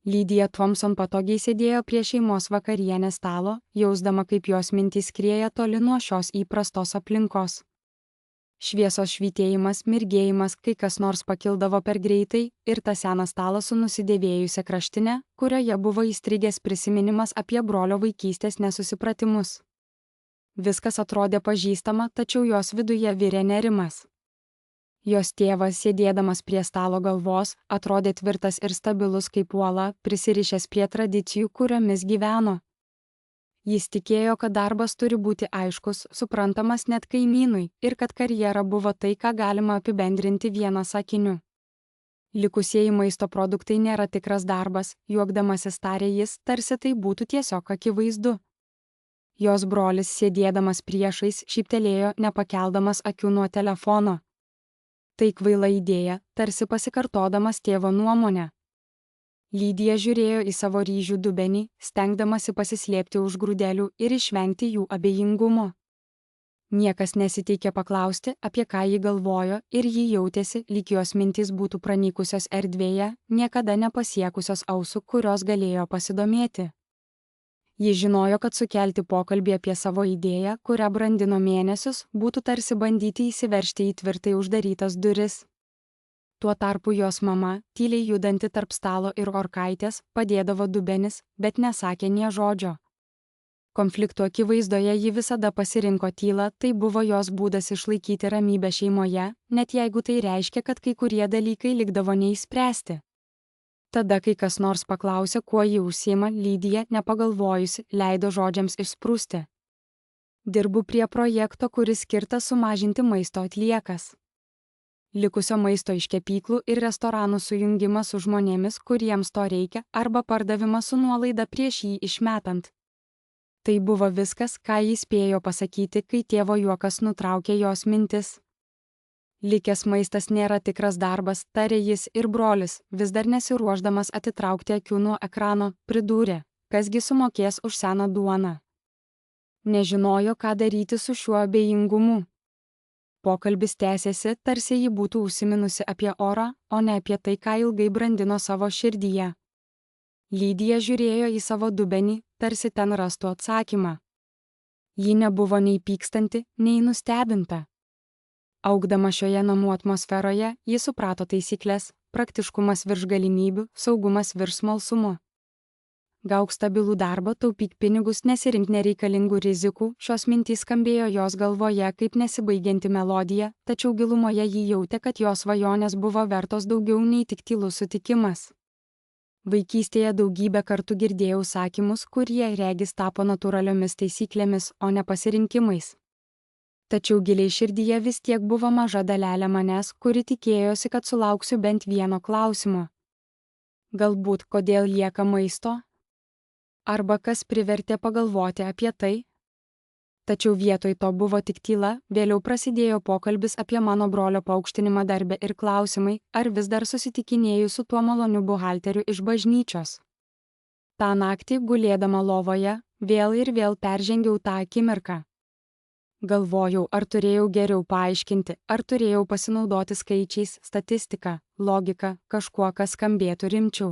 Lydija Thompson patogiai sėdėjo prie šeimos vakarienės stalo, jausdama, kaip jos mintys skrieja toli nuo šios įprastos aplinkos. Šviesos švytėjimas, mirgėjimas, kai kas nors pakildavo per greitai, ir tas senas stalas su nusidėvėjusia kraštinė, kurioje buvo įstrigęs prisiminimas apie brolio vaikystės nesusipratimus. Viskas atrodė pažįstama, tačiau jos viduje virė nerimas. Jos tėvas, sėdėdamas prie stalo galvos, atrodė tvirtas ir stabilus kaip uola, prisirišęs prie tradicijų, kuriomis gyveno. Jis tikėjo, kad darbas turi būti aiškus, suprantamas net kaimynui, ir kad karjera buvo tai, ką galima apibendrinti vienu sakiniu. Likusieji maisto produktai nėra tikras darbas, juokdamasis tarė jis, tarsi tai būtų tiesiog akivaizdu. Jos brolis, sėdėdamas priešais, šyptelėjo, nepakeldamas akių nuo telefono. Tai kvaila idėja, tarsi pasikartodamas tėvo nuomonę. Lydija žiūrėjo į savo ryžių dubenį, stengdamasi pasislėpti už grūdelių ir išvengti jų abejingumo. Niekas nesiteikė paklausti, apie ką ji galvojo, ir ji jautėsi, lyg jos mintys būtų pranykusios erdvėje, niekada nepasiekusios ausų, kurios galėjo pasidomėti. Ji žinojo, kad sukelti pokalbį apie savo idėją, kurią brandino mėnesius, būtų tarsi bandyti įsiveržti į tvirtai uždarytas duris. Tuo tarpu jos mama, tyliai judanti tarp stalo ir orkaitės, padėdavo dubenis, bet nesakė nė žodžio. Konfliktų akivaizdoje ji visada pasirinko tylą, tai buvo jos būdas išlaikyti ramybę šeimoje, net jeigu tai reiškia, kad kai kurie dalykai likdavo neįspręsti. Tada, kai kas nors paklausė, kuo ji užsiima, Lydija, nepagalvojusi, leido žodžiams išsprūsti. Dirbu prie projekto, kuris skirtas sumažinti maisto atliekas. Likusio maisto iš kepyklų ir restoranų sujungimas su žmonėmis, kuriems to reikia, arba pardavimas su nuolaida prieš jį išmetant. Tai buvo viskas, ką jis spėjo pasakyti, kai tėvo juokas nutraukė jos mintis. Likęs maistas nėra tikras darbas, tarė jis, ir brolis, vis dar nesiruošdamas atitraukti akių nuo ekrano, pridūrė, kasgi sumokės už seną duoną. Nežinojo, ką daryti su šiuo abejingumu. Pokalbis tęsėsi, tarsi ji būtų užsiminusi apie orą, o ne apie tai, ką ilgai brandino savo širdyje. Lydija žiūrėjo į savo dubenį, tarsi ten rastų atsakymą. Ji nebuvo nei pykstanti, nei nustebinta. Augdama šioje namų atmosferoje, ji suprato taisyklės, praktiškumas virš galimybių, saugumas virš smalsumo. Gauk stabilų darbą, taupyk pinigus, nesirink nereikalingų rizikų, šios mintys skambėjo jos galvoje kaip nesibaigianti melodija, tačiau gilumoje ji jautė, kad jos svajonės buvo vertos daugiau nei tik tylus sutikimas. Vaikystėje daugybę kartų girdėjau sakymus, kurie regis tapo natūraliomis taisyklėmis, o ne pasirinkimais. Tačiau giliai širdyje vis tiek buvo maža dalelė manęs, kuri tikėjosi, kad sulauksiu bent vieno klausimo. Galbūt, kodėl lieka maisto? Arba kas privertė pagalvoti apie tai? Tačiau vietoj to buvo tik tyla, vėliau prasidėjo pokalbis apie mano brolio paaukštinimą darbe ir klausimai, ar vis dar susitikinėju su tuo maloniu buhalteriu iš bažnyčios. Ta naktį, gulėdama lovoje, vėl ir vėl peržengiau tą akimirką. Galvojau, ar turėjau geriau paaiškinti, ar turėjau pasinaudoti skaičiais, statistika, logika, kažkuo, kas skambėtų rimčiau.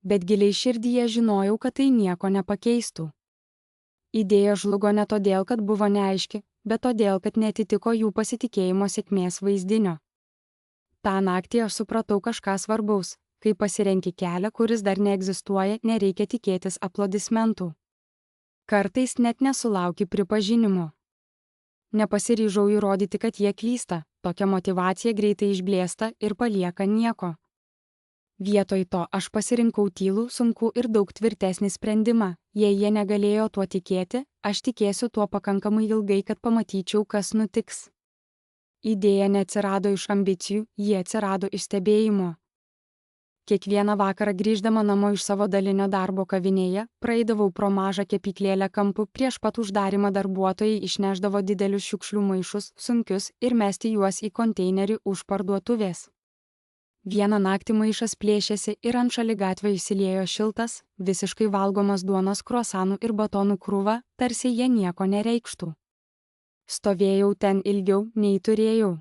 Bet giliai širdyje žinojau, kad tai nieko nepakeistų. Idėja žlugo ne todėl, kad buvo neaiški, bet todėl, kad netitiko jų pasitikėjimo sėkmės vaizdinio. Ta naktį aš supratau kažką svarbaus, kai pasirenki kelią, kuris dar neegzistuoja, nereikia tikėtis aplodismentų. Kartais net nesulauki pripažinimo. Nepasiryžau įrodyti, kad jie klysta, tokia motyvacija greitai išblėsta ir palieka nieko. Vietoj to aš pasirinkau tylų, sunkų ir daug tvirtesnį sprendimą. Jei jie negalėjo tuo tikėti, aš tikėsiu tuo pakankamai ilgai, kad pamatyčiau, kas nutiks. Idėja neatsirado iš ambicijų, ji atsirado iš stebėjimo. Kiekvieną vakarą grįždama namo iš savo dalinio darbo kavinėje, praeidavau pro mažą kepyklėlę kampu, prieš pat uždarimą darbuotojai išneždavo didelius šiukšlių maišus, sunkius, ir mesti juos į konteinerį už parduotuvės. Vieną naktį maišas plėšėsi ir ant šaligatvio įsiliejo šiltas, visiškai valgomas duonos kruasanų ir batonų krūva, tarsi jie nieko nereikštų. Stovėjau ten ilgiau, nei turėjau.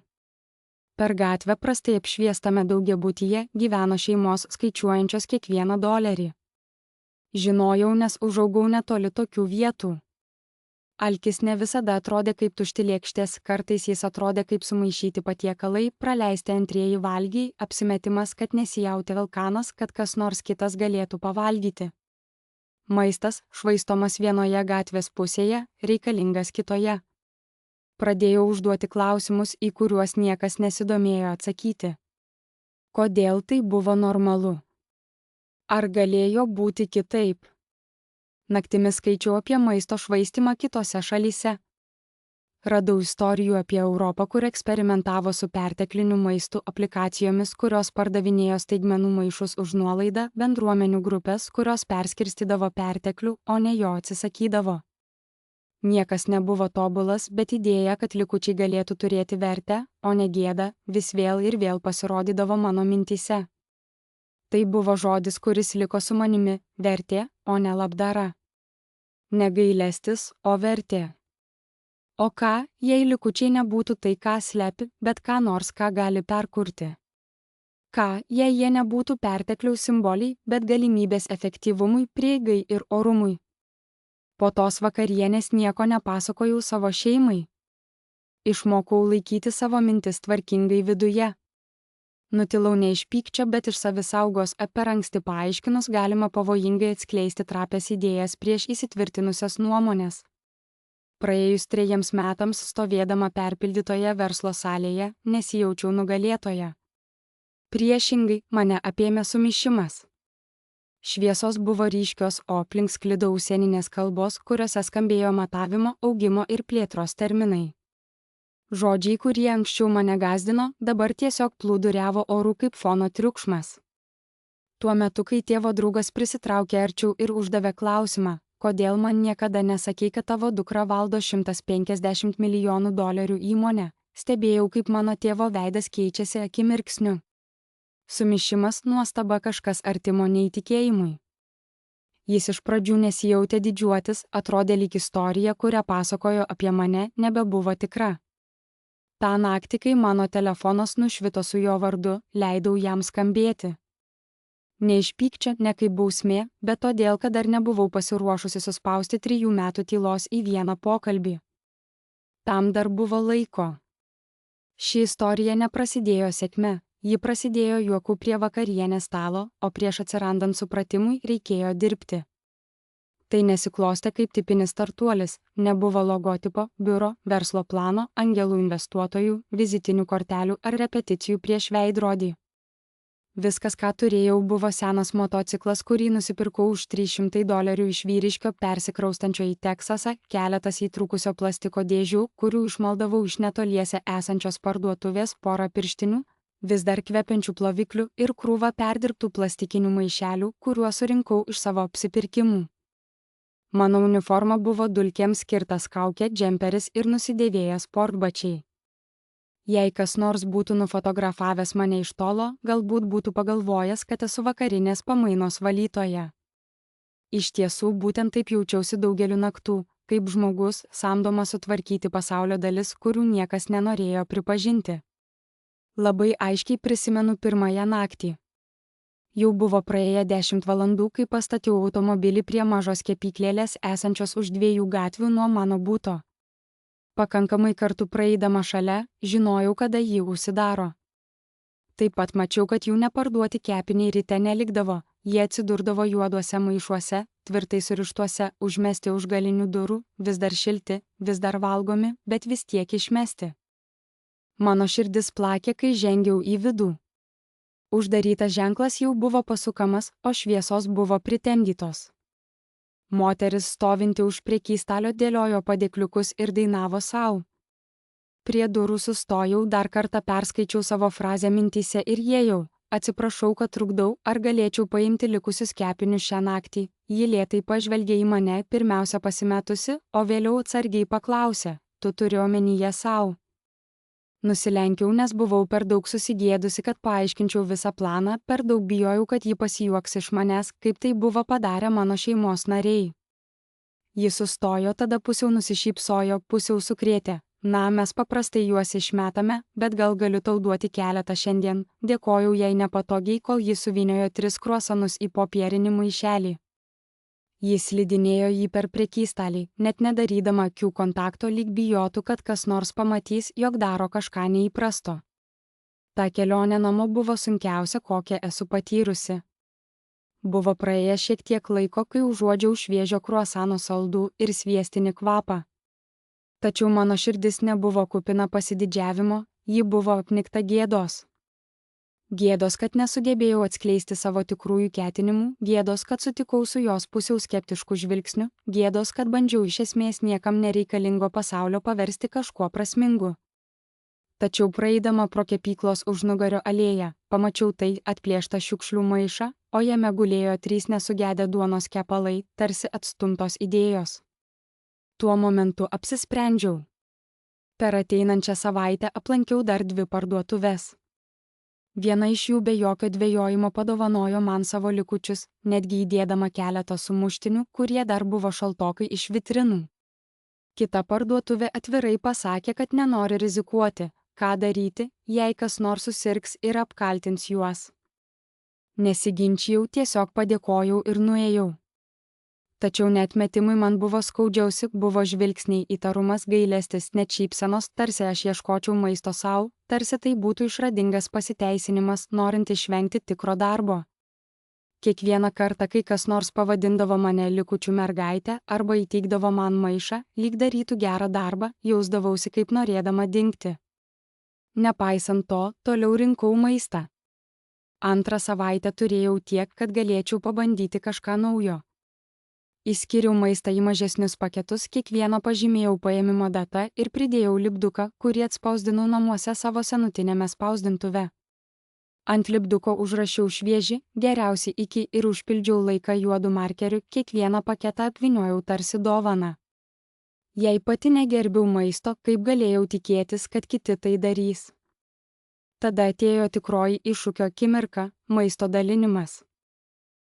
Per gatvę prastai apšviestame daugiabutyje gyveno šeimos skaičiuojančios kiekvieną dolerį. Žinojau, nes užaugau netoli tokių vietų. Alkis ne visada atrodė kaip tušti lėkštės, kartais jis atrodė kaip sumaišyti patiekalai, praleisti antrieji valgiai, apsimetimas, kad nesijauti vulkanas, kad kas nors kitas galėtų pavalgyti. Maistas, švaistomas vienoje gatvės pusėje, reikalingas kitoje. Pradėjau užduoti klausimus, į kuriuos niekas nesidomėjo atsakyti. Kodėl tai buvo normalu? Ar galėjo būti kitaip? Naktimis skaičiau apie maisto švaistimą kitose šalyse. Radau istorijų apie Europą, kur eksperimentavo su pertekliniu maistu aplikacijomis, kurios pardavinėjo staigmenų maišus už nuolaidą, bendruomenių grupės, kurios perskirstydavo perteklių, o ne jo atsisakydavo. Niekas nebuvo tobulas, bet idėja, kad likučiai galėtų turėti vertę, o ne gėdą, vis vėl ir vėl pasirodydavo mano mintyse. Tai buvo žodis, kuris liko su manimi - vertė, o ne labdara. Negailestis, o vertė. O ką, jei likučiai nebūtų tai, ką slepi, bet ką nors, ką gali perkurti? Ką, jei jie nebūtų pertekliaus simboliai, bet galimybės efektyvumui, prieigai ir orumui? Po tos vakarienės nieko nepasakojau savo šeimai. Išmokau laikyti savo mintis tvarkingai viduje. Nutilau ne iš pykčio, bet iš savisaugos, per anksti paaiškinus galima pavojingai atskleisti trapias idėjas prieš įsitvirtinusias nuomonės. Praėjus 3 metams stovėdama perpildytoje verslo salėje, nesijaučiau nugalėtoja. Priešingai, mane apėmė sumišimas. Šviesos buvo ryškios, o aplink sklido užsieninės kalbos, kuriuose skambėjo matavimo, augimo ir plėtros terminai. Žodžiai, kurie anksčiau mane gąsdino, dabar tiesiog plūduriavo oru kaip fono triukšmas. Tuo metu, kai tėvo draugas prisitraukė arčiau ir uždavė klausimą, kodėl man niekada nesakei, kad tavo dukra valdo $150 milijonų įmonę, stebėjau, kaip mano tėvo veidas keičiasi akimirksniu. Sumišimas, nuostaba, kažkas artimo neįtikėjimui. Jis iš pradžių nesijautė didžiuotis, atrodė lyg istorija, kurią pasakojo apie mane, nebebuvo tikra. Ta naktį, kai mano telefonas nušvito su jo vardu, leidau jam skambėti. Ne iš pykčio, ne kaip bausmė, bet todėl, kad dar nebuvau pasiruošusi suspausti 3 metų tylos į vieną pokalbį. Tam dar buvo laiko. Ši istorija neprasidėjo sėkme, ji prasidėjo juoku prie vakarienės stalo, o prieš atsirandant supratimui reikėjo dirbti. Tai nesiklostė kaip tipinis startuolis, nebuvo logotipo, biuro, verslo plano, angelų investuotojų, vizitinių kortelių ar repeticijų prieš veidrodį. Viskas, ką turėjau, buvo senas motociklas, kurį nusipirkau už $300 iš vyriškio persikraustančio į Teksasą, keletas įtrūkusio plastiko dėžių, kurių išmaldavau iš netoliese esančios parduotuvės, porą pirštinių, vis dar kvepiančių ploviklių ir krūvą perdirbtų plastikinių maišelių, kuriuos surinkau iš savo apsipirkimų. Mano uniforma buvo dulkėms skirtas kaukė, džemperis ir nusidėvėjęs sportbačiai. Jei kas nors būtų nufotografavęs mane iš tolo, galbūt būtų pagalvojęs, kad esu vakarinės pamainos valytoja. Iš tiesų, būtent taip jaučiausi daugeliu naktų, kaip žmogus, samdomas sutvarkyti pasaulio dalis, kurių niekas nenorėjo pripažinti. Labai aiškiai prisimenu pirmąją naktį. Jau buvo praėję 10 valandų, kai pastačiau automobilį prie mažos kepyklėlės esančios už 2 gatvių nuo mano būto. Pakankamai kartų praeidama šalia, žinojau, kada jį užsidaro. Taip pat mačiau, kad jų neparduoti kepiniai ryte nelikdavo, jie atsidurdavo juoduose maišuose, tvirtai surištuose, užmesti už galinių durų, vis dar šilti, vis dar valgomi, bet vis tiek išmesti. Mano širdis plakė, kai žengiau į vidų. Uždarytas ženklas jau buvo pasukamas, o šviesos buvo pritemdytos. Moteris stovinti už prekystalio dėliojo padėkliukus ir dainavo sau. Prie durų sustojau, dar kartą perskaičiau savo frazę mintyse ir įėjau. Atsiprašau, kad trukdau, ar galėčiau paimti likusius kepinius šią naktį. Ji lėtai pažvelgė į mane, pirmiausia pasimetusi, o vėliau atsargiai paklausė, tu turi omenyje sau. Nusilenkiau, nes buvau per daug susigėdusi, kad paaiškinčiau visą planą, per daug bijojau, kad ji pasijuoks iš manęs, kaip tai buvo padarę mano šeimos nariai. Ji sustojo, tada pusiau nusišypsojo, pusiau sukrėtė. Na, mes paprastai juos išmetame, bet gal galiu tau duoti keletą šiandien, dėkojau jai nepatogiai, kol ji suvyniojo 3 kruosanus į popierinį maišelį. Jis lydinėjo jį per prekystalį, net nedarydama akių kontakto, lyg bijotų, kad kas nors pamatys, jog daro kažką neįprasto. Ta kelionė namo buvo sunkiausia, kokią esu patyrusi. Buvo praėję šiek tiek laiko, kai užuodžiau šviežio kruasano saldų ir sviestinį kvapą. Tačiau mano širdis nebuvo kupina pasididžiavimo, ji buvo apnikta gėdos. Gėdos, kad nesugebėjau atskleisti savo tikrųjų ketinimų, gėdos, kad sutikau su jos pusiau skeptišku žvilgsniu, gėdos, kad bandžiau iš esmės niekam nereikalingo pasaulio paversti kažkuo prasmingu. Tačiau praeidama pro kepyklos užnugario alėją, pamačiau tai atplėštą šiukšlių maišą, o jame gulėjo 3 nesugedę duonos kepalai, tarsi atstumtos idėjos. Tuo momentu apsisprendžiau. Per ateinančią savaitę aplankiau dar 2 parduotuves. Viena iš jų be jokio dvejojimo padovanojo man savo likučius, netgi įdėdama keletą sumuštinių, kurie dar buvo šaltokai iš vitrinų. Kita parduotuvė atvirai pasakė, kad nenori rizikuoti, ką daryti, jei kas nors susirgs ir apkaltins juos. Nesiginčijau, tiesiog padėkojau ir nuėjau. Tačiau neatmetimui man buvo skaudžiausi, buvo žvilgsniai, įtarumas, gailestis, net šypsenos, tarsi aš ieškočiau maisto sau, tarsi tai būtų išradingas pasiteisinimas, norint išvengti tikro darbo. Kiekvieną kartą, kai kas nors pavadindavo mane likučių mergaitę arba įteikdavo man maišą, lyg darytų gerą darbą, jausdavausi kaip norėdama dingti. Nepaisant to, toliau rinkau maistą. Antrą savaitę turėjau tiek, kad galėčiau pabandyti kažką naujo. Įskyriau maistą į mažesnius paketus, kiekvieną pažymėjau paėmimo datą ir pridėjau lipduką, kurį atspausdinau namuose savo senutinėme spausdintuve. Ant lipduko užrašiau švieži, geriausi iki ir užpildžiau laiką juodu markeriu, kiekvieną paketą apvyniojau tarsi dovaną. Jei pati negerbiau maisto, kaip galėjau tikėtis, kad kiti tai darys? Tada atėjo tikroji iššūkio akimirka - maisto dalinimas.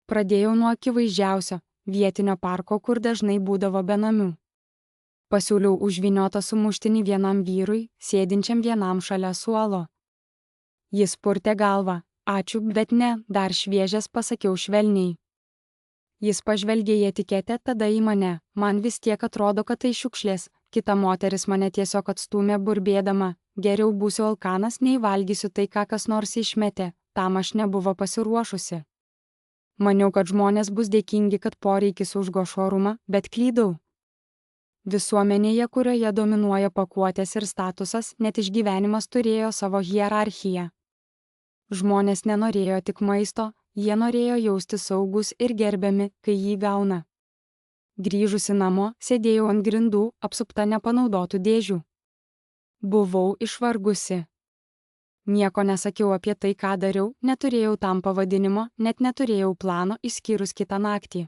Pradėjau nuo akivaizdžiausio - vietinio parko, kur dažnai būdavo benamių. Pasiūliau užvyniotą sumuštinį vienam vyrui, sėdinčiam vienam šalia suolo. Jis purtė galvą - ačiū, bet ne, dar šviežias, pasakiau švelniai. Jis pažvelgė į etiketę, tada į mane, man vis tiek atrodo, kad tai šiukšlės, kita moteris mane tiesiog atstūmė burbėdama, geriau būsiu alkanas, nei valgysiu tai, ką kas nors išmetė, tam aš nebuvo pasiruošusi. Maniau, kad žmonės bus dėkingi, kad poreikis užgoš orumą, bet klydau. Visuomenėje, kurioje dominuoja pakuotės ir statusas, net išgyvenimas turėjo savo hierarchiją. Žmonės nenorėjo tik maisto, jie norėjo jaustis saugus ir gerbiami, kai jį gauna. Grįžusi namo, sėdėjau ant grindų, apsupta nepanaudotų dėžių. Buvau išvargusi. Nieko nesakiau apie tai, ką dariau, neturėjau tam pavadinimo, net neturėjau plano išskyrus kitą naktį.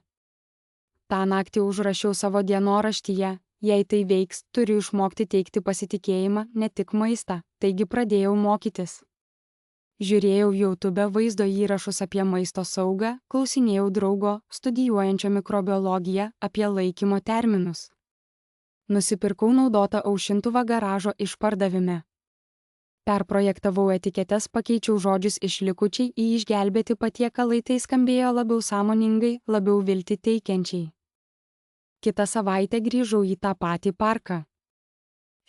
Ta naktį užrašiau savo dienoraštyje, jei tai veiks, turiu išmokti teikti pasitikėjimą, ne tik maistą, taigi pradėjau mokytis. Žiūrėjau YouTube vaizdo įrašus apie maisto saugą, klausinėjau draugo, studijuojančio mikrobiologiją, apie laikymo terminus. Nusipirkau naudotą aušintuvą garažo išpardavime. Perprojektavau etiketes, pakeičiau žodžius iš likučiai į išgelbėti patiekalai, tai skambėjo labiau sąmoningai, labiau viltį teikiančiai. Kitą savaitę grįžau į tą patį parką.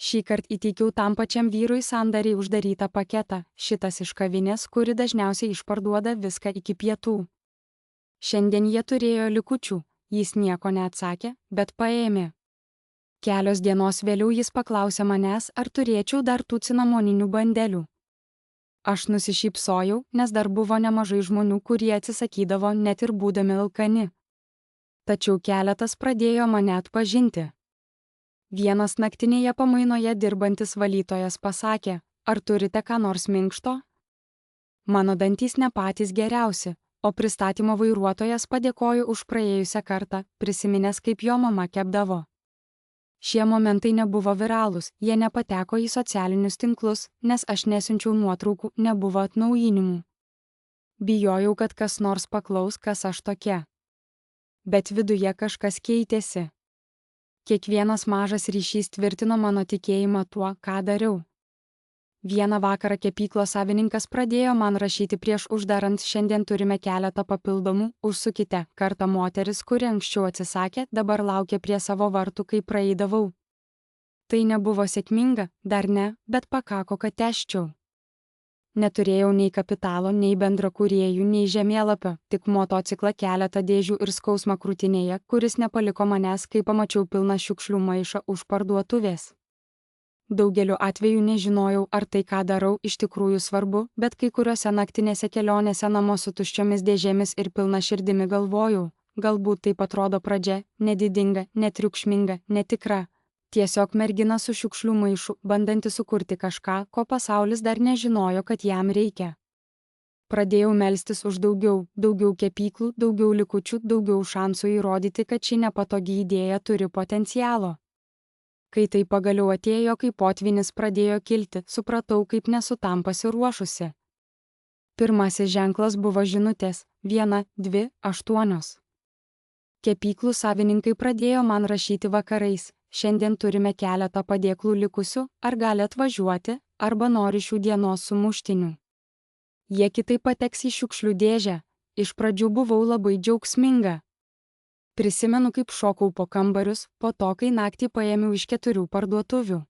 Šįkart įteikiau tam pačiam vyrui sandariai uždarytą paketą, šitas iš kavinės, kuri dažniausiai išparduoda viską iki pietų. Šiandien jie turėjo likučių, jis nieko neatsakė, bet paėmė. Kelios dienos vėliau jis paklausė manęs, ar turėčiau dar tų cinamoninių bandelių. Aš nusišypsojau, nes dar buvo nemažai žmonių, kurie atsisakydavo net ir būdami alkani. Tačiau keletas pradėjo mane atpažinti. Vienas naktinėje pamainoje dirbantis valytojas pasakė, ar turite ką nors minkšto? Mano dantys ne patys geriausi, o pristatymo vairuotojas padėkojo už praėjusią kartą, prisiminęs, kaip jo mama kepdavo. Šie momentai nebuvo viralūs, jie nepateko į socialinius tinklus, nes aš nesiunčiau nuotraukų, nebuvo atnaujinimų. Bijojau, kad kas nors paklaus, kas aš tokia. Bet viduje kažkas keitėsi. Kiekvienas mažas ryšys tvirtino mano tikėjimą tuo, ką dariau. Vieną vakarą kepyklos savininkas pradėjo man rašyti prieš uždarant: šiandien turime keletą papildomų, užsukite. Kartą moteris, kuri anksčiau atsisakė, dabar laukia prie savo vartų, kai praeidavau. Tai nebuvo sėkminga, dar ne, bet pakako, kad tęsčiau. Neturėjau nei kapitalo, nei bendrakūrėjų, nei žemėlapio, tik motociklą, keletą dėžių ir skausmą krūtinėje, kuris nepaliko manęs, kai pamačiau pilną šiukšlių maišą už parduotuvės. Daugeliu atveju nežinojau, ar tai, ką darau, iš tikrųjų svarbu, bet kai kuriuose naktinėse kelionėse namo su tuščiomis dėžėmis ir pilna širdimi galvojau, galbūt taip atrodo pradžia, nedidinga, netriukšminga, netikra. Tiesiog mergina su šiukšlių maišu, bandanti sukurti kažką, ko pasaulis dar nežinojo, kad jam reikia. Pradėjau melstis už daugiau kepyklų, daugiau likučių, daugiau šansų įrodyti, kad ši nepatogi idėja turi potencialo. Kai tai pagaliau atėjo, kai potvynis pradėjo kilti, supratau, kaip nesu tam pasiruošusi. Pirmasis ženklas buvo žinutės: 1, 2, 8. Kepyklų savininkai pradėjo man rašyti vakarais: šiandien turime keletą padėklų likusių, ar gali atvažiuoti, arba nori šių dienos sumuštinių. Jie kitaip pateks į šiukšlių dėžę. Iš pradžių buvau labai džiaugsminga. Prisimenu, kaip šokau po kambarius, po to, kai naktį paėmiau iš 4 parduotuvių.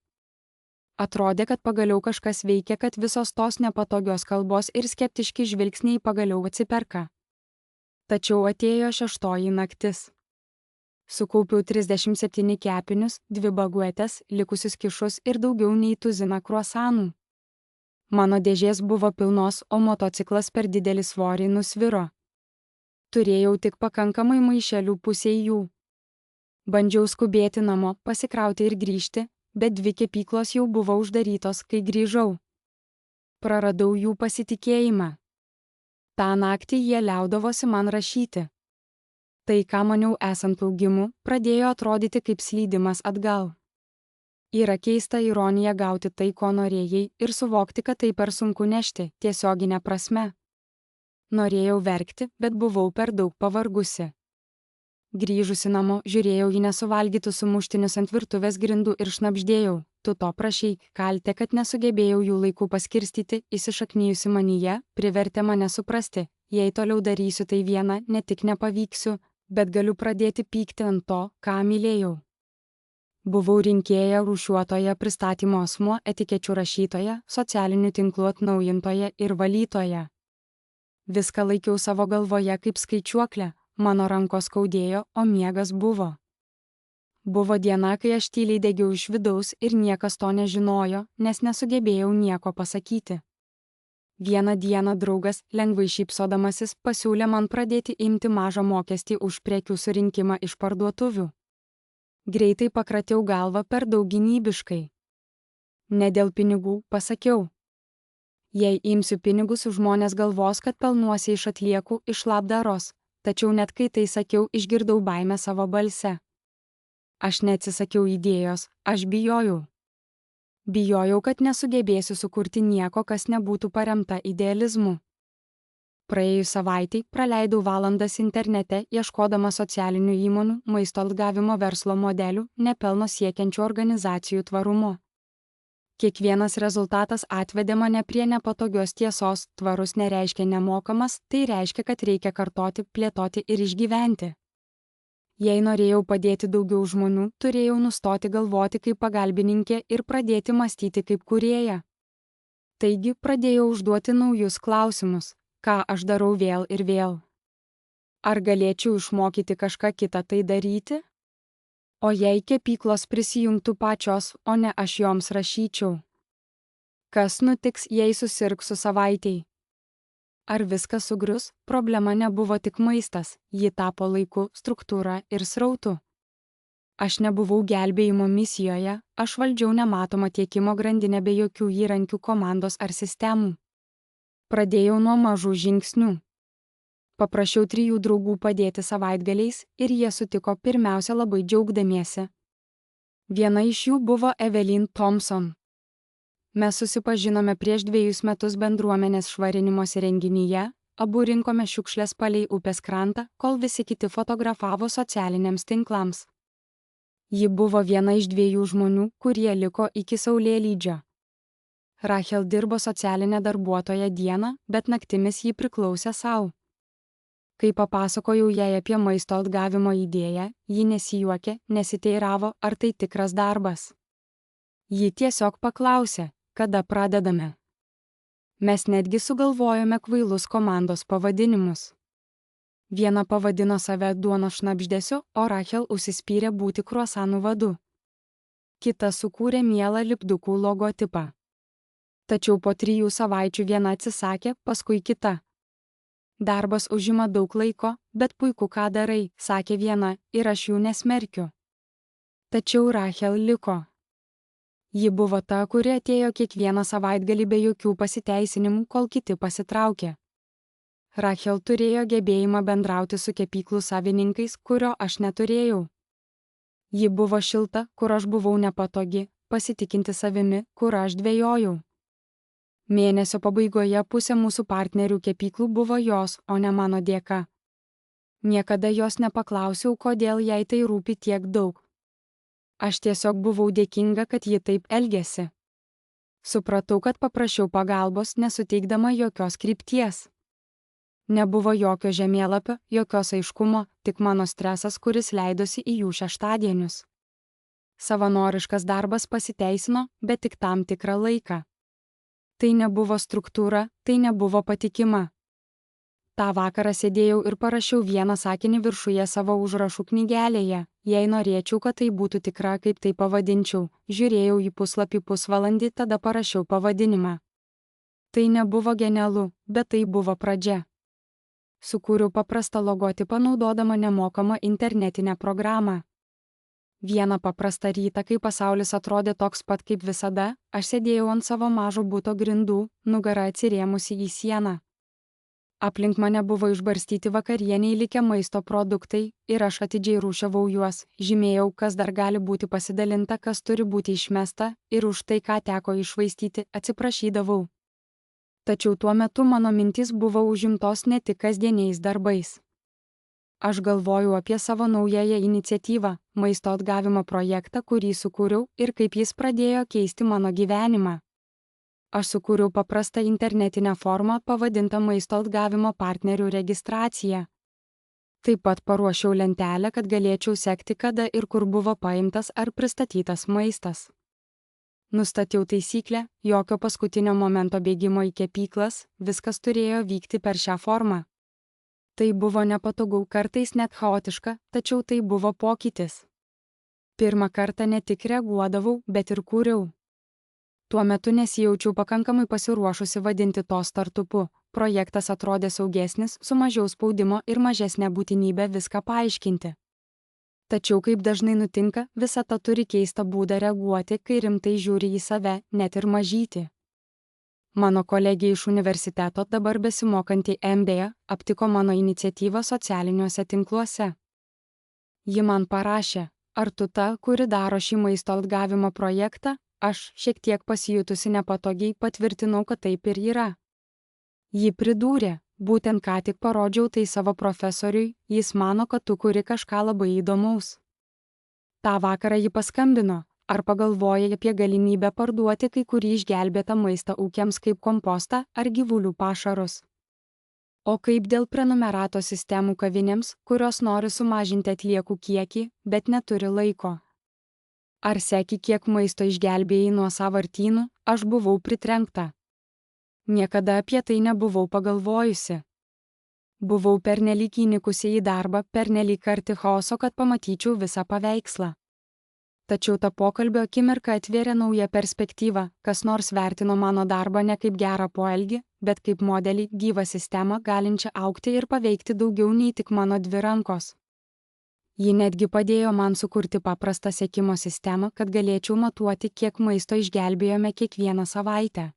Atrodė, kad pagaliau kažkas veikia, kad visos tos nepatogios kalbos ir skeptiški žvilgsniai pagaliau atsiperka. Tačiau atėjo 6 naktis. Sukaupiau 37 kepinius, 2 baguetes, likusius kišus ir daugiau nei tuziną kruasanų. Mano dėžės buvo pilnos, o motociklas per didelį svorį nusviro. Turėjau tik pakankamai maišelių pusei jų. Bandžiau skubėti namo, pasikrauti ir grįžti, bet 2 kepyklos jau buvo uždarytos, kai grįžau. Praradau jų pasitikėjimą. Ta naktį jie liaudavosi man rašyti. Tai, ką maniau esant augimu, pradėjo atrodyti kaip slydimas atgal. Yra keista ironija gauti tai, ko norėjai, ir suvokti, kad tai per sunku nešti, tiesioginė prasme. Norėjau verkti, bet buvau per daug pavargusi. Grįžusi namo, žiūrėjau į nesuvalgytus sumuštinius ant virtuvės grindų ir šnabždėjau: tu to prašei, kaltė, kad nesugebėjau jų laiku paskirstyti, įsišaknijusi manyje, privertė mane suprasti: jei toliau darysiu tai viena, ne tik nepavyksiu, bet galiu pradėti pykti ant to, ką mylėjau. Buvau rinkėja, rūšiuotoja, pristatymo asmuo, etikečių rašytoja, socialinių tinklų atnaujintoja ir valytoja. Viską laikiau savo galvoje kaip skaičiuoklę, mano rankos skaudėjo, o miegas buvo. Buvo diena, kai aš tyliai degiau iš vidaus ir niekas to nežinojo, nes nesugebėjau nieko pasakyti. Vieną dieną draugas, lengvai šypsodamasis, pasiūlė man pradėti imti mažą mokestį už prekių surinkimą iš parduotuvių. Greitai pakratiau galvą per daug gynybiškai. Ne dėl pinigų, pasakiau. Jei imsiu pinigus, žmonės galvos, kad pelnuosi iš atliekų, iš labdaros, tačiau net kai tai sakiau, išgirdau baimę savo balse. Aš neatsisakiau idėjos, aš bijojau. Bijojau, kad nesugebėsiu sukurti nieko, kas nebūtų paremta idealizmu. Praėjus savaitei praleidau valandas internete, ieškodama socialinių įmonių, maisto atgavimo verslo modelių, nepelno siekiančių organizacijų tvarumo. Kiekvienas rezultatas atvedė mane prie nepatogios tiesos: tvarus nereiškia nemokamas, tai reiškia, kad reikia kartoti, plėtoti ir išgyventi. Jei norėjau padėti daugiau žmonių, turėjau nustoti galvoti kaip pagalbininkė ir pradėti mąstyti kaip kūrėja. Taigi pradėjau užduoti naujus klausimus: ką aš darau vėl ir vėl? Ar galėčiau išmokyti kažką kitą tai daryti? O jei kepyklos prisijungtų pačios, o ne aš joms rašyčiau? Kas nutiks, jei susirgsiu savaitei? Ar viskas sugrius? Problema nebuvo tik maistas, ji tapo laiku, struktūra ir srautu. Aš nebuvau gelbėjimo misijoje, aš valdžiau nematomą tiekimo grandinę be jokių įrankių, komandos ar sistemų. Pradėjau nuo mažų žingsnių. Paprašiau 3 draugų padėti savaitgaliais ir jie sutiko, pirmiausia labai džiaugdamiesi. Viena iš jų buvo Evelyn Thompson. Mes susipažinome prieš 2 metus bendruomenės švarinimosi renginyje, abu rinkome šiukšles palei upės krantą, kol visi kiti fotografavo socialiniams tinklams. Ji buvo viena iš 2 žmonių, kurie liko iki saulėlydžio. Rachel dirbo socialinė darbuotoja dieną, bet naktimis ji priklausė sau. Kai papasakojau jai apie maisto atgavimo idėją, ji nesijuokė, nesiteiravo, ar tai tikras darbas. Ji tiesiog paklausė, kada pradedame. Mes netgi sugalvojome kvailus komandos pavadinimus. Viena pavadino save duonos šnabždesiu, o Rachel užsispyrė būti kruasanų vadu. Kita sukūrė mielą lipdukų logotipą. Tačiau po 3 savaičių viena atsisakė, paskui kita. Darbas užima daug laiko, bet puiku, ką darai, sakė viena, ir aš jų nesmerkiu. Tačiau Rachel liko. Ji buvo ta, kuri atėjo kiekvieną savaitgalį be jokių pasiteisinimų, kol kiti pasitraukė. Rachel turėjo gebėjimą bendrauti su kepyklų savininkais, kurio aš neturėjau. Ji buvo šilta, kur aš buvau nepatogi, pasitikinti savimi, kur aš dvejojau. Mėnesio pabaigoje pusė mūsų partnerių kepyklų buvo jos, o ne mano dėka. Niekada jos nepaklausiau, kodėl jai tai rūpi tiek daug. Aš tiesiog buvau dėkinga, kad ji taip elgėsi. Supratau, kad paprašiau pagalbos, nesuteikdama jokios krypties. Nebuvo jokio žemėlapio, jokios aiškumo, tik mano stresas, kuris leidosi į jų šeštadienius. Savanoriškas darbas pasiteisino, bet tik tam tikrą laiką. Tai nebuvo struktūra, tai nebuvo patikima. Ta vakarą sėdėjau ir parašiau vieną sakinį viršuje savo užrašų knygelėje. Jei norėčiau, kad tai būtų tikra, kaip tai pavadinčiau, žiūrėjau į puslapį pusvalandį, tada parašiau pavadinimą. Tai nebuvo genialu, bet tai buvo pradžia. Sukūriau paprastą logotipą naudodama nemokamą internetinę programą. Vieną paprastą rytą, kai pasaulis atrodė toks pat kaip visada, aš sėdėjau ant savo mažo buto grindų, nugara atsirėmusi į sieną. Aplink mane buvo išbarstyti vakarieniai likę maisto produktai ir aš atidžiai rūšiavau juos, žymėjau, kas dar gali būti pasidalinta, kas turi būti išmesta ir už tai, ką teko iššvaistyti, atsiprašydavau. Tačiau tuo metu mano mintys buvo užimtos ne tik kasdieniais darbais. Aš galvojau apie savo naująją iniciatyvą, maisto atgavimo projektą, kurį sukūriau ir kaip jis pradėjo keisti mano gyvenimą. Aš sukūriau paprastą internetinę formą pavadintą maisto atgavimo partnerių registracija. Taip pat paruošiau lentelę, kad galėčiau sekti, kada ir kur buvo paimtas ar pristatytas maistas. Nustačiau taisyklę, jokio paskutinio momento bėgimo į kepyklas, viskas turėjo vykti per šią formą. Tai buvo nepatogu, kartais net chaotiška, tačiau tai buvo pokytis. Pirmą kartą ne tik reaguodavau, bet ir kūriau. Tuo metu nesijaučiau pakankamai pasiruošusi vadinti to startupu. Projektas atrodė saugesnis, su mažiau spaudimo ir mažesnė būtinybė viską paaiškinti. Tačiau, kaip dažnai nutinka, visata turi keistą būdą reaguoti, kai rimtai žiūri į save, net ir mažyti. Mano kolegė iš universiteto, dabar besimokanti MBA, aptiko mano iniciatyvą socialiniuose tinkluose. Ji man parašė, ar tu ta, kuri daro šį maisto atgavimo projektą? Aš, šiek tiek pasijutusi nepatogiai, patvirtinau, kad taip ir yra. Ji pridūrė, būtent ką tik parodžiau tai savo profesoriui, jis mano, kad tu kuri kažką labai įdomaus. Ta vakarą ji paskambino, ar pagalvojai apie galimybę parduoti kai kurį išgelbėtą maistą ūkiams kaip kompostą ar gyvulių pašarus. O kaip dėl prenumeratos sistemų kavinėms, kurios nori sumažinti atliekų kiekį, bet neturi laiko. Ar seki, kiek maisto išgelbėjai nuo sąvartynų, aš buvau pritrenkta. Niekada apie tai nebuvau pagalvojusi. Buvau pernelyg įnikusi į darbą, pernelyg arti chaoso, kad pamatyčiau visą paveikslą. Tačiau ta pokalbio akimirka atvėrė naują perspektyvą, kas nors vertino mano darbą ne kaip gerą poelgį, bet kaip modelį, gyvą sistemą, galinčią augti ir paveikti daugiau nei tik mano 2 rankos. Ji netgi padėjo man sukurti paprastą sekimo sistemą, kad galėčiau matuoti, kiek maisto išgelbėjome kiekvieną savaitę.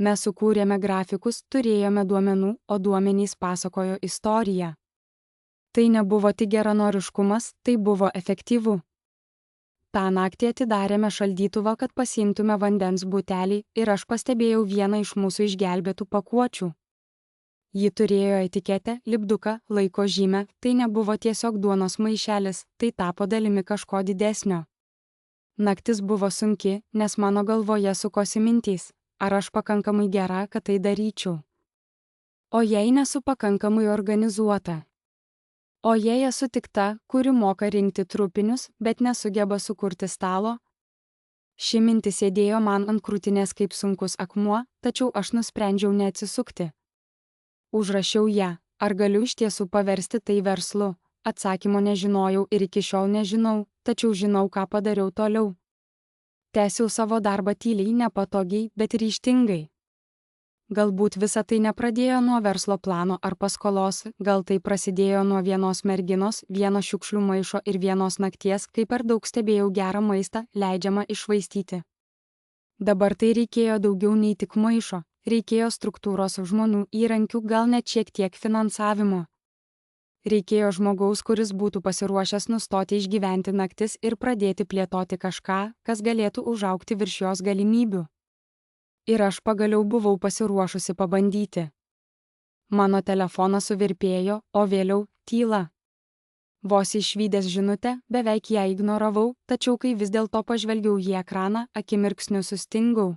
Mes sukūrėme grafikus, turėjome duomenų, o duomenys pasakojo istoriją. Tai nebuvo tik geranoriškumas, tai buvo efektyvu. Ta naktį atidarėme šaldytuvą, kad pasiimtume vandens butelį ir aš pastebėjau vieną iš mūsų išgelbėtų pakuočių. Ji turėjo etiketę, lipduką, laiko žymę, tai nebuvo tiesiog duonos maišelis, tai tapo dalimi kažko didesnio. Naktis buvo sunki, nes mano galvoje sukosi mintys, ar aš pakankamai gera, kad tai daryčiau. O jei nesu pakankamai organizuota? O jei esu tik ta, kuri moka rinkti trupinius, bet nesugeba sukurti stalo? Ši mintis sėdėjo man ant krūtinės kaip sunkus akmuo, tačiau aš nusprendžiau neatsisukti. Užrašiau ją, ar galiu iš tiesų paversti tai verslu. Atsakymo nežinojau ir iki šiol nežinau, tačiau žinau, ką padariau toliau. Tęsiau savo darbą tyliai, nepatogiai, bet ryžtingai. Galbūt visa tai nepradėjo nuo verslo plano ar paskolos, gal tai prasidėjo nuo vienos merginos, vieno šiukšlių maišo ir vienos nakties, kai per daug stebėjau gerą maistą, leidžiamą iššvaistyti. Dabar tai reikėjo daugiau nei tik maišo, reikėjo struktūros, žmonių, įrankių, gal net šiek tiek finansavimo. Reikėjo žmogaus, kuris būtų pasiruošęs nustoti išgyventi naktis ir pradėti plėtoti kažką, kas galėtų užaugti virš jos galimybių. Ir aš pagaliau buvau pasiruošusi pabandyti. Mano telefonas suvirpėjo, o vėliau tyla. Vos išvydęs žinutę, beveik ją ignoravau, tačiau kai vis dėlto pažvelgiau į ekraną, akimirksniu sustingau.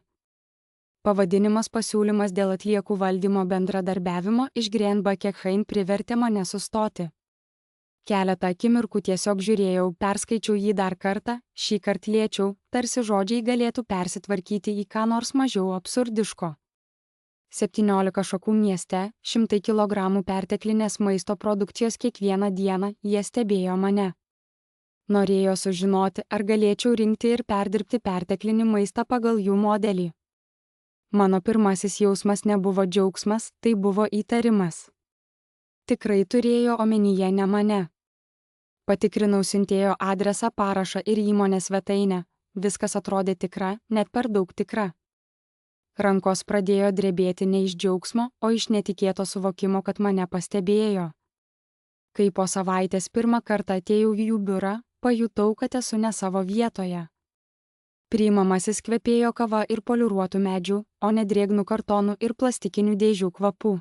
Pavadinimas pasiūlymas dėl atliekų valdymo bendradarbiavimo iš Greenbacke-Hein privertė mane sustoti. Keletą akimirkų tiesiog žiūrėjau, perskaičiau jį dar kartą, šį kartą lėčiau, tarsi žodžiai galėtų persitvarkyti į ką nors mažiau absurdiško. 17 šakų mieste, 100 kg perteklinės maisto produkcijos kiekvieną dieną, jie stebėjo mane. Norėjo sužinoti, ar galėčiau rinkti ir perdirbti perteklinį maistą pagal jų modelį. Mano pirmasis jausmas nebuvo džiaugsmas, tai buvo įtarimas. Tikrai turėjo omenyje ne mane. Patikrinau siuntėjo adresą, parašą ir įmonės svetainę. Viskas atrodė tikra, net per daug tikra. Rankos pradėjo drebėti ne iš džiaugsmo, o iš netikėto suvokimo, kad mane pastebėjo. Kai po savaitės pirmą kartą atėjau į jų biurą, pajutau, kad esu ne savo vietoje. Priimamasis kvepėjo kava ir poliruotų medžių, o ne drėgnų kartonų ir plastikinių dėžių kvapų.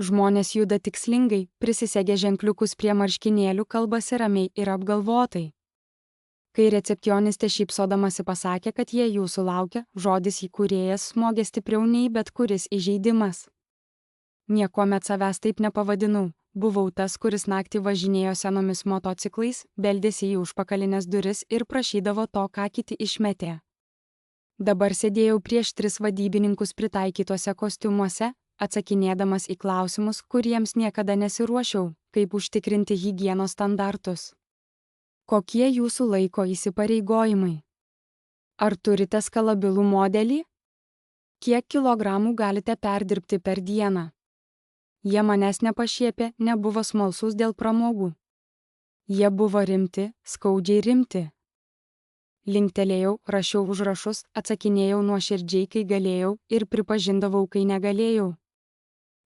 Žmonės juda tikslingai, prisisegė ženkliukus prie marškinėlių, kalbasi ramiai ir apgalvotai. Kai recepcionistė šypsodamasi pasakė, kad jie jūsų laukia, žodis įkūrėjas smogė stipriau nei bet kuris įžeidimas. Niekuomet savęs taip nepavadinau. Buvau tas, kuris naktį važinėjo senomis motociklais, beldėsi į užpakalinės duris ir prašydavo to, ką kiti išmetė. Dabar sėdėjau prieš 3 vadybininkus pritaikytose kostiumuose, atsakinėdamas į klausimus, kuriems niekada nesiruošiau, kaip užtikrinti higienos standartus. Kokie jūsų laiko įsipareigojimai? Ar turite skalabilų modelį? Kiek kilogramų galite perdirbti per dieną? Jie manęs nepašiepė, nebuvo smalsus dėl pramogų. Jie buvo rimti, skaudžiai rimti. Linktelėjau, rašiau užrašus, atsakinėjau nuoširdžiai, kai galėjau, ir pripažindavau, kai negalėjau.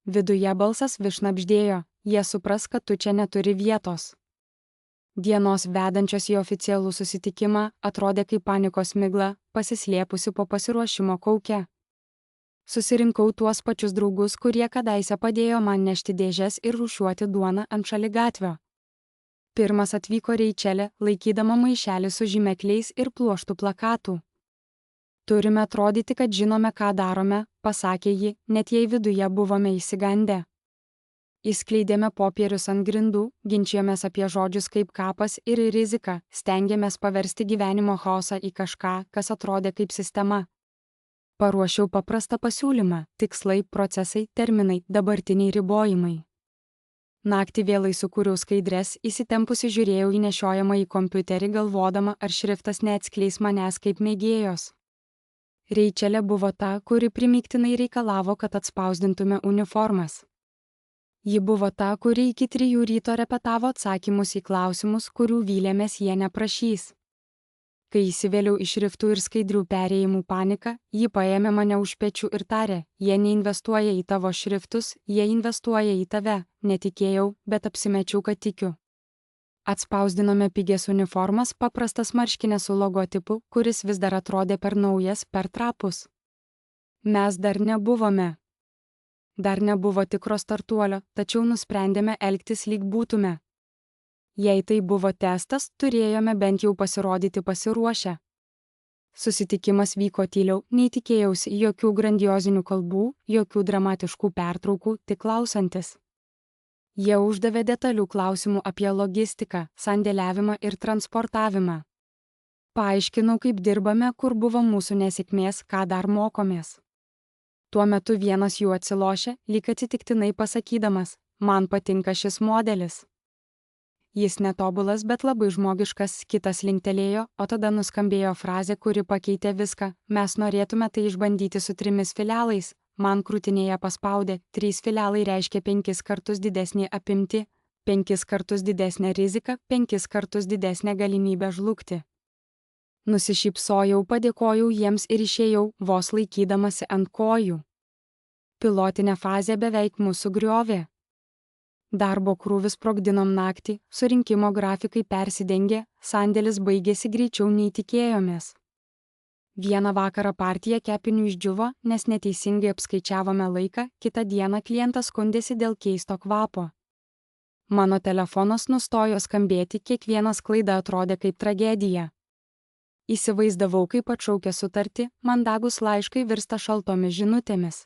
Viduje balsas vis šnabždėjo, jie supras, kad tu čia neturi vietos. Dienos vedančios į oficialų susitikimą atrodė kaip panikos migla, pasislėpusi po pasiruošimo kauke. Susirinkau tuos pačius draugus, kurie kadaise padėjo man nešti dėžes ir rūšiuoti duoną ant šaligatvio. Pirmas atvyko Reičelė, laikydama maišelį su žymekliais ir pluoštų plakatų. Turime atrodyti, kad žinome, ką darome, pasakė ji, net jei viduje buvome išsigandę. Įskleidėme popierius ant grindų, ginčijomės apie žodžius kaip kapas ir rizika, stengiamės paversti gyvenimo chaosą į kažką, kas atrodė kaip sistema. Paruošiau paprastą pasiūlymą – tikslai, procesai, terminai, dabartiniai ribojimai. Naktį vėlai sukūriau skaidres, įsitempusi žiūrėjau į nešiojamą į kompiuterį, galvodama, ar šriftas neatskleis manęs kaip mėgėjos. Reičelė buvo ta, kuri primygtinai reikalavo, kad atspausdintume uniformas. Ji buvo ta, kuri iki 3 ryto repetavo atsakymus į klausimus, kurių vylėmės jie neprašys. Kai įsivėliau į šriftų ir skaidrių perėjimų paniką, ji paėmė mane už pečių ir tarė, jie neinvestuoja į tavo šriftus, jie investuoja į tave. Netikėjau, bet apsimečiau, kad tikiu. Atspausdinome pigias uniformas, paprastas marškinės su logotipu, kuris vis dar atrodė per naujas, per trapus. Mes dar nebuvome Dar nebuvo tikro startuolio, tačiau nusprendėme elgtis lyg būtume. Jei tai buvo testas, turėjome bent jau pasirodyti pasiruošę. Susitikimas vyko tyliau, nei tikėjausi, jokių grandiozinių kalbų, jokių dramatiškų pertraukų, tik klausantis. Jie uždavė detalių klausimų apie logistiką, sandėliavimą ir transportavimą. Paaiškinau, kaip dirbame, kur buvo mūsų nesėkmės, ką dar mokomės. Tuo metu vienas jų atsilošė, lyg atsitiktinai pasakydamas, man patinka šis modelis. Jis netobulas, bet labai žmogiškas, kitas linktelėjo, o tada nuskambėjo frazė, kuri pakeitė viską, mes norėtume tai išbandyti su 3 filialais, man krūtinėje paspaudė, 3 filialai reiškia 5 kartus didesnį apimtį, 5 kartus didesnę riziką, 5 kartus didesnę galimybę žlugti. Nusišypsojau, padėkojau jiems ir išėjau, vos laikydamasi ant kojų. Pilotinė fazė beveik mūsų griovė. Darbo krūvis sprogdinom naktį, surinkimo grafikai persidengė, sandėlis baigėsi greičiau nei tikėjomės. Vieną vakarą partija kepinių išdžiuvo, nes neteisingai apskaičiavome laiką, kitą dieną klientas skundėsi dėl keisto kvapo. Mano telefonas nustojo skambėti, kiekvienas klaida atrodė kaip tragedija. Įsivaizdavau, kaip atšaukę sutartį, mandagus laiškai virsta šaltomis žinutėmis.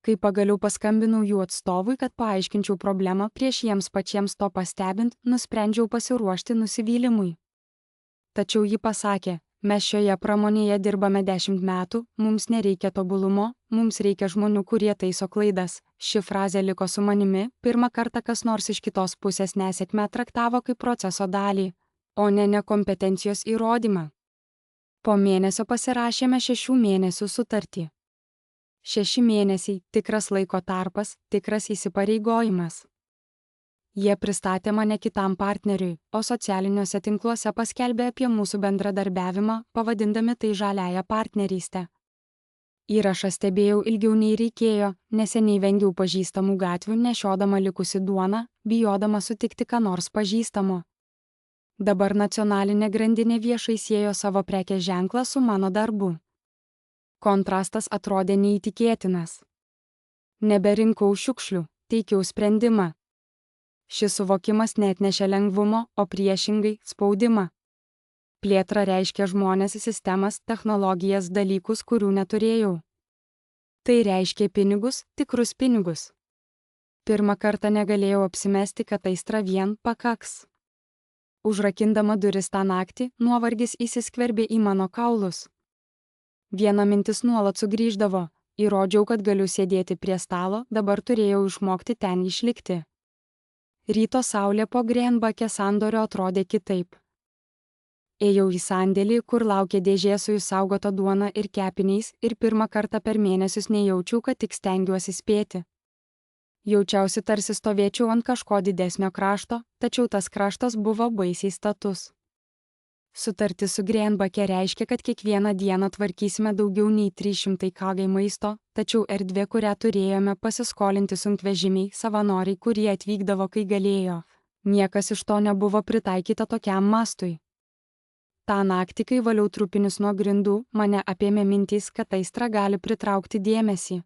Kai pagaliau paskambinau jų atstovui, kad paaiškinčiau problemą prieš jiems pačiems to pastebint, nusprendžiau pasiruošti nusivylimui. Tačiau ji pasakė, mes šioje pramonėje dirbame 10 metų, mums nereikia tobulumo, mums reikia žmonių, kurie taiso klaidas. Ši frazė liko su manimi, pirmą kartą kas nors iš kitos pusės nesėkmę traktavo kaip proceso dalį, o ne nekompetencijos įrodymą. Po mėnesio pasirašėme 6 mėnesių sutartį. 6 mėnesiai – tikras laiko tarpas, tikras įsipareigojimas. Jie pristatė mane kitam partneriui, o socialiniuose tinkluose paskelbė apie mūsų bendradarbiavimą, pavadindami tai žaliąją partnerystę. Įrašą stebėjau ilgiau nei reikėjo, neseniai vengiau pažįstamų gatvių, nešiodama likusi duoną, bijodama sutikti ką nors pažįstamo. Dabar nacionalinė grandinė viešai siejo savo prekės ženklą su mano darbu. Kontrastas atrodė neįtikėtinas. Neberinkau šiukšlių, teikiau sprendimą. Šis suvokimas neatnešė lengvumo, o priešingai – spaudimą. Plėtra reiškia žmonės, sistemas, technologijas, dalykus, kurių neturėjau. Tai reiškia pinigus, tikrus pinigus. Pirmą kartą negalėjau apsimesti, kad aistra vien pakaks. Užrakindama duris tą naktį, nuovargis įsiskverbė į mano kaulus. Viena mintis nuolat sugrįždavo, įrodžiau, kad galiu sėdėti prie stalo, dabar turėjau išmokti ten išlikti. Ryto saulė po Greenbake sandorio atrodė kitaip. Ėjau į sandėlį, kur laukė dėžė su išsaugota duona ir kepiniais, ir pirmą kartą per mėnesius nejaučiau, kad tik stengiuosi spėti. Jaučiausi tarsi stovėčiau ant kažko didesnio krašto, tačiau tas kraštas buvo baisiai status. Sutartis su Greenbake reiškia, kad kiekvieną dieną tvarkysime daugiau nei 300 kg maisto, tačiau erdvė, kurią turėjome pasiskolinti sunkvežimiai, savanoriai, kurie atvykdavo, kai galėjo. Niekas iš to nebuvo pritaikyta tokiam mastui. Ta naktį, kai valiau trupinius nuo grindų, mane apėmė mintys, kad aistra gali pritraukti dėmesį.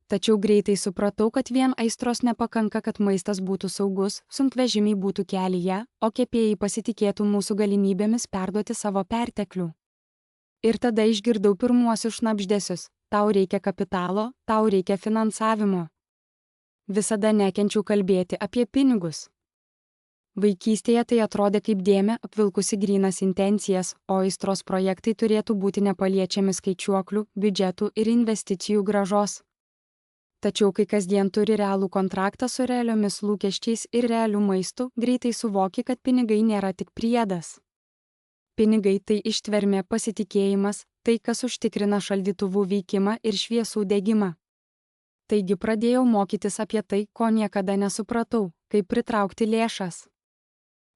Tačiau greitai supratau, kad vien aistros nepakanka, kad maistas būtų saugus, sunkvežimiai būtų kelyje, o kepėjai pasitikėtų mūsų galimybėmis perduoti savo perteklių. Ir tada išgirdau pirmuosius šnabždesius – tau reikia kapitalo, tau reikia finansavimo. Visada nekenčiau kalbėti apie pinigus. Vaikystėje tai atrodė kaip dėmė, apvilkusi grynas intencijas, o aistros projektai turėtų būti nepaliečiami skaičiuoklių, biudžetų ir investicijų grąžos. Tačiau kai kasdien turi realų kontraktą su realiomis lūkesčiais ir realiu maistu, greitai suvoki, kad pinigai nėra tik priedas. Pinigai tai ištvermė, pasitikėjimas, tai kas užtikrina šaldytuvų veikimą ir šviesų degimą. Taigi pradėjau mokytis apie tai, ko niekada nesupratau, kaip pritraukti lėšas.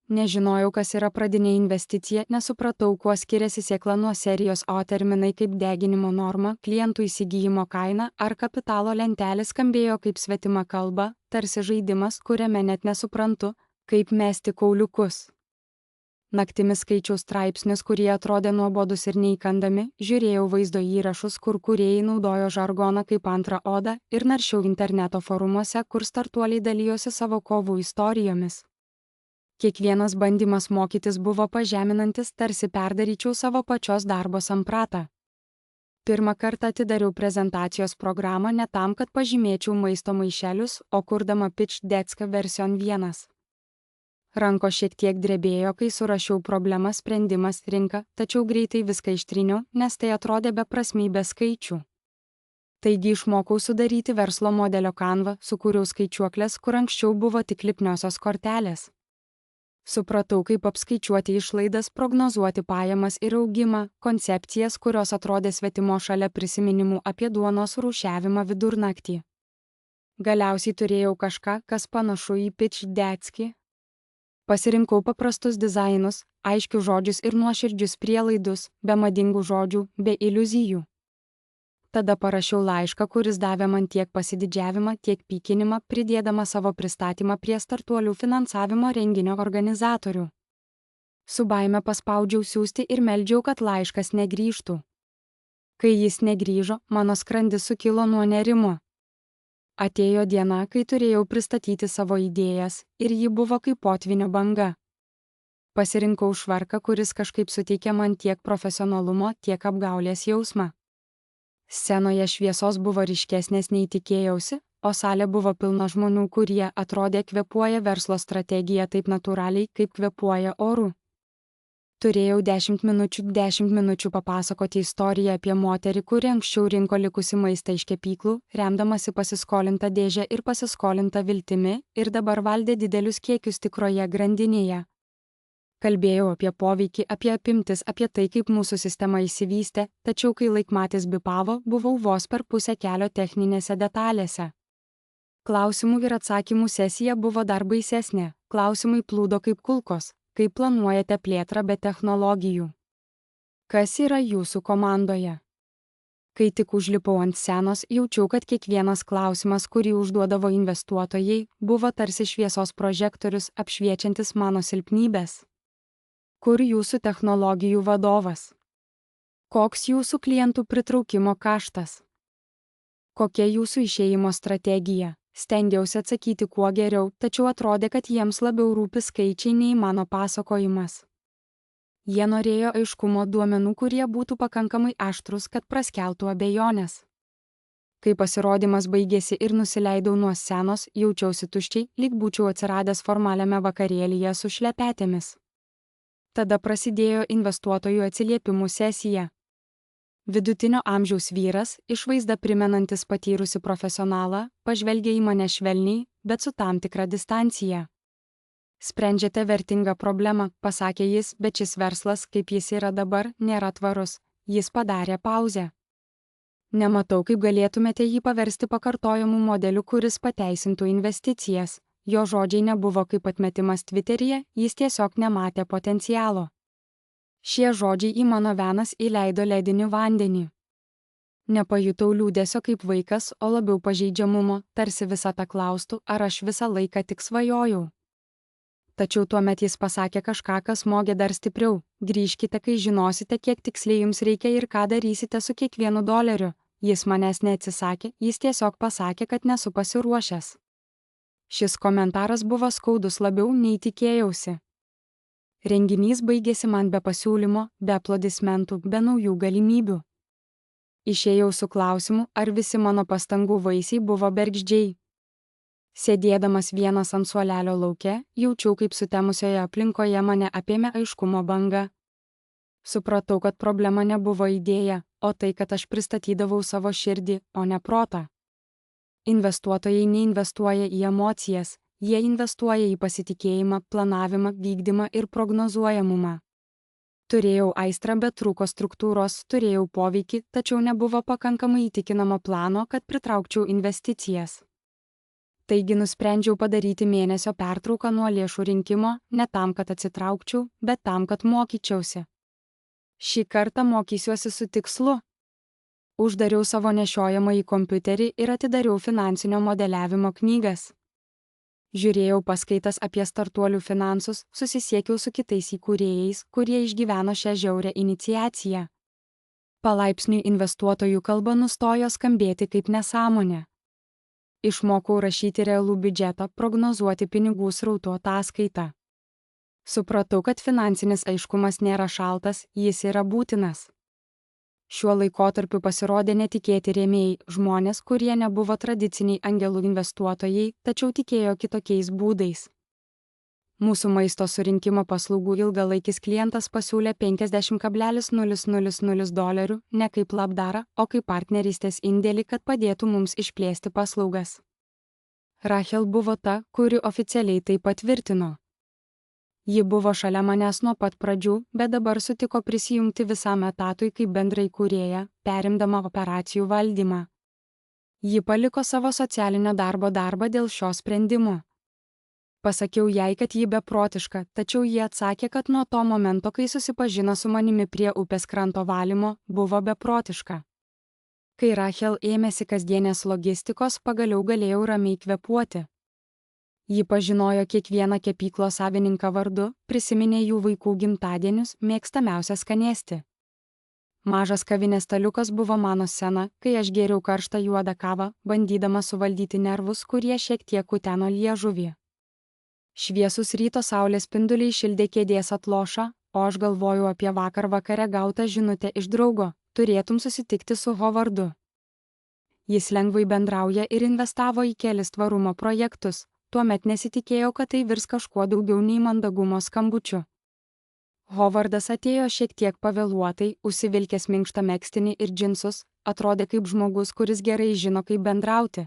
Nežinojau, kas yra pradinė investicija, nesupratau, kuo skiriasi sėkla nuo serijos, o terminai kaip deginimo norma, klientų įsigijimo kaina ar kapitalo lentelė skambėjo kaip svetima kalba, tarsi žaidimas, kuriame net nesuprantu, kaip mesti kauliukus. Naktimis skaičiau straipsnius, kurie atrodė nuobodus ir neįkandami, žiūrėjau vaizdo įrašus, kur kūrėjai naudojo žargoną kaip antrą odą ir naršiau interneto forumuose, kur startuoliai dalijosi savo kovų istorijomis. Kiekvienas bandymas mokytis buvo pažeminantis, tarsi perdaryčiau savo pačios darbo sampratą. Pirmą kartą atidariau prezentacijos programą ne tam, kad pažymėčiau maisto maišelius, o kurdama Pitch Deck version 1. Ranko šiek tiek drebėjo, kai surašiau problemą, sprendimas, rinką, tačiau greitai viską ištryniau, nes tai atrodė beprasmybė skaičių. Taigi išmokau sudaryti verslo modelio kanvą, sukūriau skaičiuoklės, kur anksčiau buvo tik lipniosios kortelės. Supratau, kaip apskaičiuoti išlaidas, prognozuoti pajamas ir augimą, koncepcijas, kurios atrodė svetimo šalia prisiminimų apie duonos rūšiavimą vidurnaktį. Galiausiai turėjau kažką, kas panašu į Pitch Deck. Pasirinkau paprastus dizainus, aiškius žodžius ir nuoširdžius prielaidus, be madingų žodžių, be iliuzijų. Tada parašiau laišką, kuris davė man tiek pasididžiavimą, tiek pykinimą, pridėdama savo pristatymą prie startuolių finansavimo renginio organizatorių. Su baime paspaudžiau siųsti ir meldžiau, kad laiškas negrįžtų. Kai jis negrįžo, mano skrandis sukilo nuo nerimo. Atėjo diena, kai turėjau pristatyti savo idėjas, ir ji buvo kaip potvynio banga. Pasirinkau švarką, kuris kažkaip suteikė man tiek profesionalumo, tiek apgaulės jausmą. Scenoje šviesos buvo ryškesnės nei tikėjausi, o salė buvo pilna žmonių, kurie atrodė kvėpuoja verslo strategiją taip natūraliai, kaip kvėpuoja oru. Turėjau 10 minučių papasakoti istoriją apie moterį, kuri anksčiau rinko likusi maistą iš kepyklų, remdamasi pasiskolintą dėžę ir pasiskolintą viltimi, ir dabar valdė didelius kiekius tikroje grandinėje. Kalbėjau apie poveikį, apie apimtis, apie tai, kaip mūsų sistema išsivystė, tačiau kai laikmatis bipavo, buvau vos per pusę kelio techninėse detalėse. Klausimų ir atsakymų sesija buvo dar baisesnė, klausimai plūdo kaip kulkos. Kaip planuojate plėtrą be technologijų? Kas yra jūsų komandoje? Kai tik užlipau ant scenos, jaučiau, kad kiekvienas klausimas, kurį užduodavo investuotojai, buvo tarsi šviesos prožektorius apšviečiantis mano silpnybės. Kur jūsų technologijų vadovas? Koks jūsų klientų pritraukimo kaštas? Kokia jūsų išėjimo strategija? Stengiausi atsakyti kuo geriau, tačiau atrodė, kad jiems labiau rūpi skaičiai nei mano pasakojimas. Jie norėjo aiškumo duomenų, kurie būtų pakankamai aštrus, kad praskeltų abejonės. Kai pasirodymas baigėsi ir nusileidau nuo scenos, jaučiausi tuščiai, lyg būčiau atsiradęs formaliame vakarėlyje su šlepetėmis. Tada prasidėjo investuotojų atsiliepimų sesija. Vidutinio amžiaus vyras, išvaizda primenantis patyrusi profesionalą, pažvelgė į mane švelniai, bet su tam tikra distancija. Sprendžiate vertingą problemą, pasakė jis, bet šis verslas, kaip jis yra dabar, nėra tvarus. Jis padarė pauzę. Nematau, kaip galėtumėte jį paversti pakartojamu modeliu, kuris pateisintų investicijas. Jo žodžiai nebuvo kaip atmetimas Twitteryje, jis tiesiog nematė potencialo. Šie žodžiai į mano venas įleido ledinį vandenį. Nepajutau liūdesio kaip vaikas, o labiau pažeidžiamumo, tarsi visata klaustų, ar aš visą laiką tik svajojau. Tačiau tuomet jis pasakė kažką, kas smogė dar stipriau. Grįžkite, kai žinosite, kiek tiksliai jums reikia ir ką darysite su kiekvienu doleriu. Jis manęs neatsisakė, jis tiesiog pasakė, kad nesu pasiruošęs. Šis komentaras buvo skaudus labiau nei tikėjausi. Renginys baigėsi man be pasiūlymo, be aplodismentų, be naujų galimybių. Išėjau su klausimu, ar visi mano pastangų vaisiai buvo bergždžiai. Sėdėdamas vienas ant suolelio lauke, jaučiau, kaip sutemusioje aplinkoje mane apėmė aiškumo banga. Supratau, kad problema nebuvo idėja, o tai, kad aš pristatydavau savo širdį, o ne protą. Investuotojai neinvestuoja į emocijas. Jie investuoja į pasitikėjimą, planavimą, vykdymą ir prognozuojamumą. Turėjau aistrą, bet trūko struktūros, turėjau poveikį, tačiau nebuvo pakankamai įtikinamo plano, kad pritraukčiau investicijas. Taigi nusprendžiau padaryti mėnesio pertrauką nuo lėšų rinkimo, ne tam, kad atsitraukčiau, bet tam, kad mokyčiausi. Šį kartą mokysiuosi su tikslu. Uždariau savo nešiojamąjį kompiuterį ir atidariau finansinio modeliavimo knygas. Žiūrėjau paskaitas apie startuolių finansus, susisiekiau su kitais įkūrėjais, kurie išgyveno šią žiaurią iniciaciją. Palaipsniui investuotojų kalba nustojo skambėti kaip nesąmonė. Išmokau rašyti realų biudžetą, prognozuoti pinigų srautų ataskaitą. Supratau, kad finansinis aiškumas nėra šaltas, jis yra būtinas. Šiuo laikotarpiu pasirodė netikėti rėmėjai, žmonės, kurie nebuvo tradiciniai angelų investuotojai, tačiau tikėjo kitokiais būdais. Mūsų maisto surinkimo paslaugų ilgalaikis klientas pasiūlė $50,000 ne kaip labdarą, o kaip partnerystės indėlį, kad padėtų mums išplėsti paslaugas. Rachel buvo ta, kuri oficialiai tai patvirtino. Ji buvo šalia manęs nuo pat pradžių, bet dabar sutiko prisijungti visam etatui kaip bendraįkūrėja, perimdama operacijų valdymą. Ji paliko savo socialinio darbo darbą dėl šio sprendimo. Pasakiau jai, kad ji beprotiška, tačiau ji atsakė, kad nuo to momento, kai susipažino su manimi prie upės kranto valymo, buvo beprotiška. Kai Rachel ėmėsi kasdienės logistikos, pagaliau galėjau ramiai kvėpuoti. Ji pažinojo kiekvieną kepyklos savininką vardu, prisiminė jų vaikų gimtadienius, mėgstamiausią skanėstį. Mažas kavinės staliukas buvo mano scena, kai aš gėriau karštą juodą kavą, bandydama suvaldyti nervus, kurie šiek tiek kuteno liežuvį. Šviesus ryto saulės spinduliai šildė kėdės atlošą, o aš galvojau apie vakar vakare gautą žinutę iš draugo: turėtum susitikti su Hovardu. Jis lengvai bendrauja ir investavo į kelis tvarumo projektus. Tuomet nesitikėjau, kad tai virs kažkuo daugiau nei mandagumo skambučiu. Hovardas atėjo šiek tiek pavėluotai, užsivilkęs minkštą megztinį ir džinsus, atrodė kaip žmogus, kuris gerai žino, kaip bendrauti.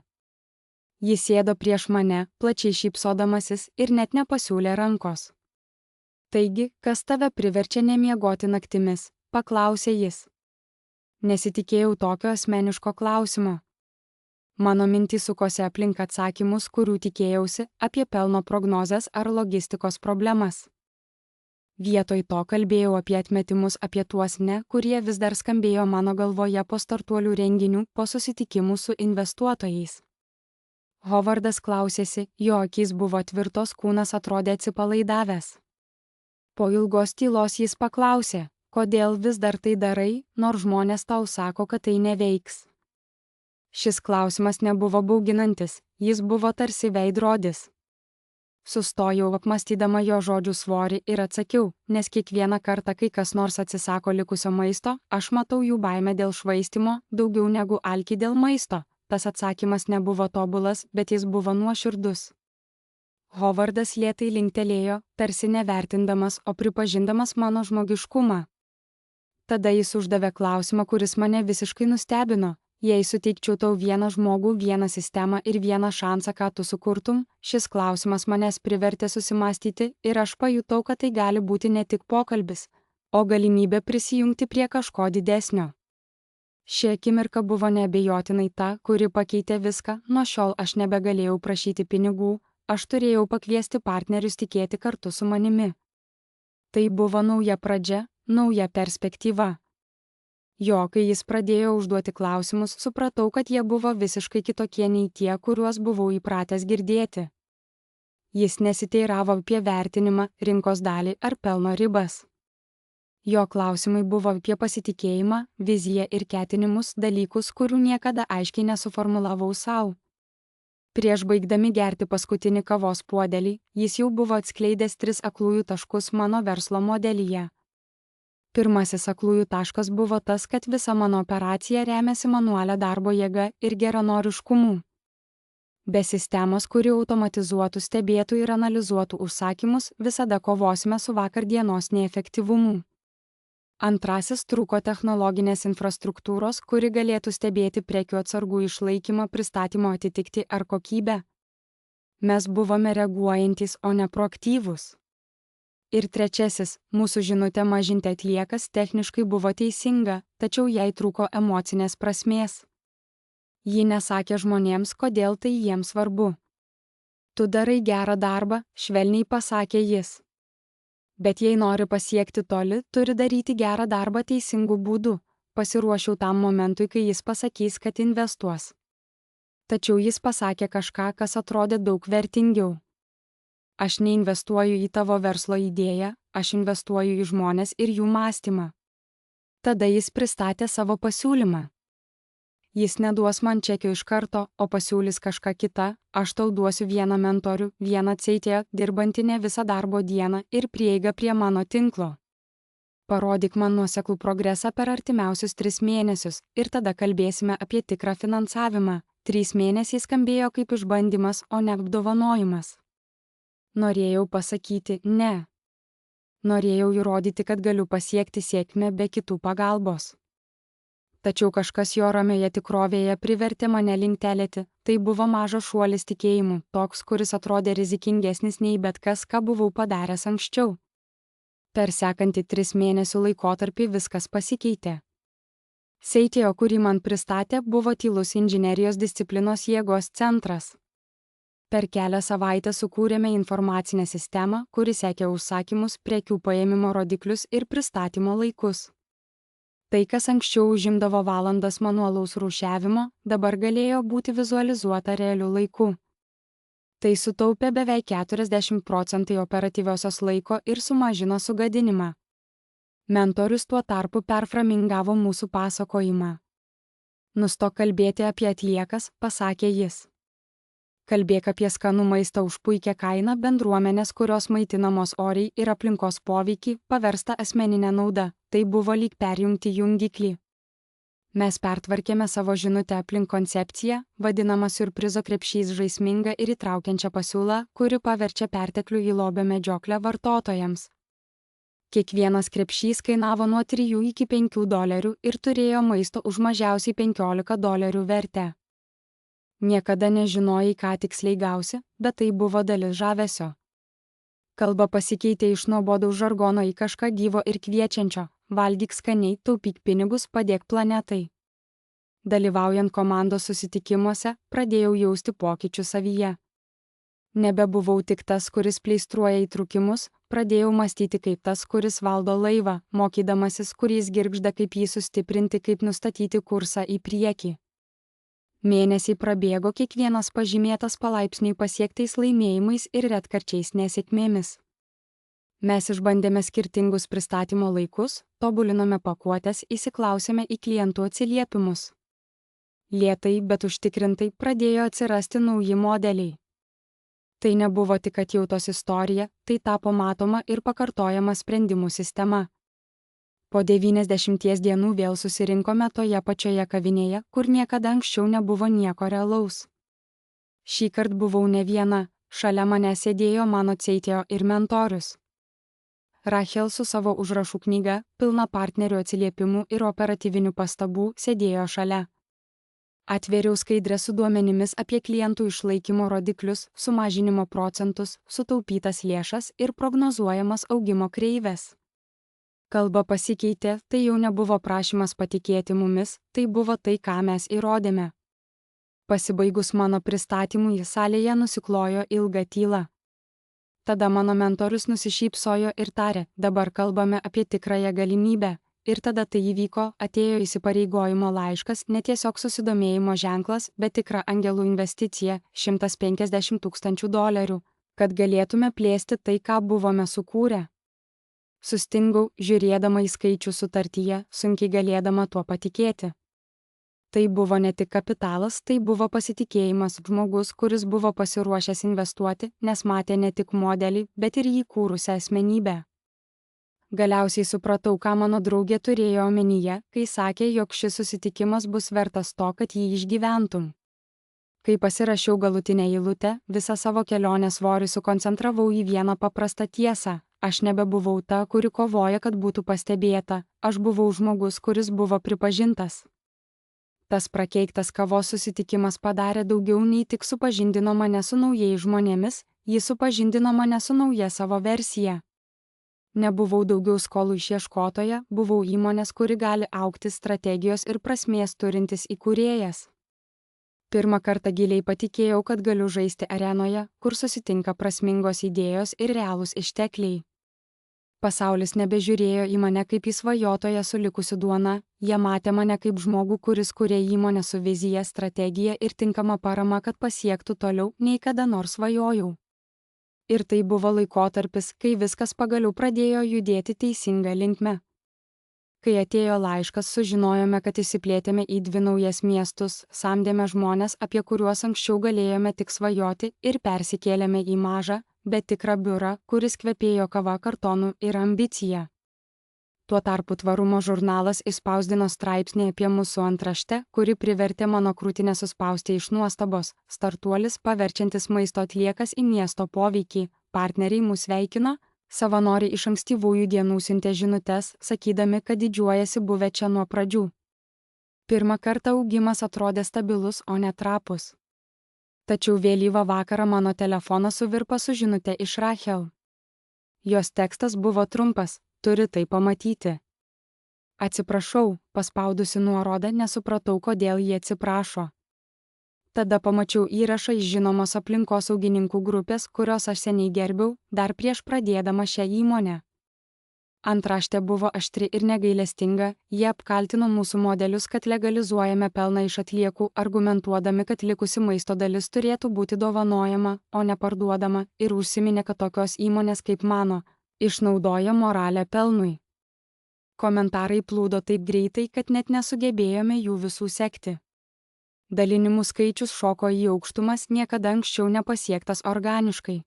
Jis sėdo prieš mane, plačiai šypsodamasis, ir net nepasiūlė rankos. Taigi, kas tave priverčia nemiegoti naktimis? Paklausė jis. Nesitikėjau tokio asmeniško klausimo. Mano mintys sukosi aplink atsakymus, kurių tikėjausi, apie pelno prognozes ar logistikos problemas. Vietoj to kalbėjau apie atmetimus, apie tuos ne, kurie vis dar skambėjo mano galvoje po startuolių renginių, po susitikimų su investuotojais. Hovardas klausėsi, jo akys buvo tvirtos, kūnas atrodė atsipalaidavęs. Po ilgos tylos jis paklausė, kodėl vis dar tai darai, nors žmonės tau sako, kad tai neveiks. Šis klausimas nebuvo bauginantis, jis buvo tarsi veidrodis. Sustojau apmastydama jo žodžių svorį ir atsakiau, nes kiekvieną kartą, kai kas nors atsisako likusio maisto, aš matau jų baimę dėl švaistimo, daugiau negu alkį dėl maisto. Tas atsakymas nebuvo tobulas, bet jis buvo nuoširdus. Hovardas lėtai linktelėjo, tarsi nevertindamas, o pripažindamas mano žmogiškumą. Tada jis uždavė klausimą, kuris mane visiškai nustebino. Jei suteikčiau tau vieną žmogų, vieną sistemą ir vieną šansą, ką tu sukurtum, šis klausimas manęs privertė susimastyti ir aš pajutau, kad tai gali būti ne tik pokalbis, o galimybė prisijungti prie kažko didesnio. Ši akimirka buvo neabejotinai ta, kuri pakeitė viską, nuo šiol aš nebegalėjau prašyti pinigų, aš turėjau pakviesti partnerius tikėti kartu su manimi. Tai buvo nauja pradžia, nauja perspektyva. Jo, kai jis pradėjo užduoti klausimus, supratau, kad jie buvo visiškai kitokie nei tie, kuriuos buvau įpratęs girdėti. Jis nesiteiravo apie vertinimą, rinkos dalį ar pelno ribas. Jo klausimai buvo apie pasitikėjimą, viziją ir ketinimus, dalykus, kurių niekada aiškiai nesuformulavau savo. Prieš baigdami gerti paskutinį kavos puodelį, jis jau buvo atskleidęs 3 aklųjų taškus mano verslo modelyje. Pirmasis aklųjų taškas buvo tas, kad visa mano operacija remiasi manualia darbo jėga ir geranoriškumu. Be sistemos, kuri automatizuotų, stebėtų ir analizuotų užsakymus, visada kovosime su vakar dienos neefektyvumu. Antrasis trūko technologinės infrastruktūros, kuri galėtų stebėti prekių atsargų išlaikymą, pristatymo atitikti ar kokybę. Mes buvome reaguojantys, o ne proaktyvūs. Ir trečiasis, mūsų žinutė mažinti atliekas techniškai buvo teisinga, tačiau jai trūko emocinės prasmės. Ji nesakė žmonėms, kodėl tai jiems svarbu. Tu darai gerą darbą, švelniai pasakė jis. Bet jei nori pasiekti toli, turi daryti gerą darbą teisingu būdu. Pasiruošiau tam momentui, kai jis pasakys, kad investuos. Tačiau jis pasakė kažką, kas atrodė daug vertingiau. Aš neinvestuoju į tavo verslo idėją, aš investuoju į žmones ir jų mąstymą. Tada jis pristatė savo pasiūlymą. Jis neduos man čekio iš karto, o pasiūlys kažką kitą, aš tau duosiu vieną mentorių, vieną CTO, dirbantį ne visą darbo dieną ir prieigą prie mano tinklo. Parodyk man nuoseklų progresą per artimiausius 3 mėnesius ir tada kalbėsime apie tikrą finansavimą. 3 mėnesiai skambėjo kaip išbandymas, o ne apdovanojimas. Norėjau pasakyti ne. Norėjau įrodyti, kad galiu pasiekti sėkmę be kitų pagalbos. Tačiau kažkas jo ramioje tikrovėje privertė mane linktelėti, tai buvo mažas šuolis tikėjimu, toks, kuris atrodė rizikingesnis nei bet kas, ką buvau padaręs anksčiau. Per sekantį 3 mėnesių laikotarpį viskas pasikeitė. CTO, kurį man pristatė, buvo tylus inžinerijos disciplinos jėgos centras. Per kelią savaitę sukūrėme informacinę sistemą, kuri sekė užsakymus, prekių paėmimo rodiklius ir pristatymo laikus. Tai, kas anksčiau užimdavo valandas manualaus rūšiavimo, dabar galėjo būti vizualizuota realiu laiku. Tai sutaupė beveik 40% operatyviosios laiko ir sumažino sugadinimą. Mentorius tuo tarpu perframingavo mūsų pasakojimą. Nustok kalbėti apie atliekas, pasakė jis. Kalbėk apie skanų maistą už puikią kainą, bendruomenės, kurios maitinamos oriai ir aplinkos poveikį, paversta asmeninę naudą. Tai buvo lyg perjungti jungiklį. Mes pertvarkėme savo žinutę aplink koncepciją, vadinamą siurprizo krepšys žaismingą ir įtraukiančią pasiūlą, kuri paverčia perteklių į lobio medžioklę vartotojams. Kiekvienas krepšys kainavo nuo 3 iki 5 dolerių ir turėjo maisto už mažiausiai 15 dolerių vertę. Niekada nežinojai, ką tiksliai gausi, bet tai buvo dalis žavesio. Kalba pasikeitė iš nuobodaus žargono į kažką gyvo ir kviečiančio. Valgyk skaniai, taupyk pinigus, padėk planetai. Dalyvaujant komandos susitikimuose, pradėjau jausti pokyčius savyje. Nebebuvau tik tas, kuris pleistruoja įtrūkimus, pradėjau mąstyti kaip tas, kuris valdo laivą, mokydamasis, kuris girgžda, kaip jį sustiprinti, kaip nustatyti kursą į priekį. Mėnesiai prabėgo, kiekvienas pažymėtas palaipsniui pasiektais laimėjimais ir retkarčiais nesėkmėmis. Mes išbandėme skirtingus pristatymo laikus, tobulinome pakuotės, įsiklausėme į klientų atsiliepimus. Lėtai, bet užtikrintai pradėjo atsirasti nauji modeliai. Tai nebuvo tik atjautos istorija, tai tapo matoma ir pakartojama sprendimų sistema. Po 90 dienų vėl susirinkome toje pačioje kavinėje, kur niekada anksčiau nebuvo nieko realaus. Šįkart buvau ne viena, šalia mane sėdėjo mano CTO ir mentorius. Rachel su savo užrašų knyga, pilna partnerių atsiliepimų ir operatyvinių pastabų, sėdėjo šalia. Atvėriau skaidrę su duomenimis apie klientų išlaikymo rodiklius, sumažinimo procentus, sutaupytas lėšas ir prognozuojamas augimo kreivės. Kalba pasikeitė, tai jau nebuvo prašymas patikėti mumis, tai buvo tai, ką mes įrodėme. Pasibaigus mano pristatymui, salėje nusiklojo ilga tyla. Tada mano mentorius nusišypsojo ir tarė, dabar kalbame apie tikrąją galimybę. Ir tada tai įvyko, atėjo įsipareigojimo laiškas, ne tiesiog susidomėjimo ženklas, bet tikra angelų investicija – $150 000, kad galėtume plėsti tai, ką buvome sukūrę. Sustingau, žiūrėdama į skaičių sutartyje, sunkiai galėdama tuo patikėti. Tai buvo ne tik kapitalas, tai buvo pasitikėjimas, žmogus, kuris buvo pasiruošęs investuoti, nes matė ne tik modelį, bet ir jį kūrusią asmenybę. Galiausiai supratau, ką mano draugė turėjo omenyje, kai sakė, jog šis susitikimas bus vertas to, kad jį išgyventum. Kai pasirašiau galutinę eilutę, visą savo kelionės svorį sukoncentravau į vieną paprastą tiesą. Aš nebebuvau ta, kuri kovoja, kad būtų pastebėta, aš buvau žmogus, kuris buvo pripažintas. Tas prakeiktas kavos susitikimas padarė daugiau nei tik supažindino mane su naujais žmonėmis, jis supažindino mane su nauja savo versija. Nebuvau daugiau skolų išieškotoja, buvau įmonės, kuri gali augti strategijos ir prasmės turintis įkūrėjas. Pirmą kartą giliai patikėjau, kad galiu žaisti arenoje, kur susitinka prasmingos idėjos ir realūs ištekliai. Pasaulis nebežiūrėjo į mane kaip į svajotoją su likusi duona, jie matė mane kaip žmogų, kuris kuria įmonę su vizija, strategija ir tinkama parama, kad pasiektų toliau, nei kada nors svajojau. Ir tai buvo laikotarpis, kai viskas pagaliau pradėjo judėti teisinga linkme. Kai atėjo laiškas, sužinojome, kad išsiplėtėme į 2 naujas miestus, samdėme žmones, apie kuriuos anksčiau galėjome tik svajoti, ir persikėlėme į mažą, bet tikrą biurą, kuris kvepėjo kava, kartonu ir ambicija. Tuo tarpu Tvarumo žurnalas išspausdino straipsnį apie mūsų antraštę, kuri privertė mano krūtinę suspausti iš nuostabos. Startuolis, paverčiantis maisto atliekas į miesto poveikį. Partneriai mus sveikino, savanoriai iš ankstyvųjų dienų siuntė žinutes, sakydami, kad didžiuojasi buvę čia nuo pradžių. Pirmą kartą augimas atrodė stabilus, o ne trapus. Tačiau vėlyvą vakarą mano telefonas suvirpa su žinute iš Rachel. Jos tekstas buvo trumpas: turi tai pamatyti. Atsiprašau, paspaudusi nuorodą, nesupratau, kodėl ji atsiprašo. Tada pamačiau įrašą iš žinomos aplinkosaugininkų grupės, kurios aš seniai gerbiau, dar prieš pradėdama šią įmonę. Antraštė buvo aštri ir negailestinga, jie apkaltino mūsų modelius, kad legalizuojame pelną iš atliekų, argumentuodami, kad likusi maisto dalis turėtų būti dovanojama, o ne parduodama, ir užsiminė, kad tokios įmonės kaip mano išnaudoja moralę pelnui. Komentarai plūdo taip greitai, kad net nesugebėjome jų visų sekti. Dalinimų skaičius šoko į aukštumas, niekada anksčiau nepasiektas organiškai.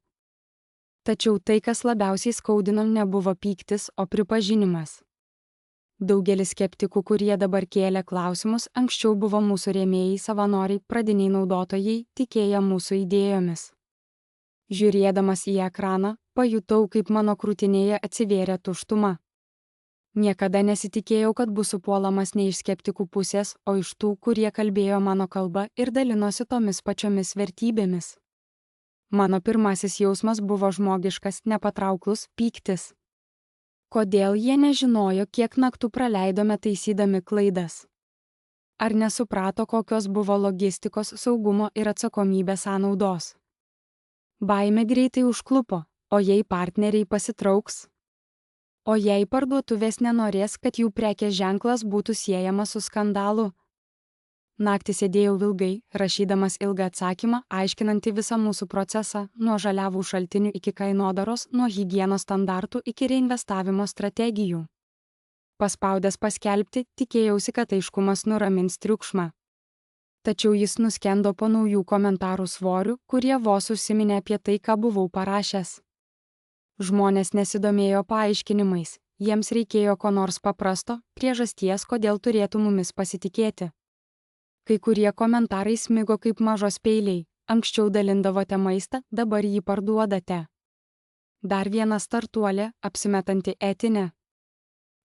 Tačiau tai, kas labiausiai skaudino, nebuvo pyktis, o pripažinimas. Daugelis skeptikų, kurie dabar kėlė klausimus, anksčiau buvo mūsų rėmėjai, savanoriai, pradiniai naudotojai, tikėję mūsų idėjomis. Žiūrėdamas į ekraną, pajutau, kaip mano krūtinėje atsivėrė tuštuma. Niekada nesitikėjau, kad bus supuolamas ne iš skeptikų pusės, o iš tų, kurie kalbėjo mano kalba ir dalinosi tomis pačiomis vertybėmis. Mano pirmasis jausmas buvo žmogiškas, nepatrauklus – pyktis. Kodėl jie nežinojo, kiek naktų praleidome taisydami klaidas? Ar nesuprato, kokios buvo logistikos, saugumo ir atsakomybės sąnaudos? Baimė greitai užklupo, o jei partneriai pasitrauks? O jei parduotuvės nenorės, kad jų prekės ženklas būtų siejamas su skandalu? Naktį sėdėjau ilgai, rašydamas ilgą atsakymą, aiškinantį visą mūsų procesą, nuo žaliavų šaltinių iki kainodaros, nuo higienos standartų iki reinvestavimo strategijų. Paspaudęs paskelbti, tikėjausi, kad aiškumas nuramins triukšmą. Tačiau jis nuskendo po naujų komentarų svorių, kurie vos užsiminė apie tai, ką buvau parašęs. Žmonės nesidomėjo paaiškinimais, jiems reikėjo ko nors paprasto, priežasties, kodėl turėtų mumis pasitikėti. Kai kurie komentarai smigo kaip mažos peiliai: anksčiau dalindavote maistą, dabar jį parduodate. Dar viena startuolė, apsimetanti etinę.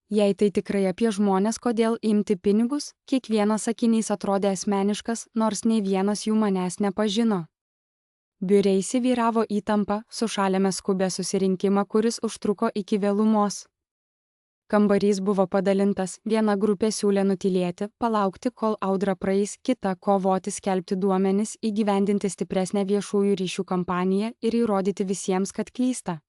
Jei tai tikrai apie žmonės, kodėl imti pinigus, kiekvienas sakinys atrodė asmeniškas, nors nei vienas jų manęs nepažino. Biure įsivyravo įtampa, sušalėme skubę susirinkimą, kuris užtruko iki vėlumos. Kambarys buvo padalintas, viena grupė siūlė nutylėti, palaukti, kol audra praeis, kita kovoti, skelbti duomenis, įgyvendinti stipresnę viešųjų ryšių kampaniją ir įrodyti visiems, kad klysta.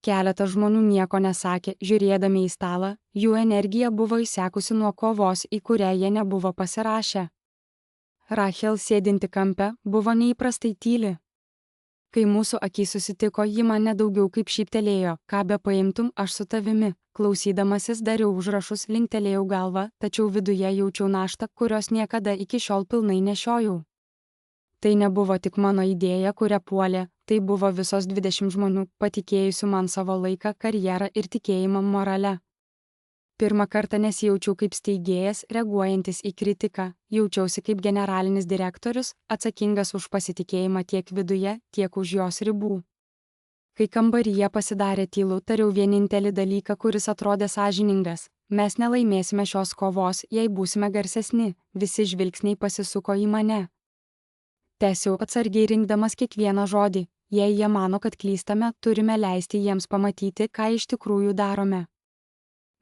Keletas žmonių nieko nesakė, žiūrėdami į stalą, jų energija buvo išsekusi nuo kovos, į kurią jie nebuvo pasirašę. Rachel, sėdinti kampe, buvo neįprastai tyli. Kai mūsų akys susitiko, ji man nedaugiau kaip šyptelėjo: ką be paimtum, aš su tavimi. Klausydamasis dariau užrašus, linktelėjau galvą, tačiau viduje jaučiau naštą, kurios niekada iki šiol pilnai nešiojau. Tai nebuvo tik mano idėja, kurią puolė, tai buvo visos 20 žmonių, patikėjusių man savo laiką, karjerą ir tikėjimą morale. Pirmą kartą nesijaučiau kaip steigėjas, reaguojantis į kritiką, jaučiausi kaip generalinis direktorius, atsakingas už pasitikėjimą tiek viduje, tiek už jos ribų. Kai kambaryje pasidarė tylu, tariau vienintelį dalyką, kuris atrodė sąžiningas: mes nelaimėsime šios kovos, jei būsime garsesni. Visi žvilgsniai pasisuko į mane. Tęsiau atsargiai rinkdamas kiekvieną žodį: jei jie mano, kad klystame, turime leisti jiems pamatyti, ką iš tikrųjų darome.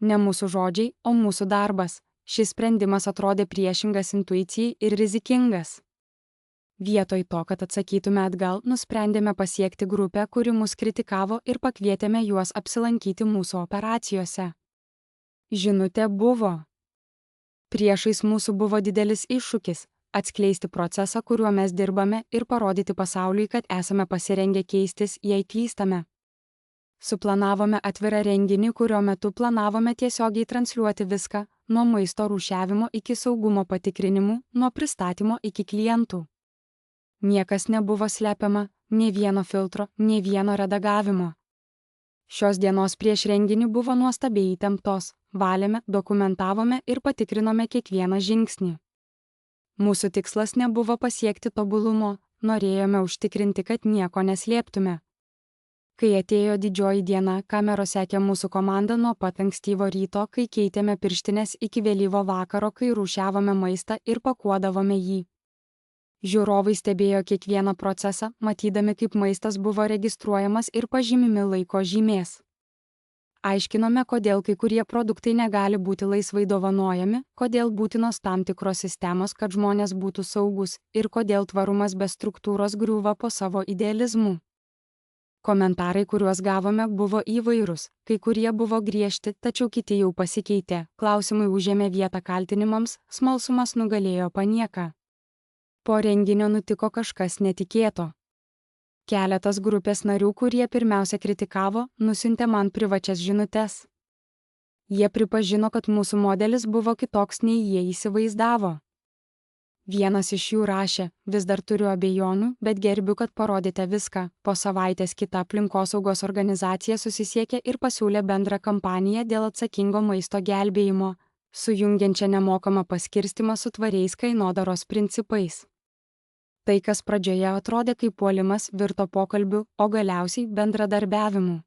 Ne mūsų žodžiai, o mūsų darbas. Šis sprendimas atrodė priešingas intuicijai ir rizikingas. Vietoj to, kad atsakytume atgal, nusprendėme pasiekti grupę, kuri mus kritikavo, ir pakvietėme juos apsilankyti mūsų operacijose. Žinutė buvo: priešais mūsų buvo didelis iššūkis. atskleisti procesą, kuriuo mes dirbame ir parodyti pasauliui, kad esame pasirengę keistis, jei klystame. Suplanavome atvirą renginį, kurio metu planavome tiesiogiai transliuoti viską, nuo maisto rūšiavimo iki saugumo patikrinimų, nuo pristatymo iki klientų. Niekas nebuvo slepiama, nė vieno filtro, nė vieno redagavimo. Šios dienos prieš renginį buvo nuostabiai įtemptos, valėme, dokumentavome ir patikrinome kiekvieną žingsnį. Mūsų tikslas nebuvo pasiekti tobulumo, norėjome užtikrinti, kad nieko neslėptume. Kai atėjo didžioji diena, kameros sekė mūsų komandą nuo pat ankstyvo ryto, kai keitėme pirštines iki vėlyvo vakaro, kai rūšiavome maistą ir pakuodavome jį. Žiūrovai stebėjo kiekvieną procesą, matydami, kaip maistas buvo registruojamas ir pažymimi laiko žymės. Aiškinome, kodėl kai kurie produktai negali būti laisvai dovanojami, kodėl būtinos tam tikros sistemos, kad žmonės būtų saugus, ir kodėl tvarumas be struktūros griūva po savo idealizmu. Komentarai, kuriuos gavome, buvo įvairūs, kai kurie buvo griežti, tačiau kiti jau pasikeitė, klausimai užėmė vietą kaltinimams, smalsumas nugalėjo panieką. Po renginio nutiko kažkas netikėto. Keletas grupės narių, kurie pirmiausia kritikavo, nusiuntė man privačias žinutes. Jie pripažino, kad mūsų modelis buvo kitoks nei jie įsivaizdavo. Vienas iš jų rašė: vis dar turiu abejonių, bet gerbiu, kad parodėte viską. Po savaitės kita aplinkosaugos organizacija susisiekė ir pasiūlė bendrą kampaniją dėl atsakingo maisto gelbėjimo, sujungiančią nemokamą paskirstimą su tvariais kainodaros principais. Tai, kas pradžioje atrodė kaip puolimas, virto pokalbiu, o galiausiai bendradarbiavimu.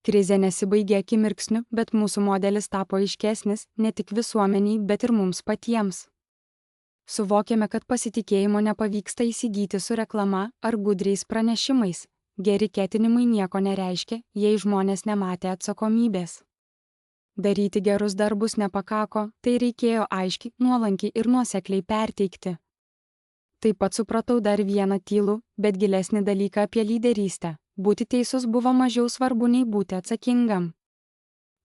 Krizė nesibaigė akimirksniu, bet mūsų modelis tapo aiškesnis ne tik visuomeniai, bet ir mums patiems. Suvokėme, kad pasitikėjimo nepavyksta įsigyti su reklama ar gudriais pranešimais. Geri ketinimai nieko nereiškia, jei žmonės nematė atsakomybės. Daryti gerus darbus nepakako, tai reikėjo aiškiai, nuolankiai ir nuosekliai perteikti. Taip pat supratau dar vieną tylų, bet gilesnį dalyką apie lyderystę. Būti teisus buvo mažiau svarbu nei būti atsakingam.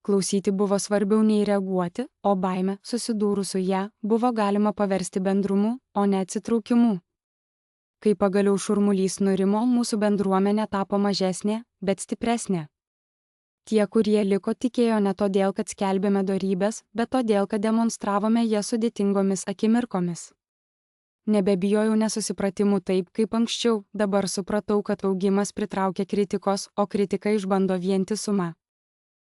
Klausyti buvo svarbiau nei reaguoti, o baimę, susidūrus su ją, buvo galima paversti bendrumu, o ne atsitraukimu. Kai pagaliau šurmulys nurimo, mūsų bendruomenė tapo mažesnė, bet stipresnė. Tie, kurie liko, tikėjo ne todėl, kad skelbėme dorybes, bet todėl, kad demonstravome jas sudėtingomis akimirkomis. Nebebijojau nesusipratimų taip, kaip anksčiau, dabar supratau, kad augimas pritraukia kritikos, o kritika išbando vientisumą.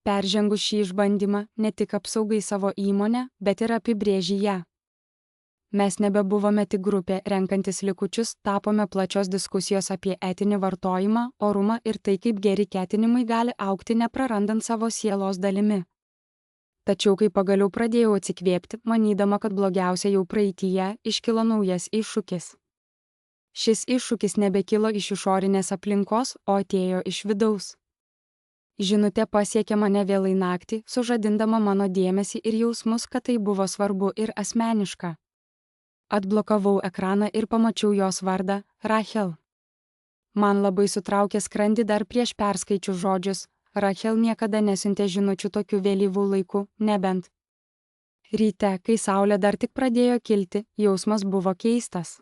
Peržengus šį išbandymą, ne tik apsaugai savo įmonę, bet ir apibrėži ją. Mes nebebuvome tik grupė renkantis likučius, tapome plačios diskusijos apie etinį vartojimą, orumą ir tai, kaip geri ketinimai gali augti neprarandant savo sielos dalimi. Tačiau kai pagaliau pradėjau atsikvėpti, manydama, kad blogiausia jau praeityje, iškilo naujas iššūkis. Šis iššūkis nebekilo iš išorinės aplinkos, o atėjo iš vidaus. Žinutė pasiekė mane vėlai naktį, sužadindama mano dėmesį ir jausmus, kad tai buvo svarbu ir asmeniška. Atblokavau ekraną ir pamačiau jos vardą – Rachel. Man labai sutraukė skrandį dar prieš perskaičius žodžius. Rachel niekada nesiuntė žinučių tokiu vėlyvų laiku, nebent. Ryte, kai saulė dar tik pradėjo kilti, jausmas buvo keistas.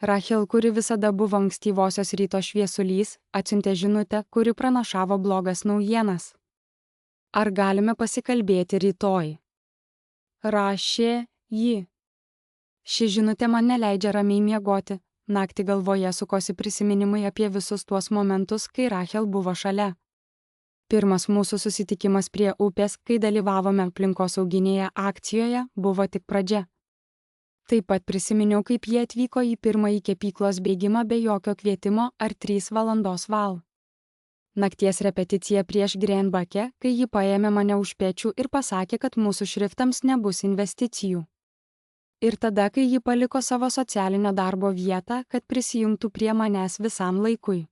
Rachel, kuri visada buvo ankstyvosios ryto šviesulys, atsiuntė žinutę, kuri pranašavo blogas naujienas. Ar galime pasikalbėti rytoj? Rašė ji. Ši žinutė man neleidžia ramiai miegoti. Naktį galvoje sukosi prisiminimai apie visus tuos momentus, kai Rachel buvo šalia. Pirmas mūsų susitikimas prie upės, kai dalyvavome aplinkosauginėje akcijoje, buvo tik pradžia. Taip pat prisiminiau, kaip jie atvyko į pirmąjį kepyklos bėgimą be jokio kvietimo ar 3 valandos val. Nakties repeticija prieš Greenbacke, kai ji paėmė mane už pečių ir pasakė, kad mūsų šriftams nebus investicijų. Ir tada, kai ji paliko savo socialinio darbo vietą, kad prisijungtų prie manęs visam laikui.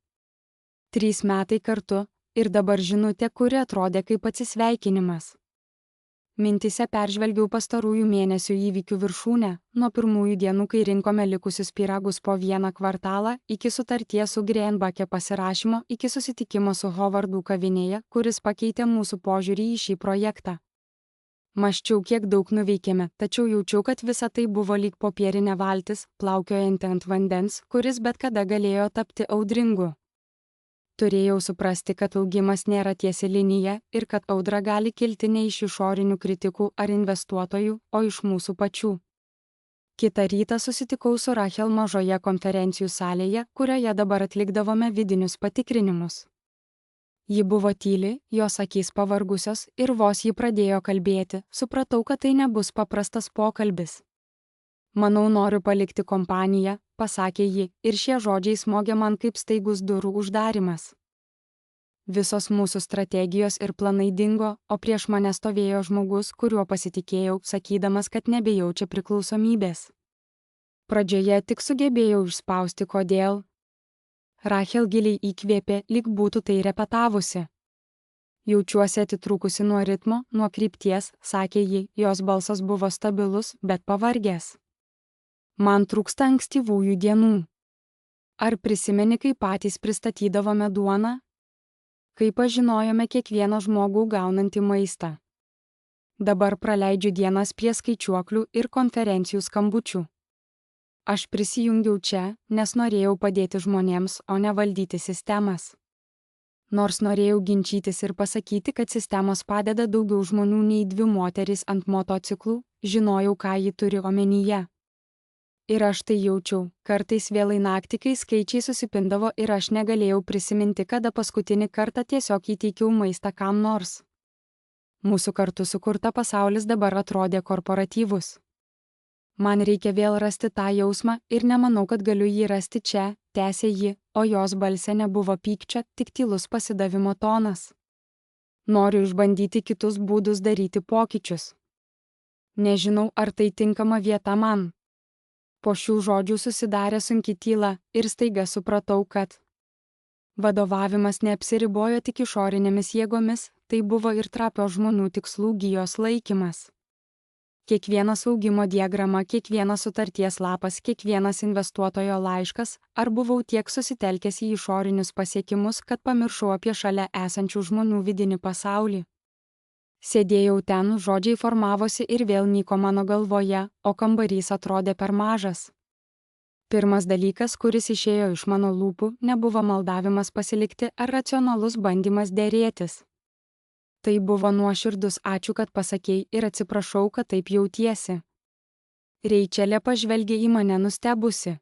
3 metai kartu ir dabar žinutė, kuri atrodė kaip atsisveikinimas. Mintise peržvelgiau pastarųjų mėnesių įvykių viršūnę, nuo pirmųjų dienų, kai rinkome likusius pyragus po vieną kvartalą, iki sutarties su Greenbacke pasirašymo, iki susitikimo su Hovardu kavinėje, kuris pakeitė mūsų požiūrį į šį projektą. Mąsčiau, kiek daug nuveikėme, tačiau jaučiau, kad visa tai buvo lyg popierinė valtis, plaukiojanti ant vandens, kuris bet kada galėjo tapti audringu. Turėjau suprasti, kad augimas nėra tiesi linija ir kad audra gali kilti ne iš išorinių kritikų ar investuotojų, o iš mūsų pačių. Kitą rytą susitikau su Rachel mažoje konferencijų salėje, kurioje dabar atlikdavome vidinius patikrinimus. Ji buvo tyli, jos akys pavargusios ir vos ji pradėjo kalbėti, supratau, kad tai nebus paprastas pokalbis. Manau, noriu palikti kompaniją, pasakė ji, ir šie žodžiai smogė man kaip staigus durų uždarimas. Visos mūsų strategijos ir planai dingo, o prieš mane stovėjo žmogus, kuriuo pasitikėjau, sakydamas, kad nebejaučia priklausomybės. Pradžioje tik sugebėjau išspausti kodėl. Rachel giliai įkvėpė, lyg būtų tai repetavusi. Jaučiuosi atitrūkusi nuo ritmo, nuo krypties, sakė ji, jos balsas buvo stabilus, bet pavargęs. Man trūksta ankstyvųjų dienų. Ar prisimeni, kai patys pristatydavome duoną? Kai pažinojome kiekvieną žmogų gaunantį maistą. Dabar praleidžiu dienas prie skaičiuoklių ir konferencijų skambučių. Aš prisijungiau čia, nes norėjau padėti žmonėms, o ne valdyti sistemas. Nors norėjau ginčytis ir pasakyti, kad sistemos padeda daugiau žmonių nei 2 moterys ant motociklų, žinojau, ką ji turi omenyje. Ir aš tai jaučiau, kartais vėlai naktį, kai skaičiai susipindavo ir aš negalėjau prisiminti, kada paskutinį kartą tiesiog įteikiau maistą kam nors. Mūsų kartu sukurta pasaulis dabar atrodė korporatyvus. Man reikia vėl rasti tą jausmą ir nemanau, kad galiu jį rasti čia, tęsė ji, o jos balse nebuvo pykčio, tik tylus pasidavimo tonas. Noriu išbandyti kitus būdus daryti pokyčius. Nežinau, ar tai tinkama vieta man. Po šių žodžių susidarė sunki tyla ir staiga supratau, kad vadovavimas neapsiribojo tik išorinėmis jėgomis, tai buvo ir trapios žmonių tikslų gijos laikymas. Kiekvienas augimo diagrama, kiekvienas sutarties lapas, kiekvienas investuotojo laiškas, ar buvau tiek susitelkęs į išorinius pasiekimus, kad pamiršau apie šalia esančių žmonių vidinį pasaulį. Sėdėjau ten, žodžiai formavosi ir vėl nyko mano galvoje, o kambarys atrodė per mažas. Pirmas dalykas, kuris išėjo iš mano lūpų, nebuvo maldavimas pasilikti ar racionalus bandymas derėtis. Tai buvo nuoširdus ačiū, kad pasakei ir atsiprašau, kad taip jautiesi. Reičelė pažvelgė į mane nustebusi.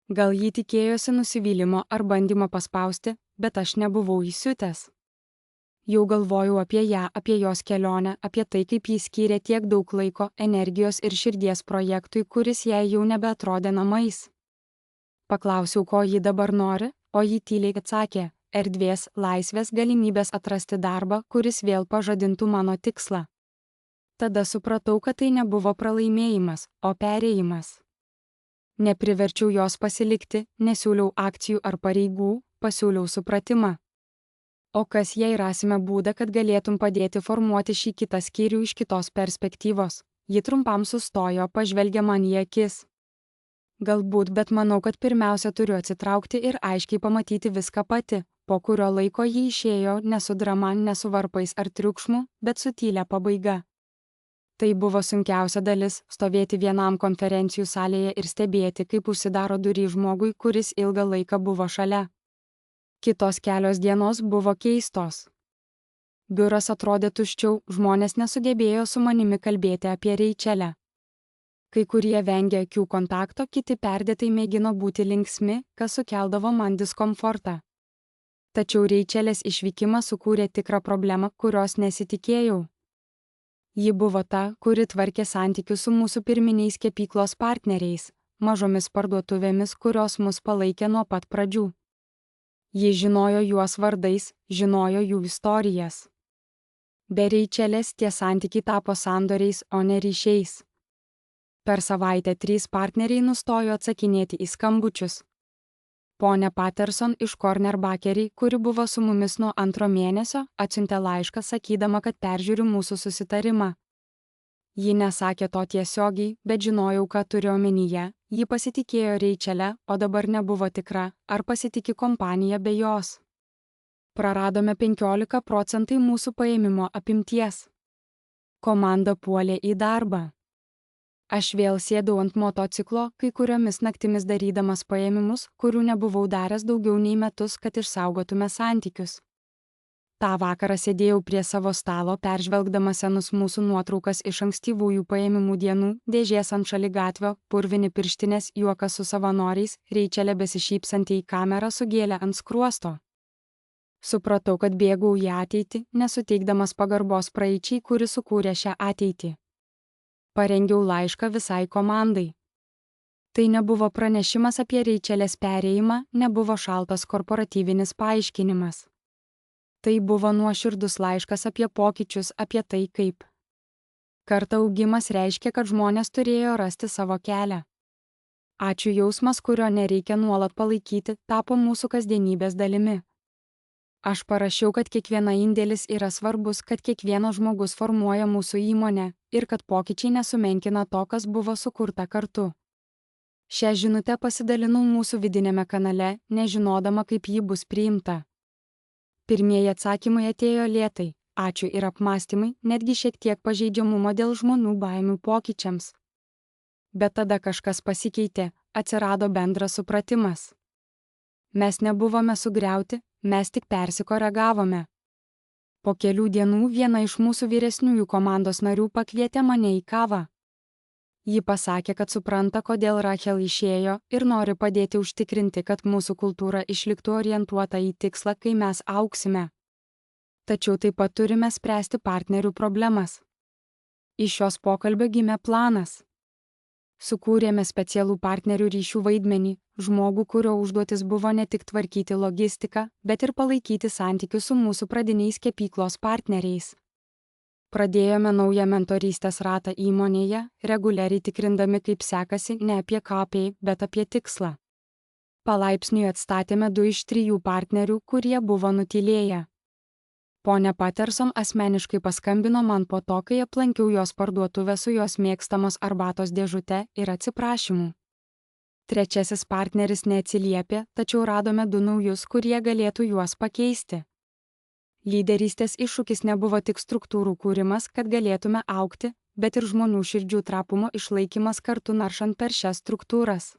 Gal ji tikėjosi nusivylimo ar bandymo paspausti, bet aš nebuvau įsiutęs. Jau galvojau apie ją, apie jos kelionę, apie tai, kaip ji skyrė tiek daug laiko, energijos ir širdies projektui, kuris jai jau nebeatrodė namais. Paklausiau, ko ji dabar nori, o ji tyliai atsakė: erdvės, laisvės, galimybės atrasti darbą, kuris vėl pažadintų mano tikslą. Tada supratau, kad tai nebuvo pralaimėjimas, o perėjimas. Nepriverčiau jos pasilikti, nesiūliau akcijų ar pareigų, pasiūliau supratimą. O kas jei rasime būdą, kad galėtum padėti formuoti šį kitą skyrių iš kitos perspektyvos? Ji trumpam sustojo, pažvelgė man į akis. Galbūt, bet manau, kad pirmiausia turiu atsitraukti ir aiškiai pamatyti viską pati, po kurio laiko ji išėjo ne su drama, ne su varpais ar triukšmu, bet su tylia pabaiga. Tai buvo sunkiausia dalis - stovėti vienam konferencijų salėje ir stebėti, kaip užsidaro durys žmogui, kuris ilgą laiką buvo šalia. Kitos kelios dienos buvo keistos. Biuras atrodė tuščiau, žmonės nesugebėjo su manimi kalbėti apie Reičelę. Kai kurie vengė akių kontakto, kiti perdėtai mėgino būti linksmi, kas sukeldavo man diskomfortą. Tačiau Reičelės išvykimas sukūrė tikrą problemą, kurios nesitikėjau. Ji buvo ta, kuri tvarkė santykius su mūsų pirminiais kepyklos partneriais, mažomis parduotuvėmis, kurios mus palaikė nuo pat pradžių. Ji žinojo juos vardais, žinojo jų istorijas. Be Reičelės tie santykiai tapo sandoriais, o ne ryšiais. Per savaitę 3 partneriai nustojo atsakinėti į skambučius. Ponia Patterson iš Corner Bakery, kuri buvo su mumis nuo 2 mėnesio, atsiuntė laišką sakydama, kad peržiūri mūsų susitarimą. Ji nesakė to tiesiogiai, bet žinojau, ką turiu omenyje. Ji pasitikėjo Reičelę, o dabar nebuvo tikra, ar pasitiki kompanija be jos. Praradome 15% mūsų paėmimo apimties. Komanda puolė į darbą. Aš vėl sėdau ant motociklo, kai kuriomis naktimis darydamas paėmimus, kurių nebuvau daręs daugiau nei metus, kad išsaugotume santykius. Ta vakarą sėdėjau prie savo stalo, peržvelgdamas senus mūsų nuotraukas iš ankstyvųjų paėmimų dienų, dėžės ant šaligatvio, purvini pirštinės, juokas su savanoriais, Reičelė besišypsanti į kamerą sugėlė ant skruosto. Supratau, kad bėgau į ateitį, nesuteikdamas pagarbos praeičiai, kuri sukūrė šią ateitį. Parengiau laišką visai komandai. Tai nebuvo pranešimas apie Reičelės perėjimą, nebuvo šaltas korporatyvinis paaiškinimas. Tai buvo nuoširdus laiškas apie pokyčius, apie tai, kaip kartų augimas reiškia, kad žmonės turėjo rasti savo kelią. Ačiū jausmas, kurio nereikia nuolat palaikyti, tapo mūsų kasdienybės dalimi. Aš parašiau, kad kiekviena indėlis yra svarbus, kad kiekvienas žmogus formuoja mūsų įmonę ir kad pokyčiai nesumenkina to, kas buvo sukurta kartu. Šią žinutę pasidalinau mūsų vidinėme kanale, nežinodama, kaip ji bus priimta. Pirmieji atsakymai atėjo lėtai, ačiū ir apmąstymai, netgi šiek tiek pažeidžiamumo dėl žmonių baimių pokyčiams. Bet tada kažkas pasikeitė, atsirado bendras supratimas. Mes nebuvome sugriauti, mes tik persikoregavome. Po kelių dienų viena iš mūsų vyresniųjų komandos narių pakvietė mane į kavą. Ji pasakė, kad supranta, kodėl Rachel išėjo ir nori padėti užtikrinti, kad mūsų kultūra išliktų orientuota į tikslą, kai mes augsime. Tačiau taip pat turime spręsti partnerių problemas. Iš šios pokalbio gimė planas. Sukūrėme specialų partnerių ryšių vaidmenį, žmogų, kurio užduotis buvo ne tik tvarkyti logistiką, bet ir palaikyti santykius su mūsų pradiniais kepyklos partneriais. Pradėjome naują mentorystės ratą įmonėje, reguliariai tikrindami, kaip sekasi ne apie KPI, bet apie tikslą. Palaipsniui atstatėme 2 iš 3 partnerių, kurie buvo nutylėję. Ponia Patterson asmeniškai paskambino man po to, kai aplankiau jos parduotuvę su jos mėgstamos arbatos dėžute ir atsiprašymu. Trečiasis partneris neatsiliepė, tačiau radome 2 naujus, kurie galėtų juos pakeisti. Lyderystės iššūkis nebuvo tik struktūrų kūrimas, kad galėtume augti, bet ir žmonių širdžių trapumo išlaikymas kartu naršant per šias struktūras.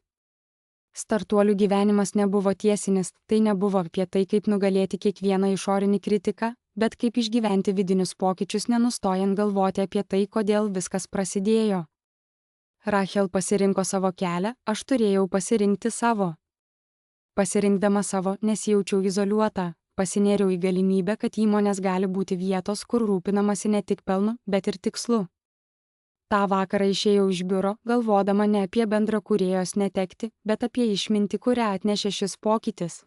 Startuolių gyvenimas nebuvo tiesinis, tai nebuvo apie tai, kaip nugalėti kiekvieną išorinį kritiką, bet kaip išgyventi vidinius pokyčius, nenustojant galvoti apie tai, kodėl viskas prasidėjo. Rachel pasirinko savo kelią, aš turėjau pasirinkti savo. Pasirinkdama savo, nesijaučiau izoliuota. Pasinėriau į galimybę, kad įmonės gali būti vietos, kur rūpinamasi ne tik pelnu, bet ir tikslu. Ta vakarą išėjau iš biuro, galvodama ne apie bendrą kūrėjos netekti, bet apie išmintį, kurią atnešė šis pokytis.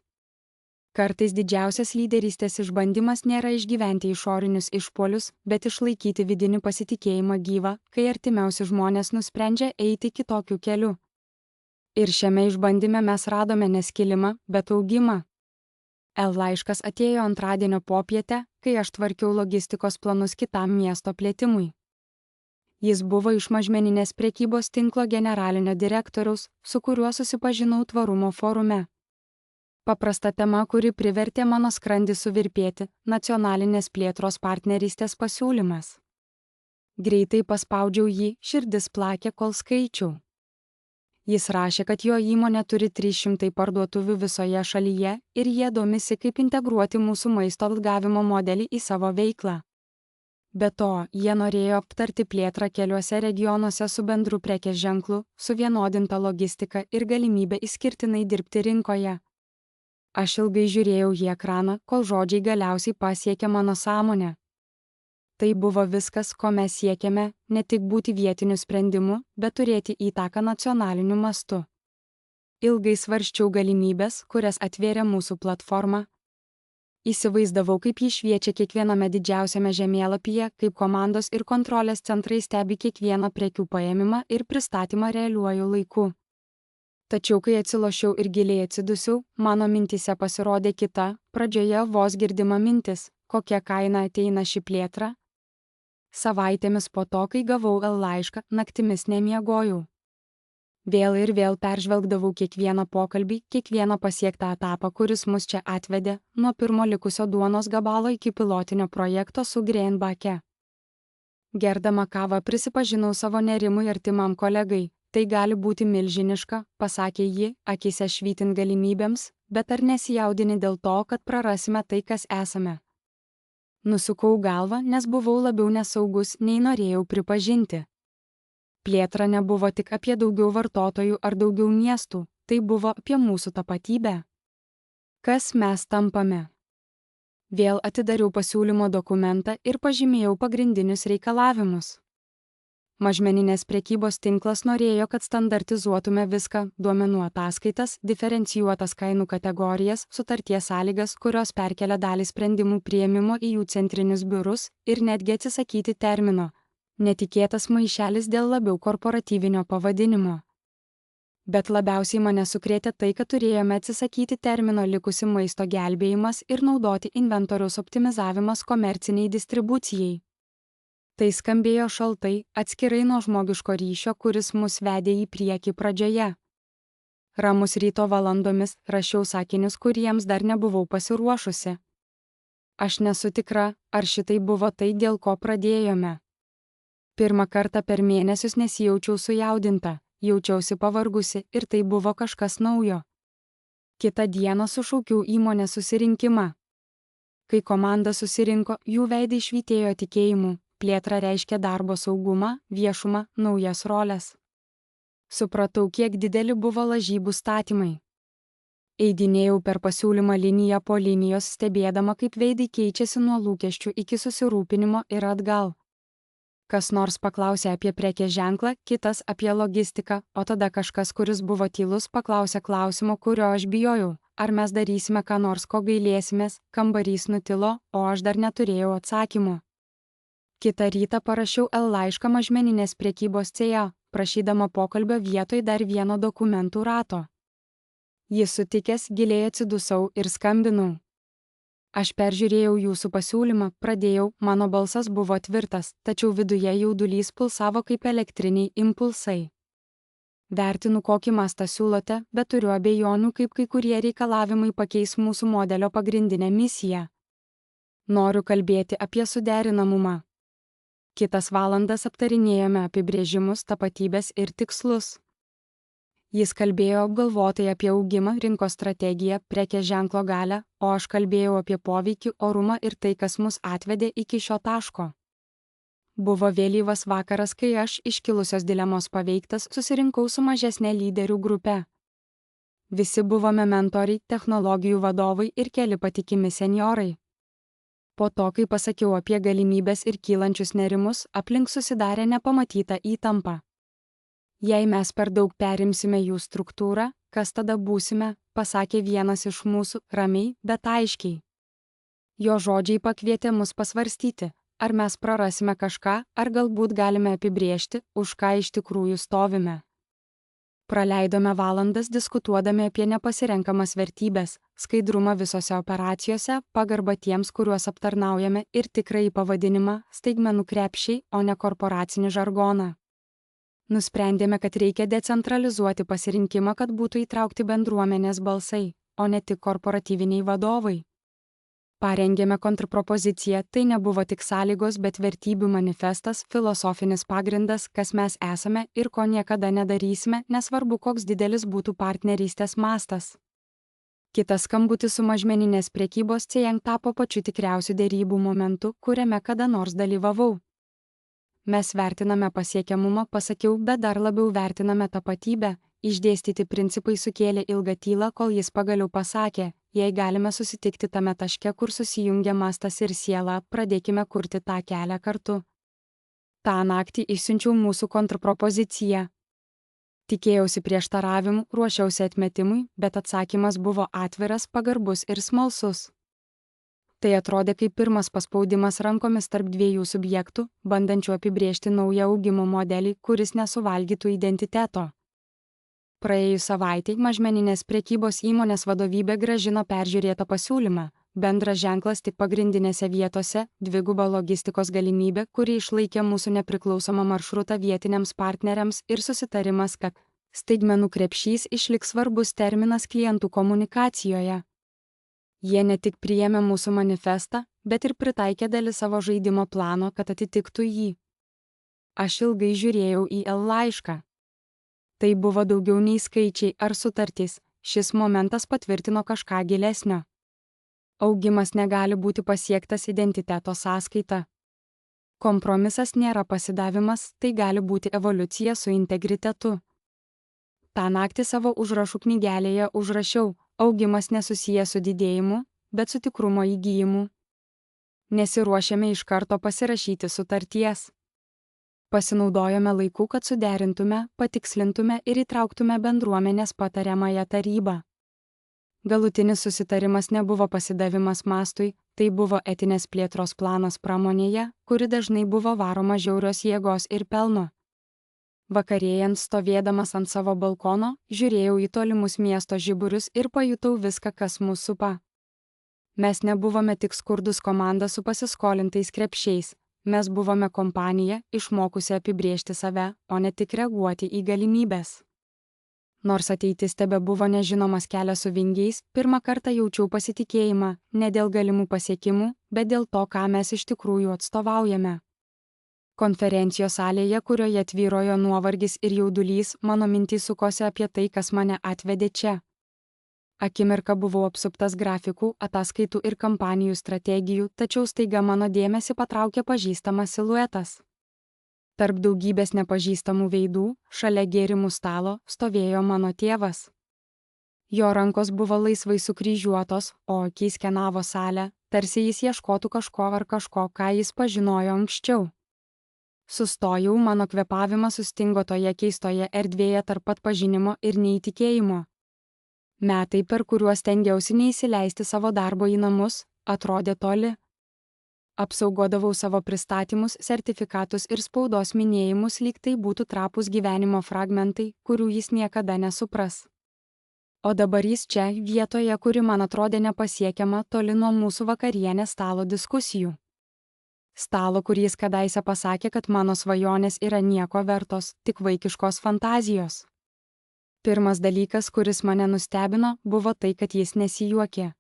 Kartais didžiausias lyderystės išbandymas nėra išgyventi išorinius išpuolius, bet išlaikyti vidinį pasitikėjimą gyvą, kai artimiausi žmonės nusprendžia eiti kitokiu keliu. Ir šiame išbandyme mes radome ne skilimą, bet augimą. Laiškas atėjo antradienio popietę, kai aš tvarkiau logistikos planus kitam miesto plėtimui. Jis buvo iš mažmeninės prekybos tinklo generalinio direktoriaus, su kuriuo susipažinau tvarumo forume. Paprasta tema, kuri privertė mano skrandį suvirpėti - nacionalinės plėtros partnerystės pasiūlymas. Greitai paspaudžiau jį, širdis plakė, kol skaičiau. Jis rašė, kad jo įmonė turi 300 parduotuvių visoje šalyje ir jie domisi, kaip integruoti mūsų maisto atgavimo modelį į savo veiklą. Be to, jie norėjo aptarti plėtrą keliuose regionuose su bendru prekės ženklu, suvienodinta logistika ir galimybė išskirtinai dirbti rinkoje. Aš ilgai žiūrėjau į ekraną, kol žodžiai galiausiai pasiekė mano sąmonę. Tai buvo viskas, ko mes siekėme, ne tik būti vietiniu sprendimu, bet turėti įtaką nacionaliniu mastu. Ilgai svarsčiau galimybės, kurias atvėrė mūsų platforma. Įsivaizdavau, kaip ji šviečia kiekviename didžiausiame žemėlapyje, kaip komandos ir kontrolės centrai stebi kiekvieną prekių paėmimą ir pristatymą realiuoju laiku. Tačiau kai atsilošiau ir giliai atsidusiau, mano mintyse pasirodė kita, pradžioje vos girdima mintis, kokia kaina ateina ši plėtra. Savaitėmis po to, kai gavau laišką, naktimis nemiegojau. Vėl ir vėl peržvelgdavau kiekvieną pokalbį, kiekvieną pasiektą etapą, kuris mus čia atvedė, nuo pirmo likusio duonos gabalo iki pilotinio projekto su Greenbacke. Gerdama kavą prisipažinau savo nerimui artimam kolegai. Tai gali būti milžiniška, pasakė ji, akyse švytint galimybėms, bet ar nesijaudini dėl to, kad prarasime tai, kas esame? Nusukau galvą, nes buvau labiau nesaugus, nei norėjau pripažinti. Plėtra nebuvo tik apie daugiau vartotojų ar daugiau miestų, tai buvo apie mūsų tapatybę. Kas mes tampame? Vėl atidariau pasiūlymo dokumentą ir pažymėjau pagrindinius reikalavimus. Mažmeninės prekybos tinklas norėjo, kad standartizuotume viską – duomenų ataskaitas, diferencijuotas kainų kategorijas, sutarties sąlygas, kurios perkelia dalį sprendimų priėmimo į jų centrinius biurus ir netgi atsisakyti termino – netikėtas maišelis dėl labiau korporatyvinio pavadinimo. Bet labiausiai mane sukrėtė tai, kad turėjome atsisakyti termino likusi maisto gelbėjimas ir naudoti inventoriaus optimizavimas komerciniai distribucijai. Tai skambėjo šaltai, atskirai nuo žmogiško ryšio, kuris mus vedė į priekį pradžioje. Ramus ryto valandomis rašiau sakinius, kuriems dar nebuvau pasiruošusi. Aš nesu tikra, ar šitai buvo tai, dėl ko pradėjome. Pirmą kartą per mėnesius nesijaučiau sujaudinta, jaučiausi pavargusi ir tai buvo kažkas naujo. Kitą dieną sušaukiau įmonės susirinkimą. Kai komanda susirinko, jų veidai švytėjo tikėjimu. Plėtra reiškia darbo saugumą, viešumą, naujas roles. Supratau, kiek dideli buvo lažybų statymai. Eidinėjau per pasiūlymą liniją po linijos, stebėdama, kaip veidai keičiasi nuo lūkesčių iki susirūpinimo ir atgal. Kas nors paklausė apie prekės ženklą, kitas apie logistiką, o tada kažkas, kuris buvo tylus, paklausė klausimo, kurio aš bijojau. Ar mes darysime ką nors, ko gailėsimės? Kambarys nutilo, o aš dar neturėjau atsakymų. Kitą rytą parašiau laišką mažmeninės prekybos CEA, prašydama pokalbio vietoj dar vieno dokumentų rato. Jis sutikęs, giliai atsidusau ir skambinau. Aš peržiūrėjau jūsų pasiūlymą, pradėjau, mano balsas buvo tvirtas, tačiau viduje jaudulys pulsavo kaip elektriniai impulsai. Vertinu, kokį mastą siūlote, bet turiu abejonių, kaip kai kurie reikalavimai pakeis mūsų modelio pagrindinę misiją. Noriu kalbėti apie suderinamumą. Kitas valandas aptarinėjome apibrėžimus, tapatybės ir tikslus. Jis kalbėjo apgalvotai apie augimą, rinkos strategiją, prekės ženklo galią, o aš kalbėjau apie poveikį, orumą ir tai, kas mus atvedė iki šio taško. Buvo vėlyvas vakaras, kai aš, iškilusios dilemos paveiktas, susirinkau su mažesne lyderių grupe. Visi buvome mentoriai, technologijų vadovai ir keli patikimi senjorai. Po to, kai pasakiau apie galimybės ir kylančius nerimus, aplink susidarė nepamatyta įtampa. Jei mes per daug perimsime jų struktūrą, kas tada būsime, pasakė vienas iš mūsų, ramiai, bet aiškiai. Jo žodžiai pakvietė mus pasvarstyti, ar mes prarasime kažką, ar galbūt galime apibrėžti, už ką iš tikrųjų stovime. Praleidome valandas diskutuodami apie nepasirenkamas vertybės, skaidrumą visose operacijose, pagarbą tiems, kuriuos aptarnaujame ir tikrąjį pavadinimą, staigmenų krepšiai, o ne korporacinį žargoną. Nusprendėme, kad reikia decentralizuoti pasirinkimą, kad būtų įtraukti bendruomenės balsai, o ne tik korporatyviniai vadovai. Parengėme kontrpropoziciją, tai nebuvo tik sąlygos, bet vertybių manifestas, filosofinis pagrindas, kas mes esame ir ko niekada nedarysime, nesvarbu, koks didelis būtų partnerystės mastas. Kitas skambutis su mažmeninės prekybos CEA tapo pačiu tikriausiu derybų momentu, kuriame kada nors dalyvavau. Mes vertiname pasiekiamumą, pasakiau, bet dar labiau vertiname tapatybę. Išdėstyti principai sukėlė ilgą tylą, kol jis pagaliau pasakė, jei galime susitikti tame taške, kur susijungia mastas ir siela, pradėkime kurti tą kelią kartu. Ta naktį išsiunčiau mūsų kontrpropoziciją. Tikėjausi prieštaravimų, ruošiausi atmetimui, bet atsakymas buvo atviras, pagarbus ir smalsus. Tai atrodė kaip pirmas paspaudimas rankomis tarp dviejų subjektų, bandančių apibrėžti naują augimo modelį, kuris nesuvalgytų identiteto. Praėjus savaitei mažmeninės prekybos įmonės vadovybė grąžino peržiūrėtą pasiūlymą. Bendras ženklas tik pagrindinėse vietose, dviguba logistikos galimybė, kuri išlaikė mūsų nepriklausomą maršrutą vietiniams partneriams ir susitarimas, kad staigmenų krepšys išliks svarbus terminas klientų komunikacijoje. Jie ne tik priėmė mūsų manifestą, bet ir pritaikė dalį savo žaidimo plano, kad atitiktų jį. Aš ilgai žiūrėjau į L laišką. Tai buvo daugiau nei skaičiai ar sutartys, šis momentas patvirtino kažką gilesnio. Augimas negali būti pasiektas identiteto sąskaita. Kompromisas nėra pasidavimas, tai gali būti evoliucija su integritetu. Ta naktį savo užrašų knygelėje užrašiau, augimas nesusijęs su didėjimu, bet su tikrumo įgyjimu. Nesiruošėme iš karto pasirašyti sutarties. Pasinaudojome laiku, kad suderintume, patikslintume ir įtrauktume bendruomenės patariamąją tarybą. Galutinis susitarimas nebuvo pasidavimas mastui, tai buvo etinės plėtros planas pramonėje, kuri dažnai buvo varoma žiaurios jėgos ir pelno. Vakarėjant stovėdamas ant savo balkono, žiūrėjau į tolimus miesto žiburius ir pajutau viską, kas mus supa. Mes nebuvome tik skurdus komanda su pasiskolintais krepšiais, mes buvome kompanija, išmokusi apibrėžti save, o ne tik reaguoti į galimybės. Nors ateitis tebebuvo nežinomas kelias su vingiais, pirmą kartą jaučiau pasitikėjimą, ne dėl galimų pasiekimų, bet dėl to, ką mes iš tikrųjų atstovaujame. Konferencijos salėje, kurioje tvyrojo nuovargis ir jaudulys, mano mintys sukosi apie tai, kas mane atvedė čia. Akimirką buvau apsuptas grafikų, ataskaitų ir kampanijų strategijų, tačiau staiga mano dėmesį patraukė pažįstamas siluetas. Tarp daugybės nepažįstamų veidų, šalia gėrimų stalo, stovėjo mano tėvas. Jo rankos buvo laisvai sukryžiuotos, o akys skenavo salę, tarsi jis ieškotų kažko ar kažko, ką jis pažinojo anksčiau. Sustojau, mano kvėpavimas sustingo toje keistoje erdvėje tarp atpažinimo ir neįtikėjimo. Metai, per kuriuos stengiausi neįsileisti savo darbo į namus, atrodė toli. Apsaugodavau savo pristatymus, sertifikatus ir spaudos minėjimus, lyg tai būtų trapūs gyvenimo fragmentai, kurių jis niekada nesupras. O dabar jis čia, vietoje, kuri man atrodė nepasiekiama, toli nuo mūsų vakarienės stalo diskusijų. Stalo, kur jis kadaise pasakė, kad mano svajonės yra nieko vertos, tik vaikiškos fantazijos. Pirmas dalykas, kuris mane nustebino, buvo tai, kad jis nesijuokė.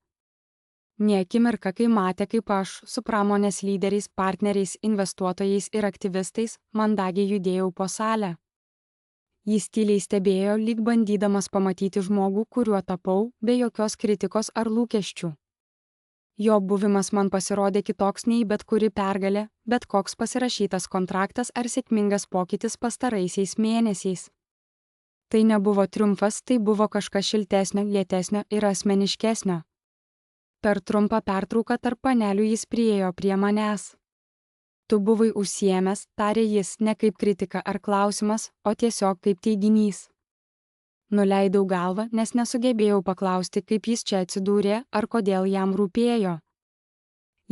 Nė akimirka, kai matė, kaip aš, su pramonės lyderiais, partneriais, investuotojais ir aktyvistais, mandagiai judėjau po salę. Jis tyliai stebėjo, lyg bandydamas pamatyti žmogų, kuriuo tapau, be jokios kritikos ar lūkesčių. Jo buvimas man pasirodė kitoks nei bet kuri pergalė, bet koks pasirašytas kontraktas ar sėkmingas pokytis pastaraisiais mėnesiais. Tai nebuvo triumfas, tai buvo kažkas šiltesnio, lėtesnio ir asmeniškesnio. Per trumpą pertrauką tarp panelių jis priėjo prie manęs. Tu buvai užsiėmęs, tarė jis, ne kaip kritika ar klausimas, o tiesiog kaip teiginys. Nuleidau galvą, nes nesugebėjau paklausti, kaip jis čia atsidūrė ar kodėl jam rūpėjo.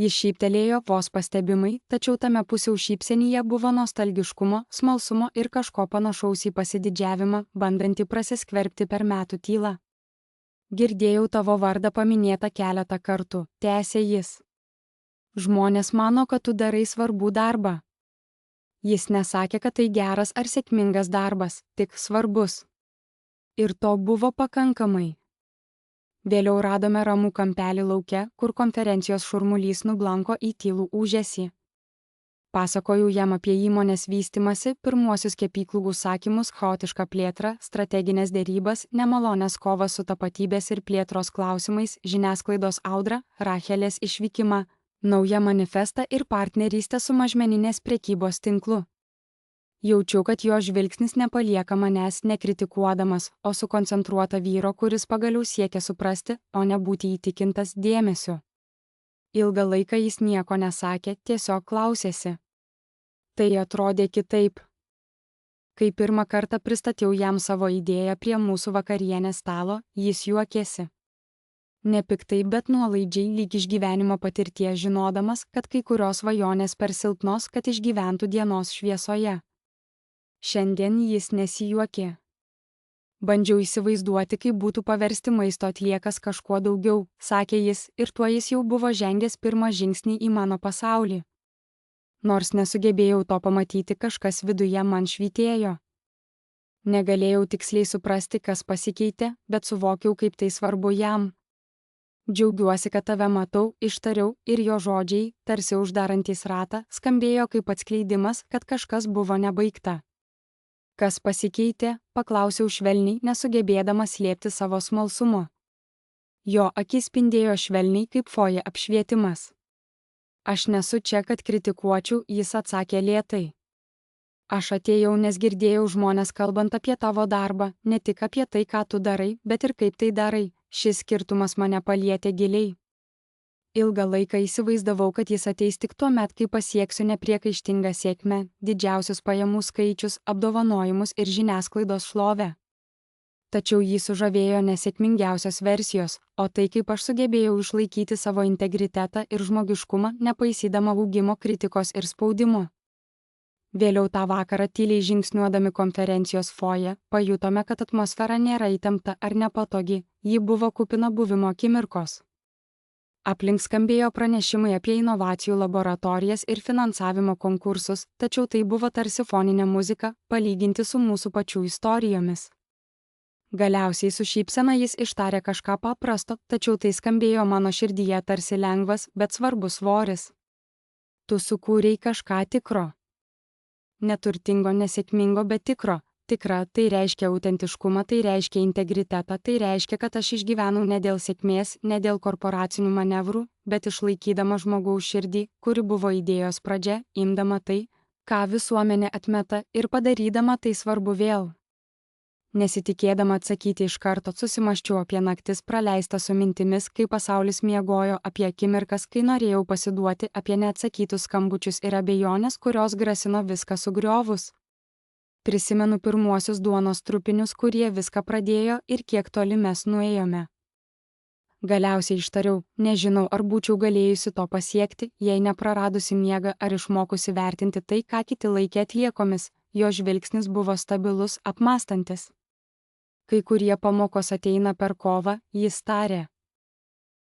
Jis šyptelėjo vos pastebimai, tačiau tame pusiau šypsenyje buvo nostalgiškumo, smalsumo ir kažko panašaus į pasididžiavimą, bandantį prasiskverbti per metų tylą. Girdėjau tavo vardą paminėtą keletą kartų, tęsė jis. Žmonės mano, kad tu darai svarbų darbą. Jis nesakė, kad tai geras ar sėkmingas darbas, tik svarbus. Ir to buvo pakankamai. Vėliau radome ramų kampelį lauke, kur konferencijos šurmulys nublanko į tylų ūžesį. Pasakojau jam apie įmonės vystymąsi, pirmuosius kepyklų užsakymus, chaotišką plėtrą, strateginės dėrybas, nemalonės kovas su tapatybės ir plėtros klausimais, žiniasklaidos audrą, Rachelės išvykimą, naują manifestą ir partnerystę su mažmeninės prekybos tinklu. Jaučiau, kad jo žvilgsnis nepalieka manęs nekritikuodamas, o sukoncentruota vyro, kuris pagaliau siekia suprasti, o ne būti įtikintas dėmesiu. Ilgą laiką jis nieko nesakė, tiesiog klausėsi. Tai atrodė kitaip. Kai pirmą kartą pristačiau jam savo idėją prie mūsų vakarienės stalo, jis juokėsi. Nepiktai, bet nuolaidžiai, lyg iš gyvenimo patirties žinodamas, kad kai kurios svajonės per silpnos, kad išgyventų dienos šviesoje. Šiandien jis nesijuokė. Bandžiau įsivaizduoti, kaip būtų paversti maisto atliekas kažkuo daugiau, sakė jis, ir tuo jis jau buvo žengęs pirmą žingsnį į mano pasaulį. Nors nesugebėjau to pamatyti, kažkas viduje man švytėjo. Negalėjau tiksliai suprasti, kas pasikeitė, bet suvokiau, kaip tai svarbu jam. Džiaugiuosi, kad tave matau, ištariau ir jo žodžiai, tarsi uždarantys ratą, skambėjo kaip atskleidimas, kad kažkas buvo nebaigta. Kas pasikeitė, paklausiau švelniai, nesugebėdamas slėpti savo smalsumo. Jo akis spindėjo švelniai kaip foje apšvietimas. Aš nesu čia, kad kritikuočiau, jis atsakė lėtai. Aš atėjau, nes girdėjau žmonės kalbant apie tavo darbą, ne tik apie tai, ką tu darai, bet ir kaip tai darai. Šis skirtumas mane palietė giliai. Ilgą laiką įsivaizdavau, kad jis ateis tik tuo met, kai pasieksiu nepriekaištingą sėkmę, didžiausius pajamų skaičius, apdovanojimus ir žiniasklaidos šlovę. Tačiau jį sužavėjo nesėkmingiausios versijos, o tai, kaip aš sugebėjau išlaikyti savo integritetą ir žmogiškumą, nepaisydama augimo kritikos ir spaudimo. Vėliau tą vakarą tyliai žingsniuodami konferencijos foje, pajutome, kad atmosfera nėra įtempta ar nepatogi, ji buvo kupina buvimo akimirkos. Aplink skambėjo pranešimai apie inovacijų laboratorijas ir finansavimo konkursus, tačiau tai buvo tarsi foninė muzika, palyginti su mūsų pačių istorijomis. Galiausiai su šypsena jis ištarė kažką paprasto, tačiau tai skambėjo mano širdyje tarsi lengvas, bet svarbus svoris. Tu sukūrei kažką tikro. Neturtingo, nesėkmingo, bet tikro. Tikra, tai reiškia autentiškumą, tai reiškia integritetą, tai reiškia, kad aš išgyvenau ne dėl sėkmės, ne dėl korporacinių manevrų, bet išlaikydama žmogaus širdį, kuri buvo idėjos pradžia, imdama tai, ką visuomenė atmeta, ir padarydama tai svarbu vėl. Nesitikėdama atsakyti iš karto, susimąsčiau apie naktis praleistą su mintimis, kai pasaulis miegojo, apie akimirkas, kai norėjau pasiduoti, apie neatsakytus skambučius ir abejonės, kurios grasino viską sugriovus. Prisimenu pirmuosius duonos trupinius, kurie viską pradėjo ir kiek toli mes nuėjome. Galiausiai ištariau, nežinau, ar būčiau galėjusi to pasiekti, jei nepraradusi miegą ar išmokusi vertinti tai, ką kiti laikė atliekomis, jo žvilgsnis buvo stabilus, apmąstantis. Kai kurie pamokos ateina per kovą, jis tarė.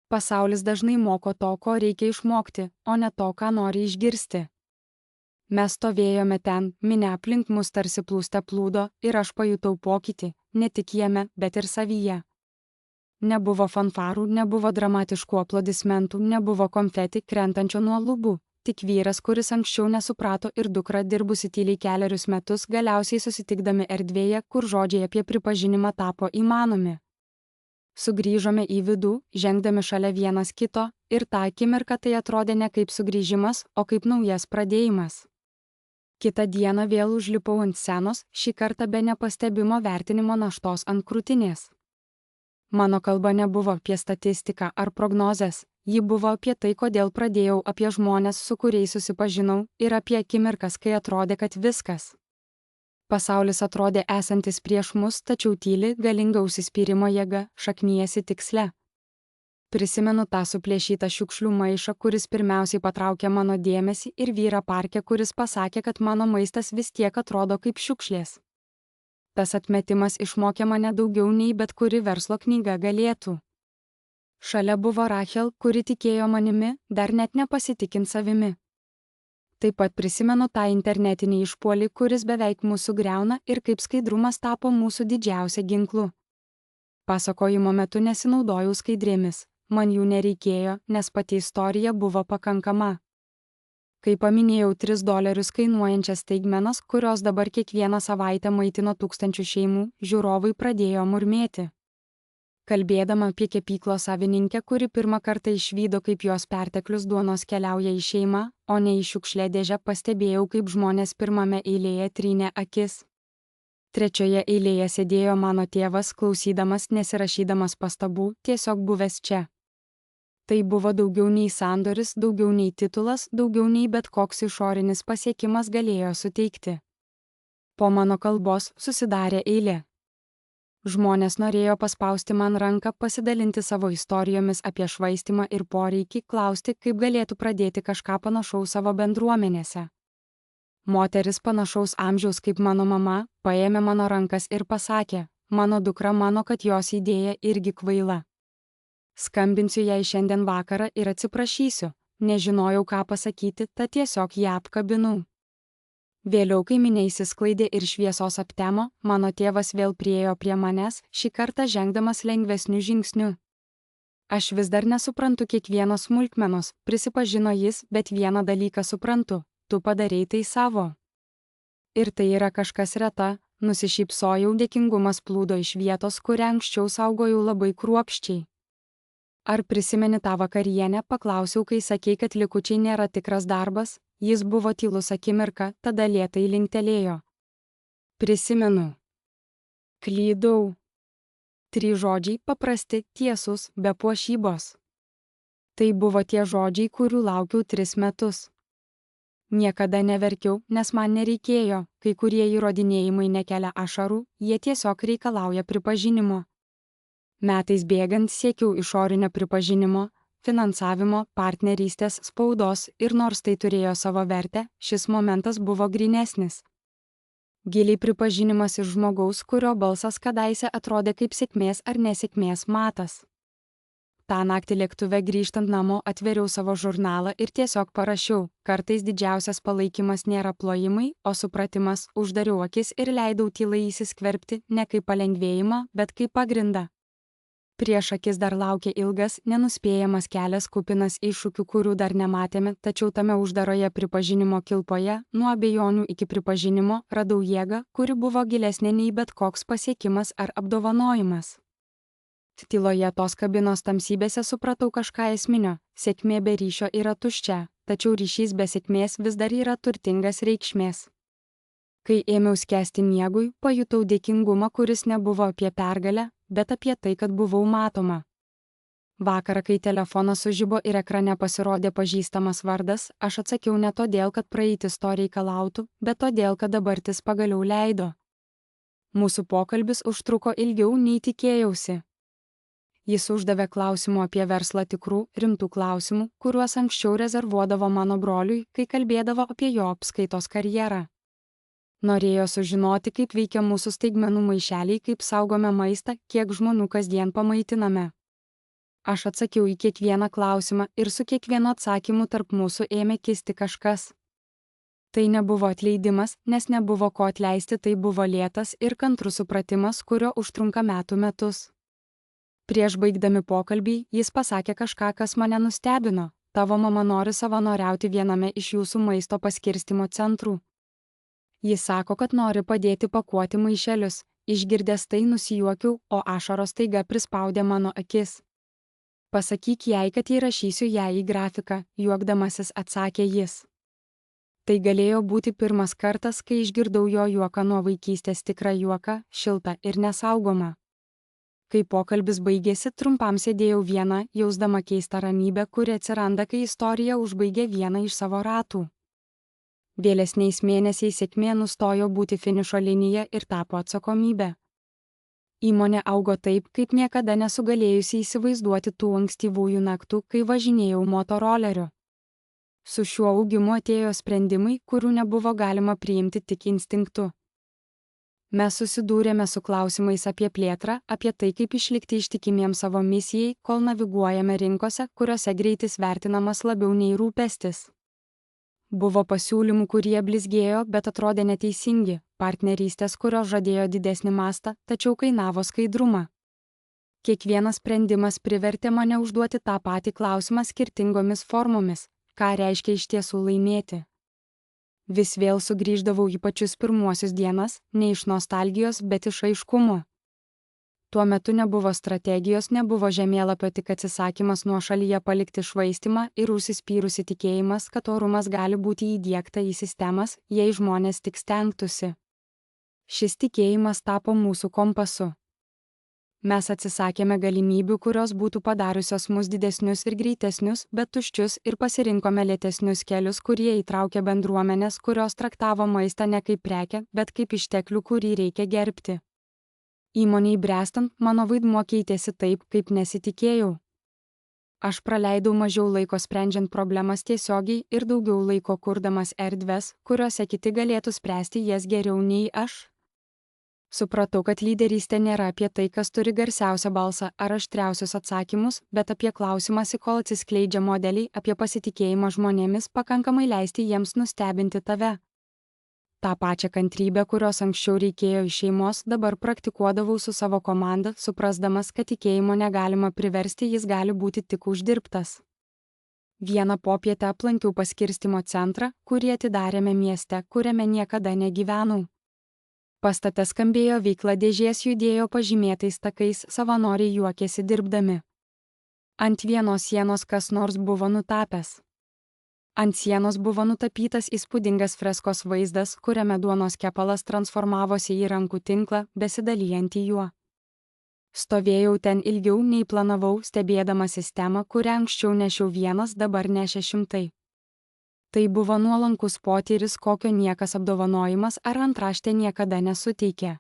Pasaulis dažnai moko to, ko reikia išmokti, o ne to, ką nori išgirsti. Mes stovėjome ten, minia aplink mus tarsi plūste plūdo, ir aš pajutau pokytį, ne tik jame, bet ir savyje. Nebuvo fanfarų, nebuvo dramatiškų aplodismentų, nebuvo konfeti krentančio nuo lubų. Tik vyras, kuris anksčiau nesuprato, ir dukra, dirbusi tyliai 4 metus, galiausiai susitikdami erdvėje, kur žodžiai apie pripažinimą tapo įmanomi. Sugrįžome į vidų, žengdami šalia vienas kito, ir tą akimirką tai atrodė ne kaip sugrįžimas, o kaip naujas pradėjimas. Kitą dieną vėl užlipau ant scenos, šį kartą be nepastebimo vertinimo naštos ant krūtinės. Mano kalba nebuvo apie statistiką ar prognozes. Ji buvo apie tai, kodėl pradėjau, apie žmonės, su kuriais susipažinau, ir apie akimirkas, kai atrodė, kad viskas. Pasaulis atrodė esantis prieš mus, tačiau tyli, galinga užsispyrimo jėga, šaknyjasi tiksle. Prisimenu tą suplėšytą šiukšlių maišą, kuris pirmiausiai patraukė mano dėmesį, ir vyrą parke, kuris pasakė, kad mano maistas vis tiek atrodo kaip šiukšlės. Tas atmetimas išmokė mane daugiau nei bet kuri verslo knyga galėtų. Šalia buvo Rachel, kuri tikėjo manimi, dar net nepasitikint savimi. Taip pat prisimenu tą internetinį išpuolį, kuris beveik mūsų griauna, ir kaip skaidrumas tapo mūsų didžiausia ginklu. Pasakojimo metu nesinaudojau skaidrėmis, man jų nereikėjo, nes pati istorija buvo pakankama. Kai paminėjau $3 kainuojančias staigmenas, kurios dabar kiekvieną savaitę maitino tūkstančių šeimų, žiūrovai pradėjo murmėti. Kalbėdama apie kepyklos savininkę, kuri pirmą kartą išvydo, kaip jos perteklius duonos keliauja į šeimą, o ne į šiukšliadėžę, pastebėjau, kaip žmonės pirmame eilėje trynė akis. Trečioje eilėje sėdėjo mano tėvas, klausydamas, nesirašydamas pastabų, tiesiog buvęs čia. Tai buvo daugiau nei sandoris, daugiau nei titulas, daugiau nei bet koks išorinis pasiekimas galėjo suteikti. Po mano kalbos susidarė eilė. Žmonės norėjo paspausti man ranką, pasidalinti savo istorijomis apie švaistymą ir poreikį, klausti, kaip galėtų pradėti kažką panašaus savo bendruomenėse. Moteris panašaus amžiaus kaip mano mama paėmė mano rankas ir pasakė, mano dukra mano, kad jos idėja irgi kvaila. Skambinsiu jai šiandien vakarą ir atsiprašysiu, nežinojau ką pasakyti, tad tiesiog ją apkabinau. Vėliau, kai minia išsisklaidė ir šviesos aptemo, mano tėvas vėl priėjo prie manęs, šį kartą žengdamas lengvesniu žingsniu. Aš vis dar nesuprantu kiekvienos smulkmenos, prisipažino jis, bet vieną dalyką suprantu - tu padarei tai savo. Ir tai yra kažkas reta, nusišypsojau, dėkingumas plūdo iš vietos, kurią anksčiau saugojau labai kruopščiai. Ar prisimeni tą vakarienę, paklausiau, kai sakei, kad likučiai nėra tikras darbas, jis buvo tylus akimirką, tada lėtai linktelėjo. Prisimenu. Klydau. 3 žodžiai, paprasti, tiesus, be puošybos. Tai buvo tie žodžiai, kurių laukiau 3 metus. Niekada neverkiau, nes man nereikėjo, kai kurie įrodinėjimai nekelia ašarų, jie tiesiog reikalauja pripažinimo. Metais bėgant siekiau išorinio pripažinimo, finansavimo, partnerystės, spaudos ir nors tai turėjo savo vertę, šis momentas buvo grynesnis. Giliai pripažinimas iš žmogaus, kurio balsas kadaise atrodė kaip sėkmės ar nesėkmės matas. Ta naktį lėktuve grįžtant namo atveriau savo žurnalą ir tiesiog parašiau, kartais didžiausias palaikymas nėra plojimai, o supratimas, uždariau akis ir leidau tylai įsiskverbti ne kaip palengvėjimą, bet kaip pagrindą. Prieš akis dar laukia ilgas, nenuspėjamas kelias kupinas iššūkių, kurių dar nematėme, tačiau tame uždaroje pripažinimo kilpoje, nuo abejonių iki pripažinimo, radau jėgą, kuri buvo gilesnė nei bet koks pasiekimas ar apdovanojimas. Tyloje tos kabinos tamsybėse supratau kažką esminio - sėkmė be ryšio yra tuščia, tačiau ryšys be sėkmės vis dar yra turtingas reikšmės. Kai ėmiau skęsti miegui, pajutau dėkingumą, kuris nebuvo apie pergalę, bet apie tai, kad buvau matoma. Vakarą, kai telefonas sužibo ir ekrane pasirodė pažįstamas vardas, aš atsakiau ne todėl, kad praeitis to reikalautų, bet todėl, kad dabartis pagaliau leido. Mūsų pokalbis užtruko ilgiau nei tikėjausi. Jis uždavė klausimų apie verslą, tikrų, rimtų klausimų, kuriuos anksčiau rezervuodavo mano broliui, kai kalbėdavo apie jo apskaitos karjerą. Norėjo sužinoti, kaip veikia mūsų staigmenų maišeliai, kaip saugome maistą, kiek žmonių kasdien pamaitiname. Aš atsakiau į kiekvieną klausimą ir su kiekvienu atsakymu tarp mūsų ėmė kisti kažkas. Tai nebuvo atleidimas, nes nebuvo ko atleisti, tai buvo lėtas ir kantrus supratimas, kurio užtrunka metų metus. Prieš baigdami pokalbį, jis pasakė kažką, kas mane nustebino. Tavo mama nori savanoriauti viename iš jūsų maisto paskirstimo centrų. Jis sako, kad nori padėti pakuoti maišelius. Išgirdęs tai nusijuokiau, o ašaros taiga prispaudė mano akis. Pasakyk jai, kad įrašysiu ją į grafiką, juokdamasis atsakė jis. Tai galėjo būti pirmas kartas, kai išgirdau jo juoką nuo vaikystės, tikrą juoką, šiltą ir nesaugomą. Kai pokalbis baigėsi, trumpam sėdėjau viena, jausdama keistą ramybę, kuri atsiranda, kai istorija užbaigė vieną iš savo ratų. Vėlesniais mėnesiais sėkmė nustojo būti finišo linija ir tapo atsakomybė. Įmonė augo taip, kaip niekada nesugalėjusi įsivaizduoti tų ankstyvųjų naktų, kai važinėjau motoroleriu. Su šiuo augimu atėjo sprendimai, kurių nebuvo galima priimti tik instinktu. Mes susidūrėme su klausimais apie plėtrą, apie tai, kaip išlikti ištikimiems savo misijai, kol naviguojame rinkose, kuriuose greitis vertinamas labiau nei rūpestis. Buvo pasiūlymų, kurie blizgėjo, bet atrodė neteisingi, partnerystės, kurios žadėjo didesnį mastą, tačiau kainavo skaidrumą. Kiekvienas sprendimas privertė mane užduoti tą patį klausimą skirtingomis formomis, ką reiškia iš tiesų laimėti. Vis vėl sugrįždavau į pačius pirmuosius dienas, ne iš nostalgijos, bet iš aiškumo. Tuo metu nebuvo strategijos, nebuvo žemėlapio, tik atsisakymas nuo šalyje palikti švaistimą ir užsispyrusi tikėjimas, kad orumas gali būti įdiegta į sistemas, jei žmonės tik stengtųsi. Šis tikėjimas tapo mūsų kompasu. Mes atsisakėme galimybių, kurios būtų padariusios mus didesnius ir greitesnius, bet tuščius, ir pasirinkome lėtesnius kelius, kurie įtraukė bendruomenės, kurios traktavo maistą ne kaip prekę, bet kaip išteklių, kurį reikia gerbti. Įmonei bręstant, mano vaidmuo keitėsi taip, kaip nesitikėjau. Aš praleidau mažiau laiko sprendžiant problemas tiesiogiai ir daugiau laiko kurdamas erdves, kuriuose kiti galėtų spręsti jas geriau nei aš. Supratau, kad lyderystė nėra apie tai, kas turi garsiausią balsą ar aštriausius atsakymus, bet apie klausimąsi, kol atsiskleidžia modeliai, apie pasitikėjimą žmonėmis, pakankamai leisti jiems nustebinti tave. Ta pačia kantrybė, kurios anksčiau reikėjo iš šeimos, dabar praktikuodavau su savo komanda, suprasdamas, kad tikėjimo negalima priversti, jis gali būti tik uždirbtas. Vieną popietę aplankiau paskirstymo centrą, kurį atidarėme mieste, kuriame niekada negyvenau. Pastate skambėjo veikla, dėžės judėjo pažymėtais takais, savanoriai juokėsi dirbdami. Ant vienos sienos kas nors buvo nutapęs. Ant sienos buvo nutapytas įspūdingas freskos vaizdas, kuriame duonos kepalas transformavosi į rankų tinklą, besidalijantį juo. Stovėjau ten ilgiau nei planavau, stebėdama sistemą, kurią anksčiau nešiau vienas, dabar nešė šimtai. Tai buvo nuolankus potyris, kokio niekas apdovanojimas ar antraštė niekada nesuteikė.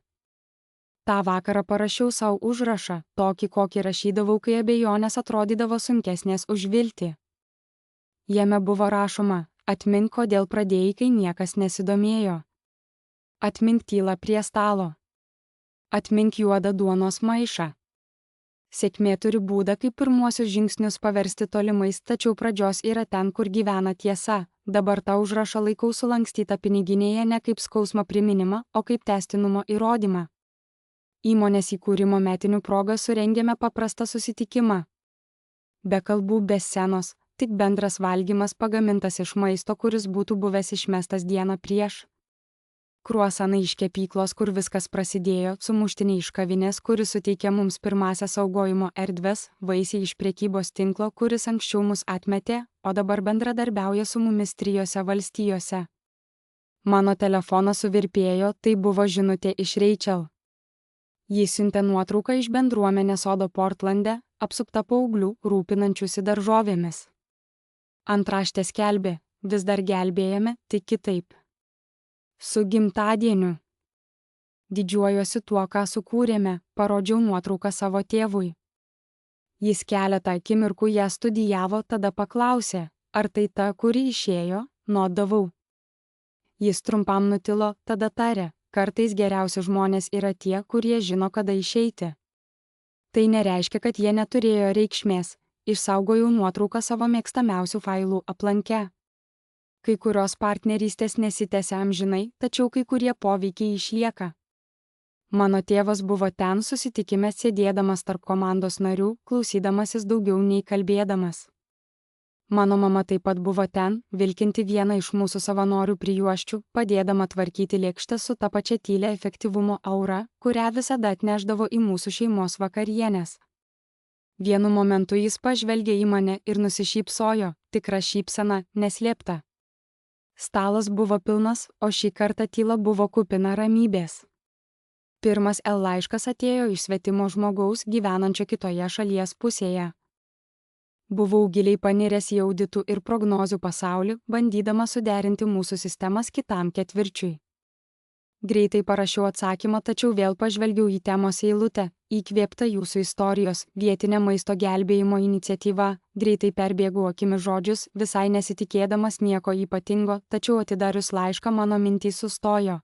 Ta vakarą parašiau savo užrašą, tokį, kokį rašydavau, kai abejonės atrodydavo sunkesnės už viltį. Jame buvo rašoma: atmink, kodėl pradėjai, kai niekas nesidomėjo. Atmink tylą prie stalo. Atmink juodą duonos maišą. Sėkmė turi būdą, kaip pirmuosius žingsnius paversti tolimais, tačiau pradžios yra ten, kur gyvena tiesa. Dabar tą užrašą laikau sulankstytą piniginėje ne kaip skausmo priminimą, o kaip tęstinumo įrodymą. Įmonės įkūrimo metinių proga surengėme paprastą susitikimą. Be kalbų, be scenos, tik bendras valgymas pagamintas iš maisto, kuris būtų buvęs išmestas dieną prieš. Kruasanai iš kepyklos, kur viskas prasidėjo, sumuštiniai iš kavinės, kuris suteikė mums pirmąsias saugojimo erdves, vaisiai iš prekybos tinklo, kuris anksčiau mus atmetė, o dabar bendradarbiauja su mumis 3 valstijose. Mano telefonas suvirpėjo, tai buvo žinutė iš Rachel. Jis siuntė nuotrauką iš bendruomenės sodo Portlande, apsupta paauglių, rūpinančiųsi daržovėmis. Antraštė skelbė: vis dar gelbėjame, tik kitaip. Su gimtadieniu. Didžiuojuosi tuo, ką sukūrėme, parodžiau nuotrauką savo tėvui. Jis keletą akimirkų ją studijavo, tada paklausė: ar tai ta, kuri išėjo? Nodavau. Jis trumpam nutilo, tada tarė: kartais geriausi žmonės yra tie, kurie žino, kada išeiti. Tai nereiškia, kad jie neturėjo reikšmės. Išsaugojau nuotrauką savo mėgstamiausių failų aplanke. Kai kurios partnerystės nesitęsia amžinai, tačiau kai kurie poveikiai išlieka. Mano tėvas buvo ten susitikime sėdėdamas tarp komandos narių, klausydamasis daugiau nei kalbėdamas. Mano mama taip pat buvo ten, vilkinti vieną iš mūsų savanorių prijuosčių, padėdama tvarkyti lėkštę su ta pačia tylia efektyvumo aura, kurią visada atnešdavo į mūsų šeimos vakarienes. Vienu momentu jis pažvelgė į mane ir nusišypsojo, tikra šypsena, neslėpta. Stalas buvo pilnas, o šį kartą tyla buvo kupina ramybės. Pirmas L laiškas atėjo iš svetimo žmogaus gyvenančio kitoje šalies pusėje. Buvau giliai paniręs į auditų ir prognozių pasaulį, bandydama suderinti mūsų sistemas kitam ketvirčiui. Greitai parašiau atsakymą, tačiau vėl pažvelgiau į temos eilutę, įkvėptą jūsų istorijos, vietinė maisto gelbėjimo iniciatyva, greitai perbėgau akimis žodžius, visai nesitikėdamas nieko ypatingo, tačiau atidarius laišką mano mintys sustojo.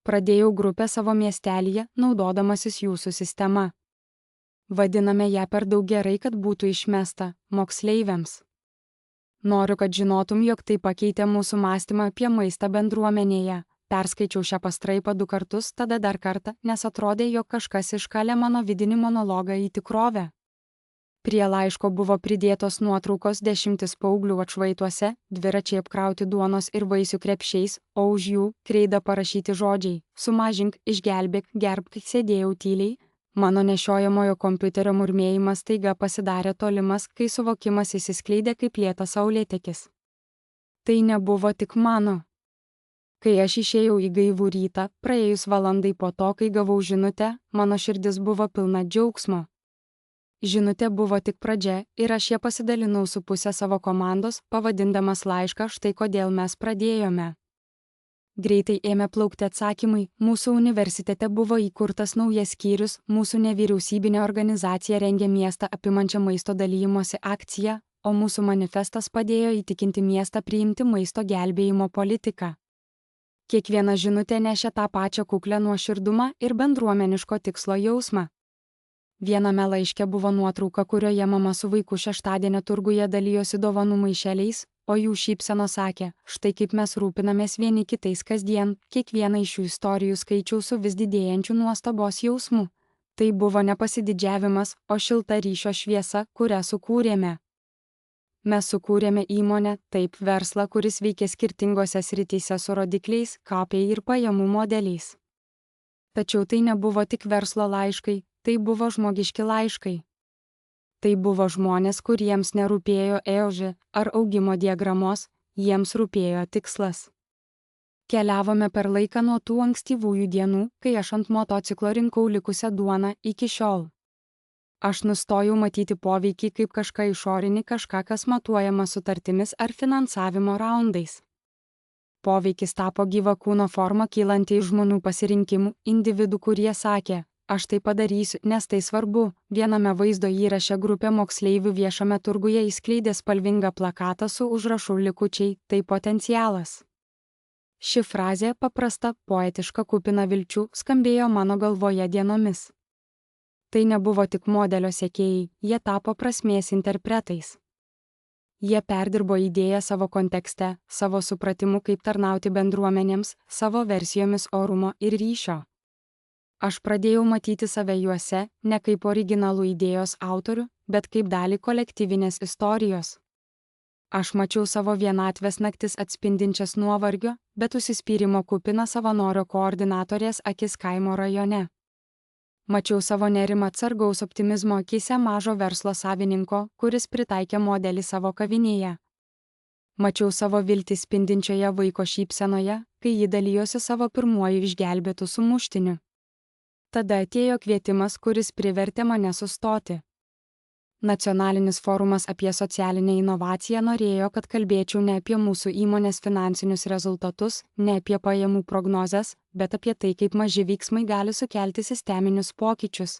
Pradėjau grupę savo miestelyje, naudodamasis jūsų sistema. Vadiname ją per daug gerai, kad būtų išmesta, moksleiviams. Noriu, kad žinotum, jog tai pakeitė mūsų mąstymą apie maistą bendruomenėje. Perskaičiau šią pastraipą 2 kartus, tada dar kartą, nes atrodė, jog kažkas iškalė mano vidinį monologą į tikrovę. Prie laiško buvo pridėtos nuotraukos 10 paauglių atšvaituose, dviračiai apkrauti duonos ir vaisių krepšiais, o už jų kreida parašyti žodžiai: sumažink, išgelbėk, gerbk. Sėdėjau tyliai, mano nešiojamojo kompiuterio murmėjimas taiga pasidarė tolimas, kai suvokimas įsiskleidė kaip lėtas saulėtekis. Tai nebuvo tik mano. Kai aš išėjau į gaivų rytą, praėjus valandai po to, kai gavau žinutę, mano širdis buvo pilna džiaugsmo. Žinutė buvo tik pradžia ir aš ją pasidalinau su pusė savo komandos, pavadindamas laišką štai kodėl mes pradėjome. Greitai ėmė plaukti atsakymai, mūsų universitete buvo įkurtas naujas skyrius, mūsų nevyriausybinė organizacija rengė miestą apimančią maisto dalijimosi akciją, o mūsų manifestas padėjo įtikinti miestą priimti maisto gelbėjimo politiką. Kiekviena žinutė nešė tą pačią kuklę nuoširdumą ir bendruomeniško tikslo jausmą. Viename laiške buvo nuotrauka, kurioje mama su vaiku šeštadienio turguje dalijosi dovanų maišeliais, o jų šypsena sakė, štai kaip mes rūpinamės vieni kitais kasdien, kiekvieną iš šių istorijų skaičiau su vis didėjančiu nuostabos jausmu. Tai buvo ne pasididžiavimas, o šilta ryšio šviesa, kurią sukūrėme. Mes sukūrėme įmonę, taip verslą, kuris veikia skirtingose srityse su rodikliais, KPI ir pajamų modeliais. Tačiau tai nebuvo tik verslo laiškai, tai buvo žmogiški laiškai. Tai buvo žmonės, kuriems nerūpėjo EOŽ ar augimo diagramos, jiems rūpėjo tikslas. Keliavome per laiką nuo tų ankstyvųjų dienų, kai aš ant motociklo rinkau likusią duoną iki šiol. Aš nustojau matyti poveikį kaip kažką išorinį, kažką, kas matuojama sutartimis ar finansavimo raundais. Poveikis tapo gyva kūno forma kylanti iš žmonių pasirinkimų, individų, kurie sakė, aš tai padarysiu, nes tai svarbu. Viename vaizdo įraše grupė moksleivių viešame turguje įskleidė spalvingą plakatą su užrašu likučiai, tai potencialas. Ši frazė, paprasta, poetiška, kupina vilčių, skambėjo mano galvoje dienomis. Tai nebuvo tik modelio sekėjai, jie tapo prasmės interpretais. Jie perdirbo idėją savo kontekste, savo supratimu, kaip tarnauti bendruomenėms, savo versijomis orumo ir ryšio. Aš pradėjau matyti save juose, ne kaip originalų idėjos autorių, bet kaip dalį kolektyvinės istorijos. Aš mačiau savo vienatvės naktis atspindinčias nuovargio, bet užsispyrimo kupiną savanorio koordinatorės akis kaimo rajone. Mačiau savo nerimą atsargaus optimizmo akyse mažo verslo savininko, kuris pritaikė modelį savo kavinėje. Mačiau savo viltį spindinčioje vaiko šypsenoje, kai ji dalijosi savo pirmuoju išgelbėtų sumuštiniu. Tada atėjo kvietimas, kuris privertė mane sustoti. Nacionalinis forumas apie socialinę inovaciją norėjo, kad kalbėčiau ne apie mūsų įmonės finansinius rezultatus, ne apie pajamų prognozes, bet apie tai, kaip maži veiksmai gali sukelti sisteminius pokyčius.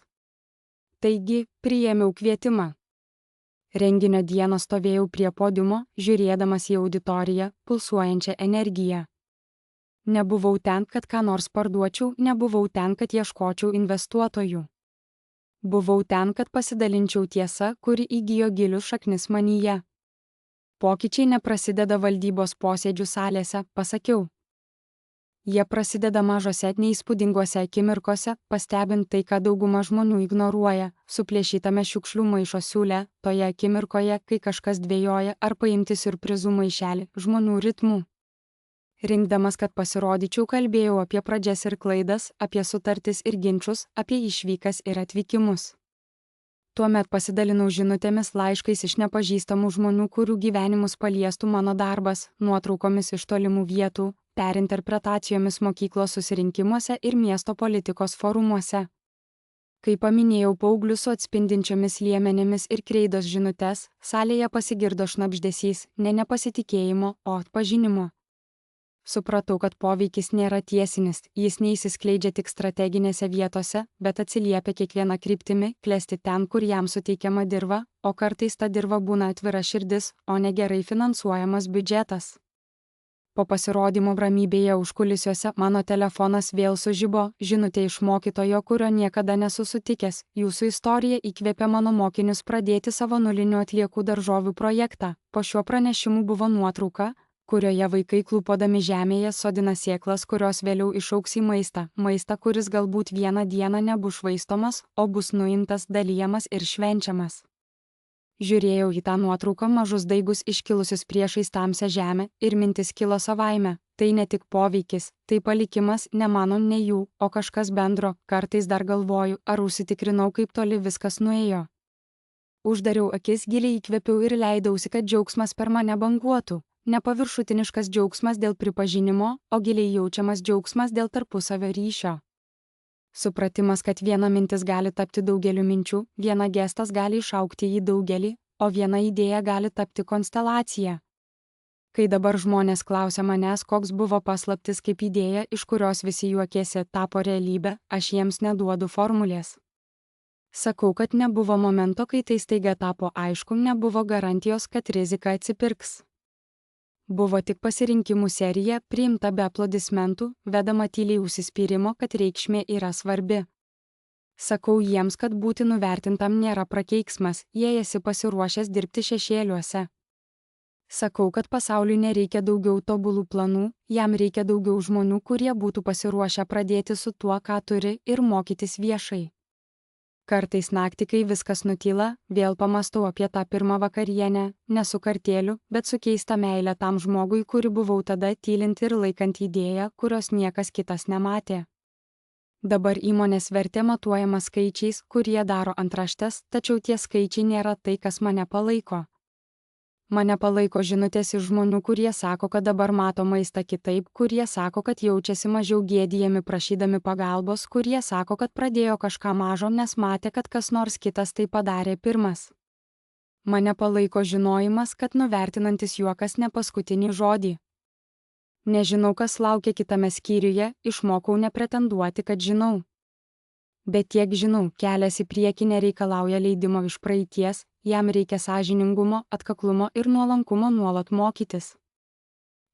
Taigi, priėmiau kvietimą. Renginio dieną stovėjau prie podiumo, žiūrėdamas į auditoriją, pulsuojančią energiją. Nebuvau ten, kad ką nors parduočiau, nebuvau ten, kad ieškočiau investuotojų. Buvau ten, kad pasidalinčiau tiesą, kuri įgijo gilius šaknis manyje. Pokyčiai neprasideda valdybos posėdžių salėse, pasakiau. Jie prasideda mažose neįspūdingose akimirkose, pastebint tai, ką dauguma žmonių ignoruoja, suplėšytame šiukšlių maišo siūle, toje akimirkoje, kai kažkas dvejoja ar paimti siurprizų maišelį, žmonių ritmų. Rinkdamas, kad pasirodyčiau, kalbėjau apie pradžias ir klaidas, apie sutartis ir ginčius, apie išvykas ir atvykimus. Tuomet pasidalinau žinutėmis, laiškais iš nepažįstamų žmonių, kurių gyvenimus paliestų mano darbas, nuotraukomis iš tolimų vietų, perinterpretacijomis mokyklos susirinkimuose ir miesto politikos forumuose. Kai paminėjau paauglius su atspindinčiomis liemenėmis ir kreidos žinutes, salėje pasigirdo šnabždesys, ne nepasitikėjimo, o atpažinimo. Supratau, kad poveikis nėra tiesinis, jis neįsiskleidžia tik strateginėse vietose, bet atsiliepia kiekvieną kryptimi, klesti ten, kur jam suteikiama dirva, o kartais ta dirva būna atvira širdis, o ne gerai finansuojamas biudžetas. Po pasirodymo ramybėje užkulisiuose mano telefonas vėl sužibo, žinutė iš mokytojo, kurio niekada nesu sutikęs, jūsų istorija įkvėpė mano mokinius pradėti savo nulinių atliekų daržovių projektą. Po šiuo pranešimu buvo nuotrauka, kurioje vaikai klūpodami žemėje sodina sėklas, kurios vėliau išaugs į maistą, kuris galbūt vieną dieną nebus švaistomas, o bus nuimtas, dalijamas ir švenčiamas. Žiūrėjau į tą nuotrauką mažus daigus iškilusius priešais tamsią žemę ir mintis kilo savaime, tai ne tik poveikis, tai palikimas ne mano, ne jų, o kažkas bendro, kartais dar galvoju, ar užsitikrinau, kaip toli viskas nuėjo. Uždariau akis, giliai įkvėpiau ir leidausi, kad džiaugsmas per mane banguotų. Nepaviršutiniškas džiaugsmas dėl pripažinimo, o giliai jaučiamas džiaugsmas dėl tarpusavio ryšio. Supratimas, kad viena mintis gali tapti daugeliu minčių, viena gestas gali išaugti į daugelį, o viena idėja gali tapti konsteliacija. Kai dabar žmonės klausia manęs, koks buvo paslaptis kaip idėja, iš kurios visi juokėsi, tapo realybė, aš jiems neduodu formulės. Sakau, kad nebuvo momento, kai tai staiga tapo aišku, nebuvo garantijos, kad rizika atsipirks. Buvo tik pasirinkimų serija, priimta be aplodismentų, vedama tyliai užsispyrimo, kad reikšmė yra svarbi. Sakau jiems, kad būti nuvertintam nėra prakeiksmas, jei esi pasiruošęs dirbti šešėliuose. Sakau, kad pasauliui nereikia daugiau tobulų planų, jam reikia daugiau žmonių, kurie būtų pasiruošę pradėti su tuo, ką turi, ir mokytis viešai. Kartais naktį, kai viskas nutyla, vėl pamastau apie tą pirmą vakarienę, ne su kartėliu, bet su keista meile tam žmogui, kuri buvau tada, tylinti ir laikant idėją, kurios niekas kitas nematė. Dabar įmonės vertė matuojama skaičiais, kurie daro antraštes, tačiau tie skaičiai nėra tai, kas mane palaiko. Mane palaiko žinutės iš žmonių, kurie sako, kad dabar mato maistą kitaip, kurie sako, kad jaučiasi mažiau gėdijami prašydami pagalbos, kurie sako, kad pradėjo kažką mažo, nes matė, kad kas nors kitas tai padarė pirmas. Mane palaiko žinojimas, kad nuvertinantis juokas ne paskutinį žodį. Nežinau, kas laukia kitame skyriuje, išmokau nepretenduoti, kad žinau. Bet tiek žinau, kelias į priekį nereikalauja leidimo iš praeities, jam reikia sąžiningumo, atkaklumo ir nuolankumo nuolat mokytis.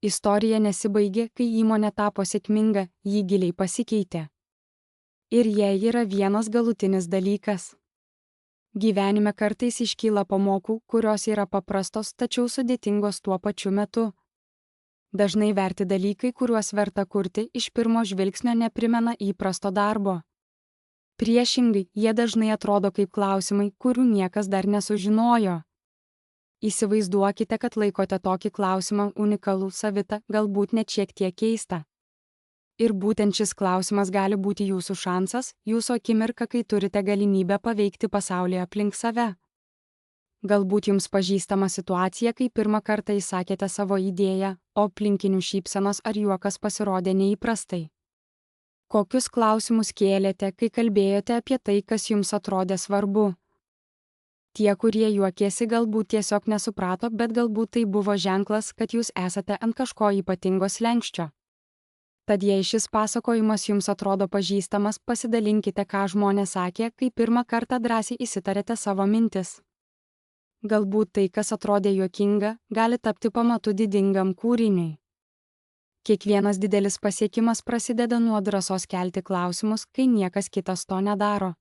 Istorija nesibaigė, kai įmonė tapo sėkminga, ji giliai pasikeitė. Ir jei yra vienas galutinis dalykas. Gyvenime kartais iškyla pamokų, kurios yra paprastos, tačiau sudėtingos tuo pačiu metu. Dažnai verti dalykai, kuriuos verta kurti, iš pirmo žvilgsnio neprimena įprasto darbo. Priešingai, jie dažnai atrodo kaip klausimai, kurių niekas dar nesužinojo. Įsivaizduokite, kad laikote tokį klausimą unikalų, savitą, galbūt net šiek tiek keistą. Ir būtent šis klausimas gali būti jūsų šansas, jūsų akimirka, kai turite galimybę paveikti pasaulį aplink save. Galbūt jums pažįstama situacija, kai pirmą kartą įsakėte savo idėją, o aplinkinių šypsenos ar juokas pasirodė neįprastai. Kokius klausimus kėlėte, kai kalbėjote apie tai, kas jums atrodė svarbu? Tie, kurie juokėsi, galbūt tiesiog nesuprato, bet galbūt tai buvo ženklas, kad jūs esate ant kažko ypatingo slenksčio. Tad jei šis pasakojimas jums atrodo pažįstamas, pasidalinkite, ką žmonės sakė, kai pirmą kartą drąsiai įsitarėte savo mintis. Galbūt tai, kas atrodė juokinga, gali tapti pamatu didingam kūriniui. Kiekvienas didelis pasiekimas prasideda nuo drąsos kelti klausimus, kai niekas kitas to nedaro.